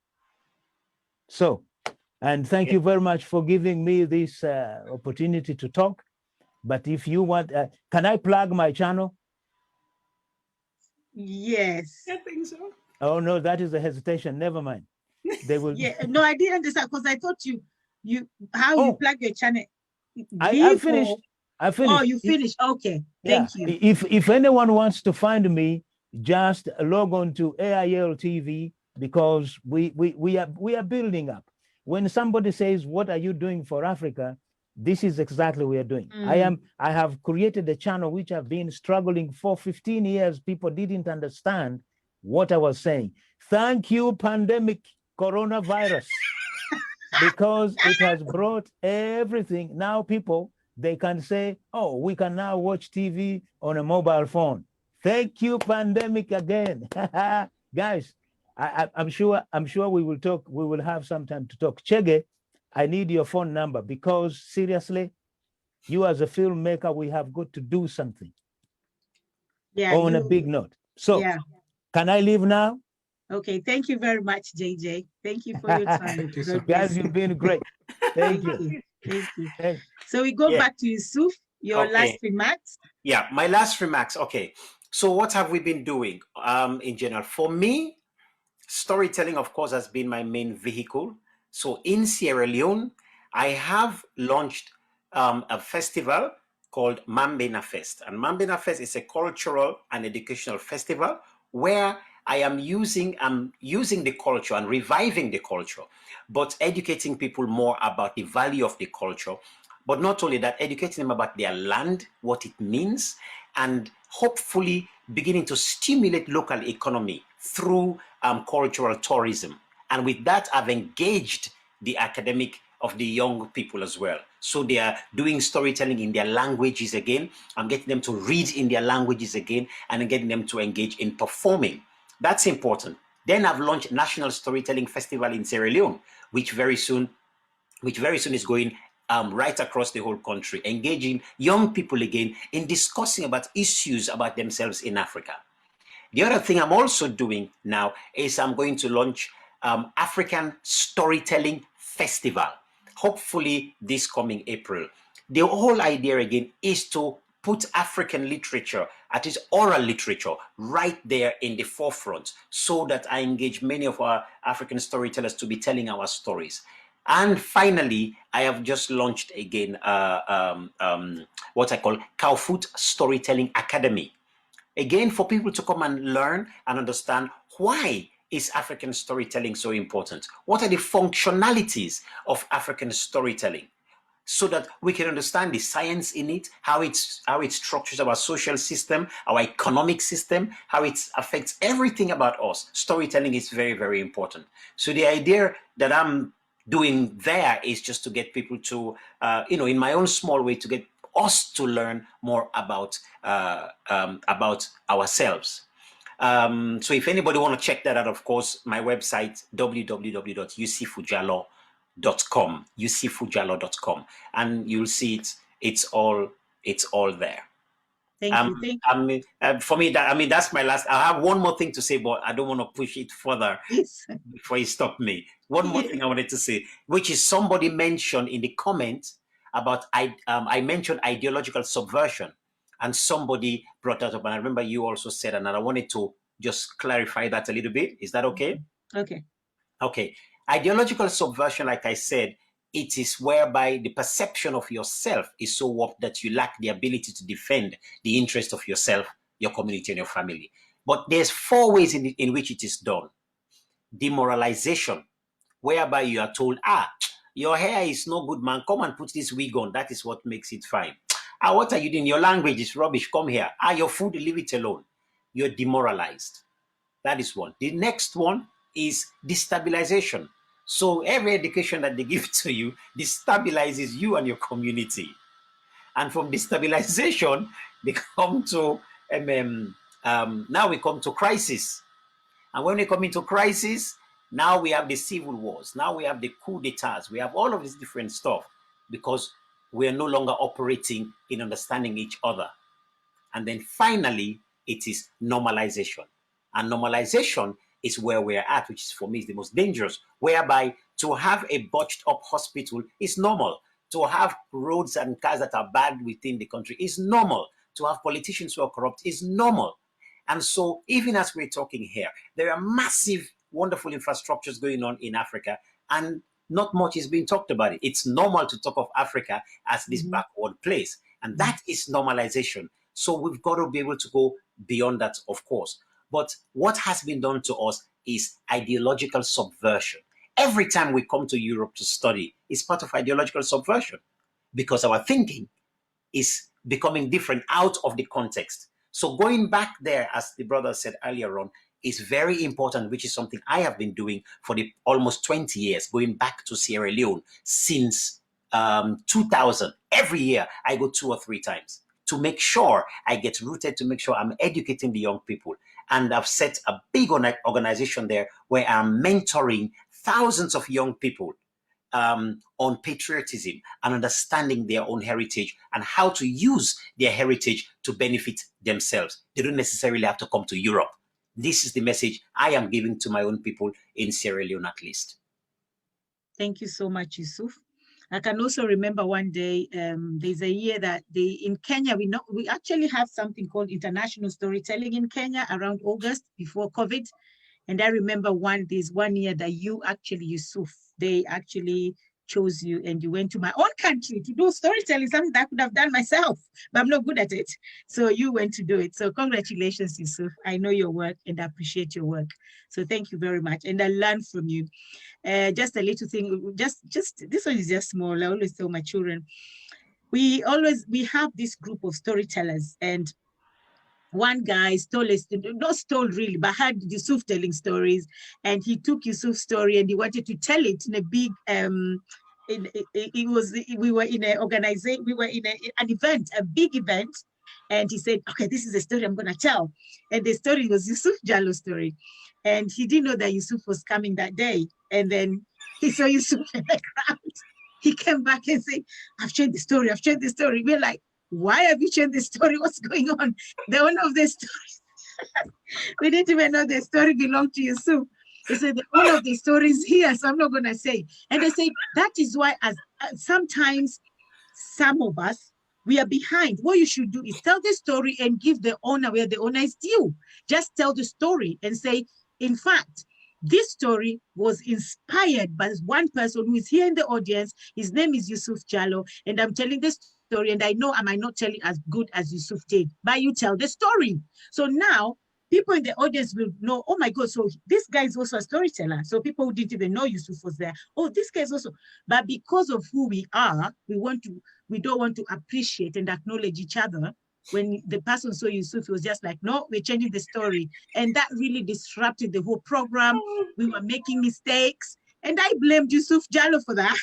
C: So, and thank you very much for giving me this opportunity to talk. But if you want, can I plug my channel?
B: Yes.
E: I think so.
C: Oh no, that is a hesitation. Never mind. They will.
B: Yeah. No, I didn't understand because I thought you you plug your channel.
C: I finished. I finished.
B: Oh, you finished. Okay.
C: Yeah.
B: Thank you.
C: If anyone wants to find me, just log on to AIL TV because we are building up. When somebody says, "What are you doing for Africa?" This is exactly what we are doing. I have created a channel which I've been struggling for 15 years. People didn't understand what I was saying. Thank you, pandemic coronavirus, because it has brought everything. Now people, they can say, oh, we can now watch TV on a mobile phone. Thank you, pandemic again. Guys, I'm sure we will talk. We will have some time to talk. Chege, I need your phone number because seriously, you as a filmmaker, we have got to do something.
B: Yeah.
C: On a big note. So
B: yeah.
C: Can I leave now?
B: Okay. Thank you very much, JJ. Thank you for your time.
F: Thank you, sir.
C: Guys, you've been great. Thank you.
B: Thank you.
C: Hey.
B: So we go back to Yusuf, your last remarks.
E: Yeah, my last remarks. Okay. So what have we been doing in general? For me, storytelling, of course, has been my main vehicle. So in Sierra Leone, I have launched a festival called Mambena Fest. And Mambena Fest is a cultural and educational festival where I am using the culture and reviving the culture, but educating people more about the value of the culture. But not only that, educating them about their land, what it means, and hopefully beginning to stimulate local economy through cultural tourism. And with that, I've engaged the academic of the young people as well. So they are doing storytelling in their languages again. I'm getting them to read in their languages again and getting them to engage in performing. That's important. Then I've launched National Storytelling Festival in Sierra Leone, which very soon is going right across the whole country, engaging young people again in discussing about issues about themselves in Africa. The other thing I'm also doing now is I'm going to launch African Storytelling Festival, hopefully this coming April. The whole idea again is to put African literature, at least oral literature, right there in the forefront so that I engage many of our African storytellers to be telling our stories. And finally, I have just launched again what I call Kowfoot Storytelling Academy. Again, for people to come and learn and understand why is African storytelling so important? What are the functionalities of African storytelling? So that we can understand the science in it, how it structures our social system, our economic system, how it affects everything about us. Storytelling is very, very important. So the idea that I'm doing there is just to get people to, in my own small way, to get us to learn more about ourselves. So if anybody want to check that out, of course, my website, www.ucfujalo.com, and you'll see it's all there.
B: Thank you.
E: For me, that's my last. I have one more thing to say, but I don't want to push it further before you stop me. One more thing I wanted to say, which is somebody mentioned in the comments about I mentioned ideological subversion. And somebody brought that up, and I remember you also said, and I wanted to just clarify that a little bit. Is that okay?
B: Okay.
E: Okay. Ideological subversion, like I said, it is whereby the perception of yourself is so warped that you lack the ability to defend the interest of yourself, your community, and your family. But there's 4 ways in which it is done. Demoralization, whereby you are told, your hair is no good, man. Come and put this wig on. That is what makes it fine. What are you doing? Your language is rubbish. Come here. Your food, leave it alone. You're demoralized. That is one. The next one is destabilization. So every education that they give to you destabilizes you and your community. And from destabilization, they come to now we come to crisis. And when we come into crisis, now we have the civil wars. Now we have the coup d'etats. We have all of this different stuff because we are no longer operating in understanding each other. And then finally, it is normalization. And normalization is where we're at, which is for me is the most dangerous, whereby to have a botched up hospital is normal. To have roads and cars that are bad within the country is normal. To have politicians who are corrupt is normal. And so even as we're talking here, there are massive, wonderful infrastructures going on in Africa, and not much is being talked about it. It's normal to talk of Africa as this backward place, and that is normalization. So we've got to be able to go beyond that, of course. But what has been done to us is ideological subversion. Every time we come to Europe to study, it's part of ideological subversion because our thinking is becoming different out of the context. So going back there, as the brother said earlier on, is very important, which is something I have been doing for the almost 20 years, going back to Sierra Leone since 2000. Every year, I go 2 or 3 times to make sure I get rooted, to make sure I'm educating the young people. And I've set a big organization there where I'm mentoring thousands of young people on patriotism and understanding their own heritage and how to use their heritage to benefit themselves. They don't necessarily have to come to Europe. This is the message I am giving to my own people in Sierra Leone, at least.
B: Thank you so much, Yusuf. I can also remember one day, there's a year that in Kenya, we actually have something called international storytelling in Kenya around August before COVID. And I remember there's one year that Yusuf, they actually chose you and you went to my own country to do storytelling, something that I could have done myself, but I'm not good at it. So you went to do it. So congratulations, Yusuf. I know your work and I appreciate your work. So thank you very much. And I learned from you. Just a little thing, just this one is just small. I always tell my children, we have this group of storytellers, and one guy not stole really, but had Yusuf telling stories, and he took Yusuf's story and he wanted to tell it in a big we were in an organization, we were in an event, a big event, and he said, okay, this is a story I'm going to tell. And the story was Yusuf Jallo's story. And he didn't know that Yusuf was coming that day. And then he saw Yusuf in the crowd. He came back and said, I've changed the story. We're like, why have you changed the story? What's going on? The owner of the story. We didn't even know the story belonged to Yusuf. He said, the owner of the story is here, so I'm not going to say. And they say, that is why sometimes some of us, we are behind. What you should do is tell the story and give the owner where the owner is due. Just tell the story and say, in fact, this story was inspired by one person who is here in the audience. His name is Yusuf Jallo, and I'm telling this story, and I know I might not tell it as good as Yusuf did, but you tell the story. So now people in the audience will know, oh my God, so this guy is also a storyteller. So people who didn't even know Yusuf was there, oh, this guy is also, but because of who we are, we don't want to appreciate and acknowledge each other. When the person saw Yusuf, he was just like, no, we're changing the story. And that really disrupted the whole program. We were making mistakes. And I blamed Yusuf Jallo for that.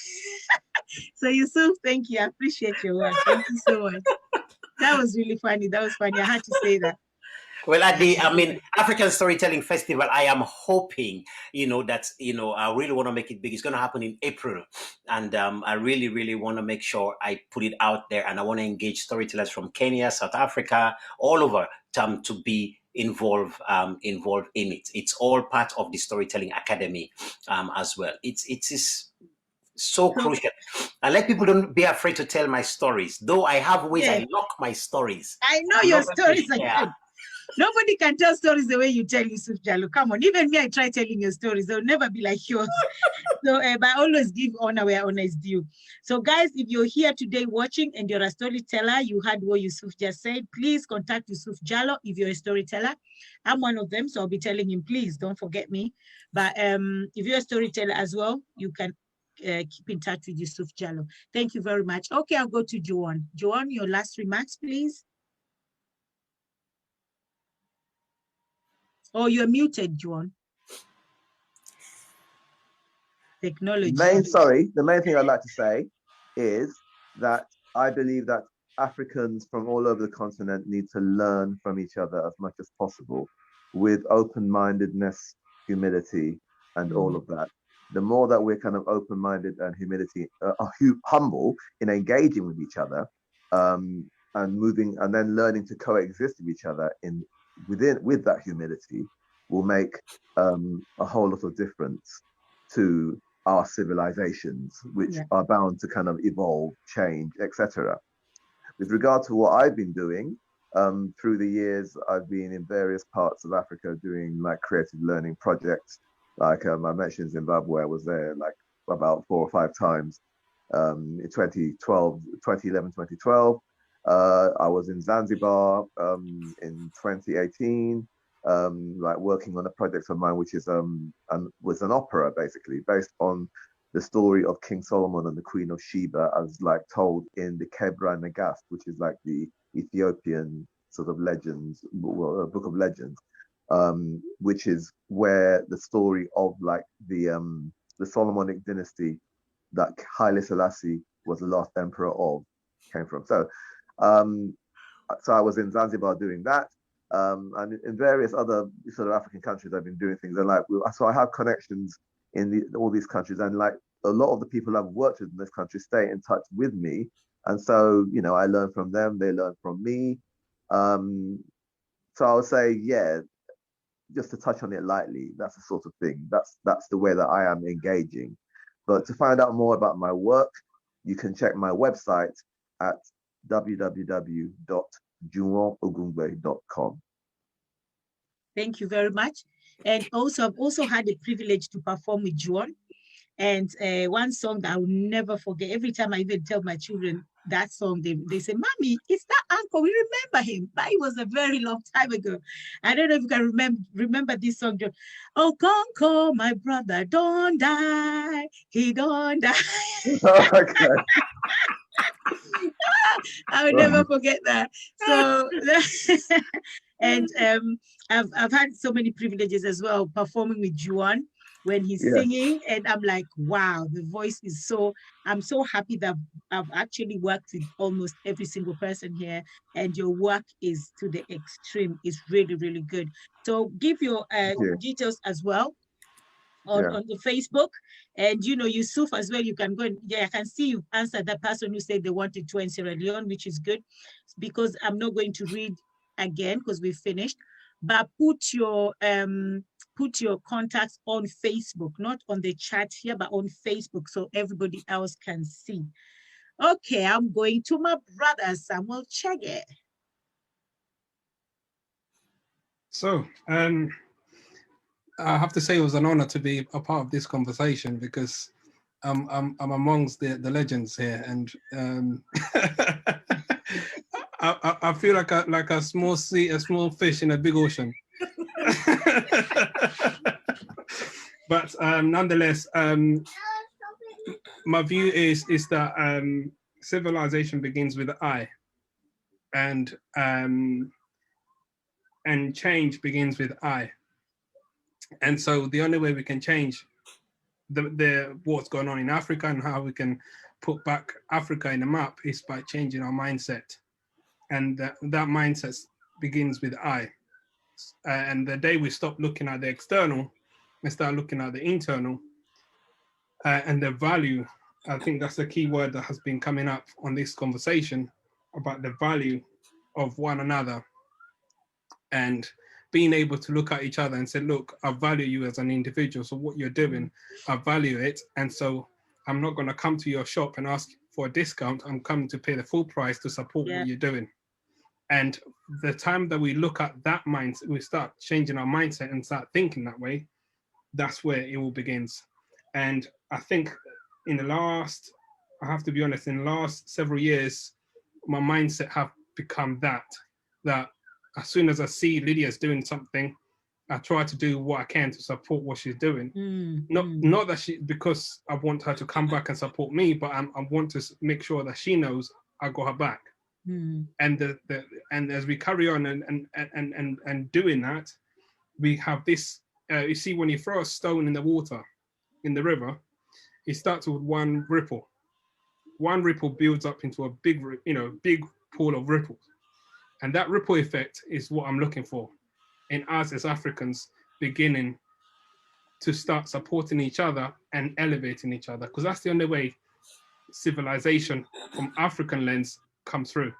B: So Yusuf, thank you. I appreciate your work. Thank you so much. That was really funny. That was funny. I had to say that.
E: Well, at the African Storytelling Festival, I am hoping, that, I really want to make it big. It's going to happen in April. And I really, really want to make sure I put it out there. And I want to engage storytellers from Kenya, South Africa, all over to be involved in it. It's all part of the Storytelling Academy as well. It is So crucial. And let people don't be afraid to tell my stories. Though I have ways
B: Yeah.
E: I lock my stories.
B: I know
E: I'm
B: your
E: not going to
B: stories are
E: share.
B: good. Nobody can tell stories the way you tell, Yusuf Jallo. Come on, even me, I try telling your stories. They'll never be like yours. So, but I always give honor where honor is due. So, guys, if you're here today watching and you're a storyteller, you heard what Yusuf just said, please contact Yusuf Jallo if you're a storyteller. I'm one of them, so I'll be telling him, please don't forget me. But if you're a storyteller as well, you can keep in touch with Yusuf Jallo. Thank you very much. Okay, I'll go to Joanne. Joanne, your last remarks, please. Oh, you're muted, Joanne. Technology.
D: The main thing I'd like to say is that I believe that Africans from all over the continent need to learn from each other as much as possible with open-mindedness, humility, and all of that. The more that we're kind of open-minded and humble in engaging with each other, and moving and then learning to coexist with each other with that humility will make a whole lot of difference to our civilizations, which are bound to kind of evolve, change, etc. With regard to what I've been doing, through the years, I've been in various parts of Africa doing like creative learning projects. Like I mentioned Zimbabwe, I was there like about 4 or 5 times in 2011, 2012. I was in Zanzibar in 2018. Like working on a project of mine, which is was an opera basically based on the story of King Solomon and the Queen of Sheba, as like told in the Kebra Nagast, which is like the Ethiopian sort of legends, book of legends, which is where the story of like the Solomonic dynasty that Haile Selassie was the last emperor of came from. So I was in Zanzibar doing that. And in various other sort of African countries, I've been doing things, and like so I have connections in all these countries, and like a lot of the people I've worked with in this country stay in touch with me, and so I learn from them, they learn from me. So I would say, yeah, just to touch on it lightly, that's the sort of thing. That's the way that I am engaging. But to find out more about my work, you can check my website at www.juwonogungbe.com.
B: Thank you very much. And also, I've also had the privilege to perform with Juwon. And one song that I will never forget, every time I even tell my children that song, they say, Mommy, it's that uncle. We remember him, but it was a very long time ago. I don't know if you can remember this song. Oh, Conco, my brother, don't die. He don't die.
D: Okay.
B: I will never forget that. So, and I've had so many privileges as well performing with Juwon when he's singing, and I'm like, wow, the voice is so. I'm so happy that I've actually worked with almost every single person here, and your work is to the extreme. It's really, really good. So give your details as well. On the Facebook, and Yusuf as well, you can go and I can see you answered that person who said they wanted to in Sierra Leone, which is good, because I'm not going to read again because we finished, but put your contacts on Facebook, not on the chat here, but on Facebook, so everybody else can see. Okay, I'm going to my brother Samuel Chege.
F: So I have to say it was an honor to be a part of this conversation, because I'm amongst the legends here, and I feel like a small fish in a big ocean. But nonetheless, my view is that civilization begins with I, and change begins with I. And so the only way we can change the what's going on in Africa and how we can put back Africa in the map is by changing our mindset. And that mindset begins with I. And the day we stop looking at the external and start looking at the internal and the value, I think that's the key word that has been coming up on this conversation about the value of one another, and being able to look at each other and say, look, I value you as an individual. So what you're doing, I value it. And so I'm not going to come to your shop and ask for a discount. I'm coming to pay the full price to support
B: Yeah.
F: what you're doing. And the time that we look at that mindset, we start changing our mindset and start thinking that way, that's where it all begins. And I think in the last, I have to be honest, in the last several years, my mindset have become that as soon as I see Lydia's doing something, I try to do what I can to support what she's doing. Not that because I want her to come back and support me, but I want to make sure that she knows I got her back. And and as we carry on and doing that, we have this. You see, when you throw a stone in the water, in the river, it starts with one ripple. One ripple builds up into a big pool of ripples, and that ripple effect is what I'm looking for in us as Africans, beginning to start supporting each other and elevating each other, because that's the only way civilization from African lens comes through.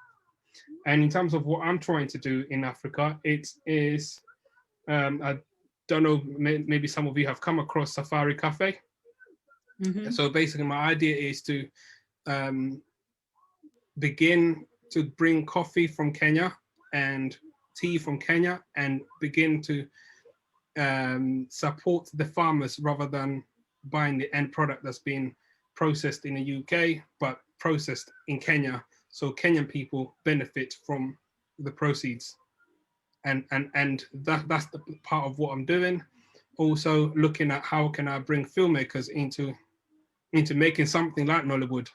F: And in terms of what I'm trying to do in Africa, it is, I don't know, maybe some of you have come across Safari Cafe. So basically my idea is to begin to bring coffee from Kenya and tea from Kenya and begin to support the farmers rather than buying the end product that's been processed in the UK, but processed in Kenya. So Kenyan people benefit from the proceeds. And that's the part of what I'm doing. Also looking at how can I bring filmmakers into making something like Nollywood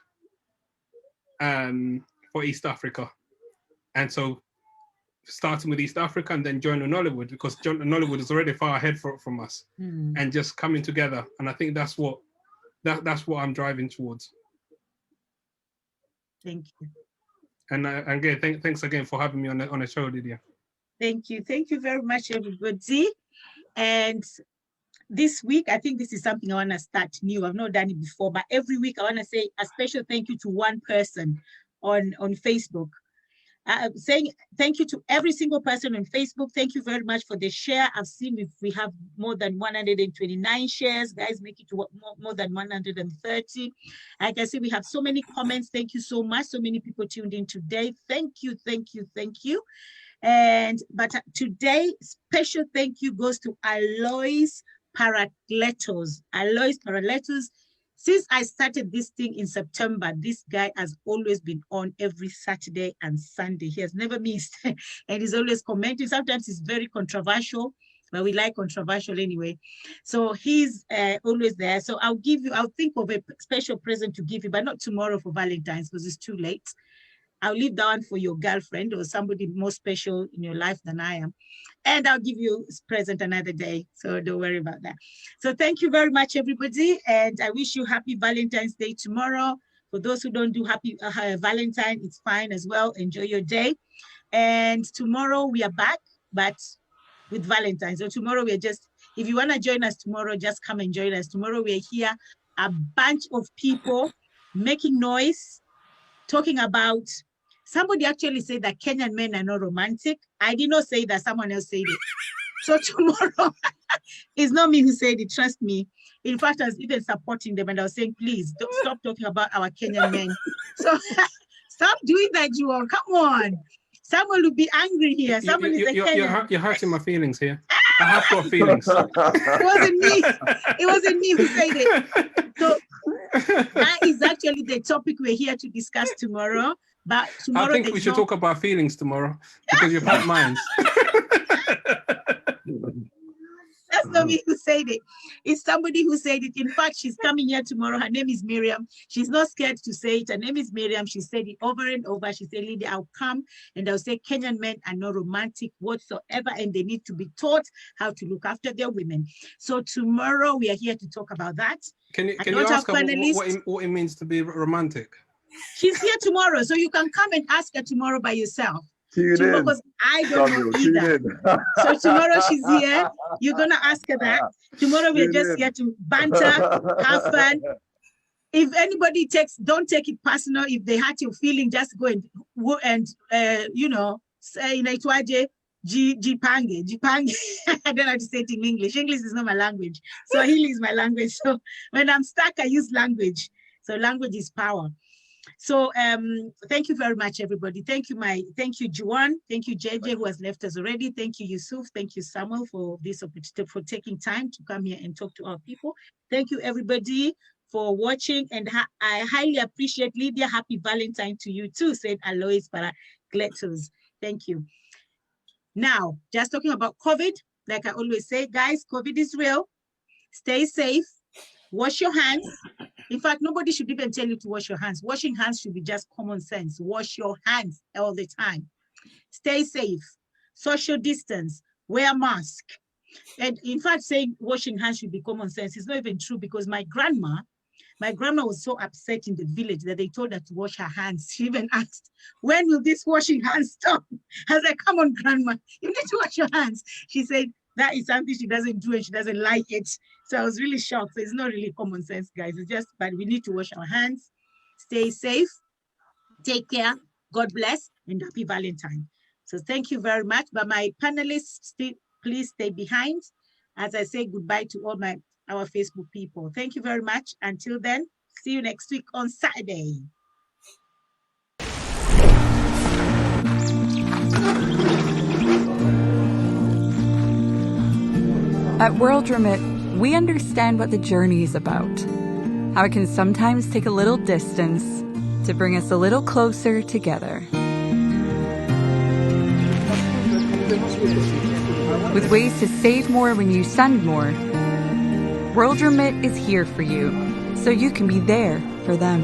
F: for East Africa. And so starting with East Africa and then joining Nollywood, because Nollywood is already far ahead from us, and just coming together. And I think that's what I'm driving towards.
B: Thank you.
F: And again, thanks again for having me on the show, Lydia.
B: Thank you. Thank you very much, everybody. And this week, I think this is something I want to start new. I've not done it before, but every week I want to say a special thank you to one person on Facebook. Saying thank you to every single person on Facebook. Thank you very much for the share. I've seen if we have more than 129 shares, guys, make it to more than 130. I can see we have so many comments. Thank you so much. So many people tuned in today. Thank you, thank you, thank you. But today, special thank you goes to Alois Paracletos. Alois Paracletos. Since I started this thing in September, this guy has always been on every Saturday and Sunday. He has never missed, and he's always commenting. Sometimes it's very controversial, but we like controversial anyway. So he's always there. So I'll think of a special present to give you, but not tomorrow for Valentine's because it's too late. I'll leave that one for your girlfriend or somebody more special in your life than I am. And I'll give you a present another day. So don't worry about that. So thank you very much, everybody. And I wish you happy Valentine's Day tomorrow. For those who don't do happy Valentine, it's fine as well. Enjoy your day. And tomorrow we are back, but with Valentine's. So tomorrow we're just, if you want to join us tomorrow, just come and join us. Tomorrow we're here, a bunch of people making noise, talking about, somebody actually said that Kenyan men are not romantic. I did not say that, someone else said it. So tomorrow, it's not me who said it, trust me. In fact, I was even supporting them and I was saying, please, don't stop talking about our Kenyan men. So stop doing that, Juwon, come on. Someone will be angry here. Someone is a Kenyan.
F: You're hurting my feelings here. I have got feelings.
B: It wasn't me. It wasn't me who said it. So that is actually the topic we're here to discuss tomorrow. But tomorrow,
F: I think we should talk about feelings tomorrow because you've had minds.
B: That's not me who said it. It's somebody who said it. In fact, she's coming here tomorrow. Her name is Miriam. She's not scared to say it. Her name is Miriam. She said it over and over. She said, Lydia, I'll come and I'll say Kenyan men are not romantic whatsoever, and they need to be taught how to look after their women. So tomorrow we are here to talk about that.
F: Can you ask her what it means to be romantic?
B: She's here tomorrow, so you can come and ask her tomorrow by yourself. Because I don't know either. So tomorrow she's here. You're gonna ask her that. Tomorrow we're just here to banter, have fun. If anybody don't take it personal. If they hurt your feeling, just go and say inaitwaje jipange. I don't know how to say it in English. English is not my language. Swahili is my language. So when I'm stuck, I use language. So language is power. So thank you very much, everybody. Thank you, Juan. Thank you, JJ, who has left us already. Thank you, Yusuf. Thank you, Samuel, for this opportunity, for taking time to come here and talk to our people. Thank you, everybody, for watching. And I highly appreciate Lydia. Happy Valentine to you too, said Alois Paracletos. Thank you. Now, just talking about COVID, like I always say, guys, COVID is real. Stay safe. Wash your hands. In fact, nobody should even tell you to wash your hands. Washing hands should be just common sense. Wash your hands all the time. Stay safe. Social distance. Wear a mask. And in fact, saying washing hands should be common sense is not even true, because my grandma was so upset in the village that they told her to wash her hands. She even asked, when will this washing hands stop? I was like, come on, grandma, you need to wash your hands. She said, that is something she doesn't do and she doesn't like it. So I was really shocked. So it's not really common sense, guys. It's just, but we need to wash our hands, stay safe, take care, God bless, and happy Valentine. So thank you very much. But my panelists, please stay behind as I say goodbye to all our Facebook people. Thank you very much. Until then, see you next week on Saturday.
A: At World Remit, we understand what the journey is about, how it can sometimes take a little distance to bring us a little closer together. With ways to save more when you send more, World Remit is here for you, so you can be there for them.